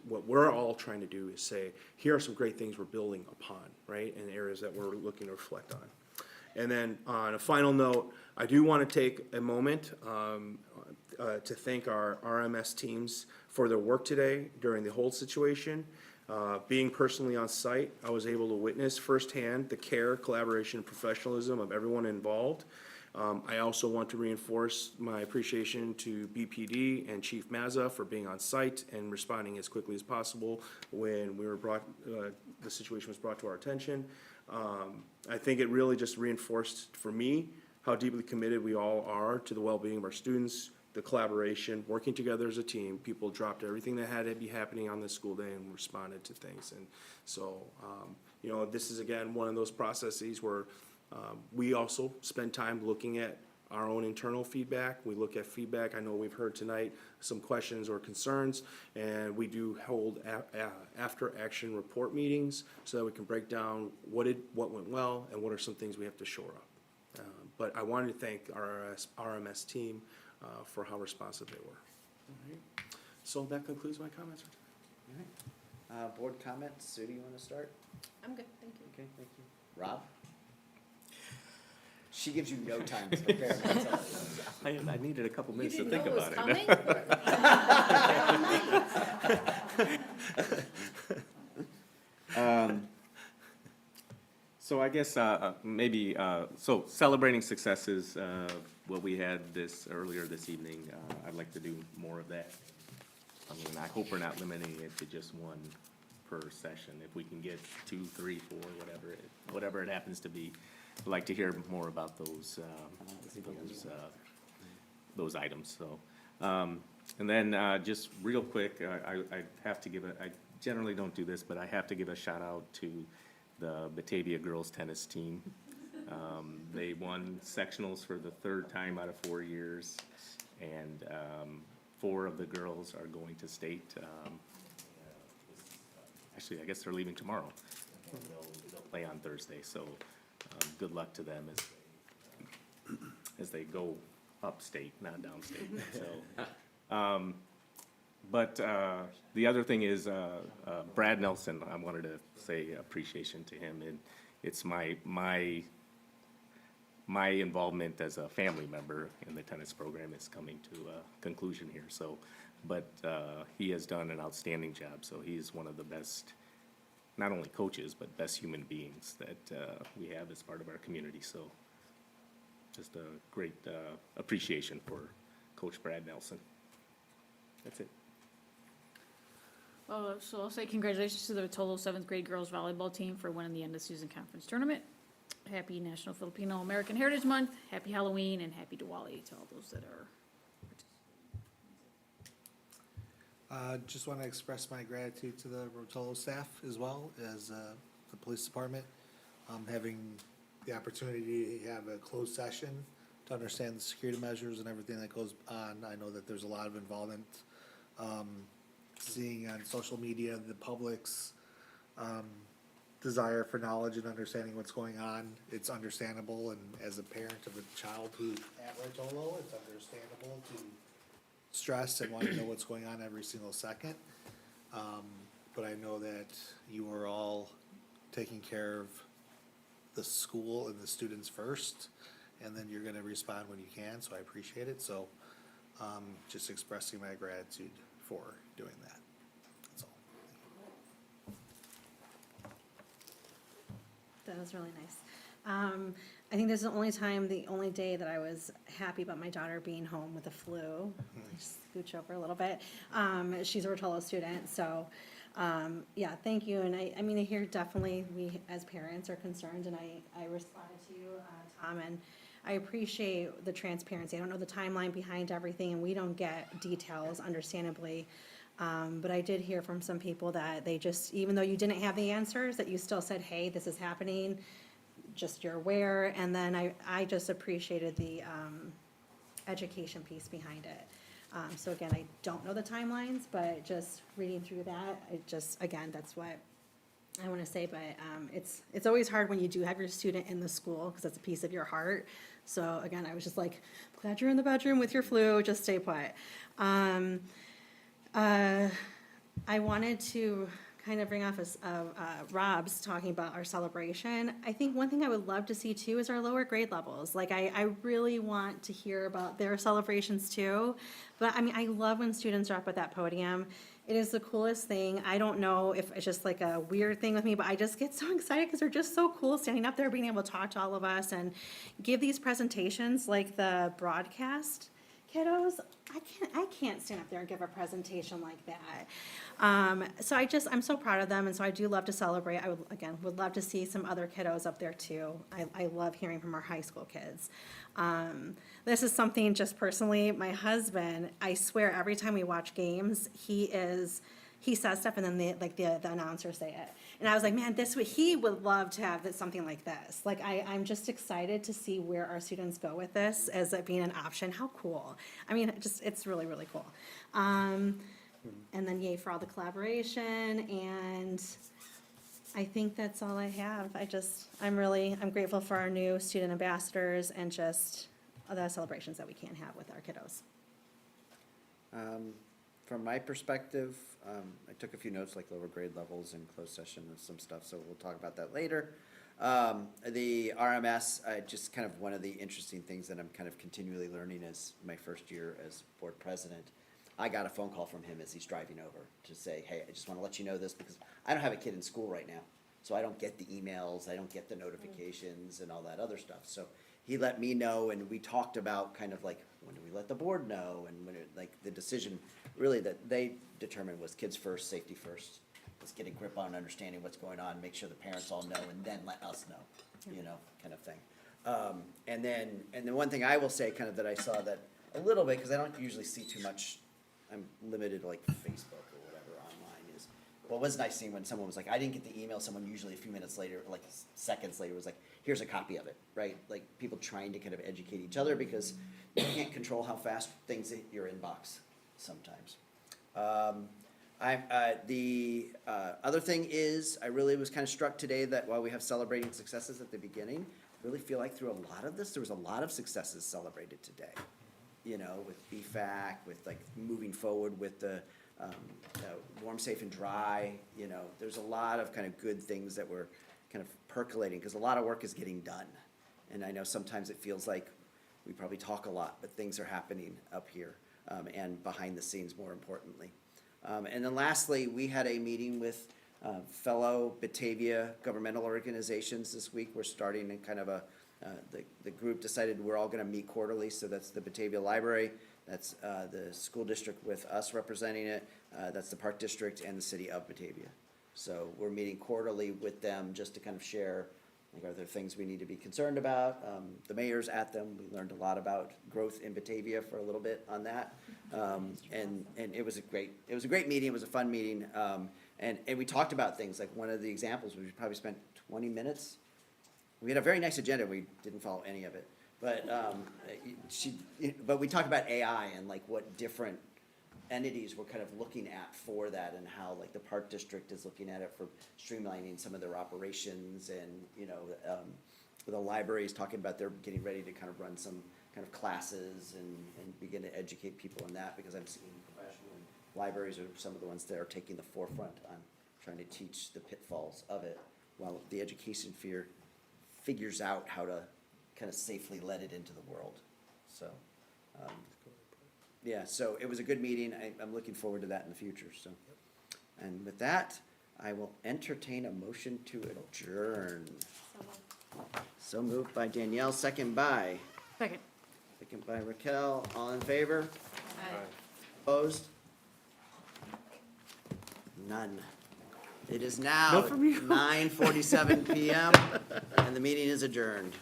what we're all trying to do is say, here are some great things we're building upon, right? And areas that we're looking to reflect on. And then on a final note, I do want to take a moment to thank our RMS teams for their work today during the whole situation. Being personally on site, I was able to witness firsthand the care, collaboration, and professionalism of everyone involved. I also want to reinforce my appreciation to BPD and Chief Mazza for being on site and responding as quickly as possible when the situation was brought to our attention. I think it really just reinforced for me how deeply committed we all are to the well-being of our students, the collaboration, working together as a team. People dropped everything that had to be happening on this school day and responded to things. And so, this is, again, one of those processes where we also spend time looking at our own internal feedback. We look at feedback. I know we've heard tonight some questions or concerns, and we do hold after-action report meetings so that we can break down what went well and what are some things we have to shore up. But I wanted to thank our RMS team for how responsive they were. All right. So that concludes my comments. All right. Board comments, Sue, do you want to start? I'm good, thank you. Okay, thank you. Rob? She gives you no time to prepare. That's all. I needed a couple You minutes to didn't think know it was about it. So I guess maybe, so celebrating successes, what we had earlier this evening, I'd like to do more of that. I mean, I hope we're not limiting it to just one per session. If we can get 2, 3, 4, whatever it happens to be, I'd like to hear more about those items, so. And then, just real quick, I have to give I generally don't do this, but I have to give a shout out to the Batavia girls tennis team. They won sectionals for the 3rd time out of 4 years, and 4 of the girls are going to state. Actually, I guess they're leaving tomorrow. They'll play on Thursday, so good luck to them as they go upstate, not downstate. So, but the other thing is Brad Nelson. I wanted to say appreciation to him, and it's my involvement as a family member in the tennis program is coming to a conclusion here. So, but he has done an outstanding job. So he's one of the best, not only coaches, but best human beings that we have as part of our community. So just a great appreciation for Coach Brad Nelson. That's it. So I'll say congratulations to the total 7th grade girls volleyball team for winning the end of season conference tournament. Happy National Filipino American Heritage Month, happy Halloween, and happy Diwali to all those that are. Just want to express my gratitude to the Rotolo staff as well as the police department. Having the opportunity to have a closed session to understand the security measures and everything that goes on. I know that there's a lot of involvement. Seeing on social media the public's desire for knowledge and understanding what's going on, it's understandable. And as a parent of a child who's at Rotolo, it's understandable to stress and want to know what's going on every single second. But I know that you are all taking care of the school and the students first, and then you're gonna respond when you can, so I appreciate it. So, just expressing my gratitude for doing that. That's all. That was really nice. I think this is the only day that I was happy about my daughter being home with the flu. Just scooch over a little bit. She's a Rotolo student, so, yeah, thank you. And I mean, I hear definitely we as parents are concerned, and I responded to you, Tom, and I appreciate the transparency. I don't know the timeline behind everything, and we don't get details, understandably. But I did hear from some people that they just, even though you didn't have the answers, that you still said, hey, this is happening, just you're aware. And then I just appreciated the education piece behind it. So again, I don't know the timelines, but just reading through that, again, that's what I want to say. But it's always hard when you do have your student in the school, because that's a piece of your heart. So again, I was just like, glad you're in the bedroom with your flu, just stay put. I wanted to kind of bring off Rob's talking about our celebration. I think one thing I would love to see too is our lower grade levels. Like I really want to hear about their celebrations too. But I mean, I love when students are up at that podium. It is the coolest thing. I don't know if it's just like a weird thing with me, but I just get so excited because they're just so cool standing up there, being able to talk to all of us and give these presentations like the broadcast kiddos. I can't stand up there and give a presentation like that. So I'm so proud of them, and so I do love to celebrate. I would love to see some other kiddos up there too. I love hearing from our high school kids. This is something just personally, my husband, I swear every time we watch games, he says stuff and then the announcers say it. And I was like, man, he would love to have something like this. Like, I'm just excited to see where our students go with this as it being an option. How cool. I mean, it's really, really cool. And then yay for all the collaboration, and I think that's all I have. I'm grateful for our new student ambassadors and just the celebrations that we can have with our kiddos. From my perspective, I took a few notes, like lower grade levels and closed session and some stuff, so we'll talk about that later. The RMS, just kind of one of the interesting things that I'm kind of continually learning as my first year as board president. I got a phone call from him as he's driving over to say, hey, I just want to let you know this because I don't have a kid in school right now. So I don't get the emails, I don't get the notifications and all that other stuff. So he let me know, and we talked about kind of like, when do we let the board know? And when like the decision really that they determined was kids first, safety first. Let's get a grip on understanding what's going on, make sure the parents all know, and then let us know, you know, kind of thing. And then one thing I will say kind of that I saw that a little bit, because I don't usually see too much, I'm limited to like Facebook or whatever online, is what was nice seeing when someone was like, I didn't get the email, someone usually a few minutes later, like seconds later, was like, here's a copy of it, right? Like people trying to kind of educate each other because you can't control how fast things hit your inbox sometimes. The other thing is, I really was kind of struck today that while we have celebrating successes at the beginning, I really feel like through a lot of this, there was a lot of successes celebrated today. You know, with BFAC, with like moving forward with the warm, safe, and dry, you know, there's a lot of kind of good things that were kind of percolating, because a lot of work is getting done. And I know sometimes it feels like we probably talk a lot, but things are happening up here and behind the scenes, more importantly. And then lastly, we had a meeting with fellow Batavia governmental organizations this week. We're starting in kind of the group decided we're all gonna meet quarterly, so that's the Batavia Library, that's the school district with us representing it, that's the Park District and the city of Batavia. So we're meeting quarterly with them just to kind of share, like, are there things we need to be concerned about? The mayor's at them, we learned a lot about growth in Batavia for a little bit on that. And it was a great meeting, it was a fun meeting, and we talked about things, like one of the examples, we probably spent 20 minutes. We had a very nice agenda, we didn't follow any of it, but but we talked about AI and like what different entities we're kind of looking at for that, and how like the Park District is looking at it for streamlining some of their operations, and you know, the library is talking about they're getting ready to kind of run some kind of classes and begin to educate people on that, because I'm seeing professional libraries are some of the ones that are taking the forefront on trying to teach the pitfalls of it, while the education figures out how to kind of safely let it into the world. So, yeah, so it was a good meeting. I'm looking forward to that in the future, so. And with that, I will entertain a motion to adjourn. So moved by Danielle, second by? Second. Second by Raquel, all in favor? Aye. Opposed? None. It is now No from you. 9:47 PM, and the meeting is adjourned.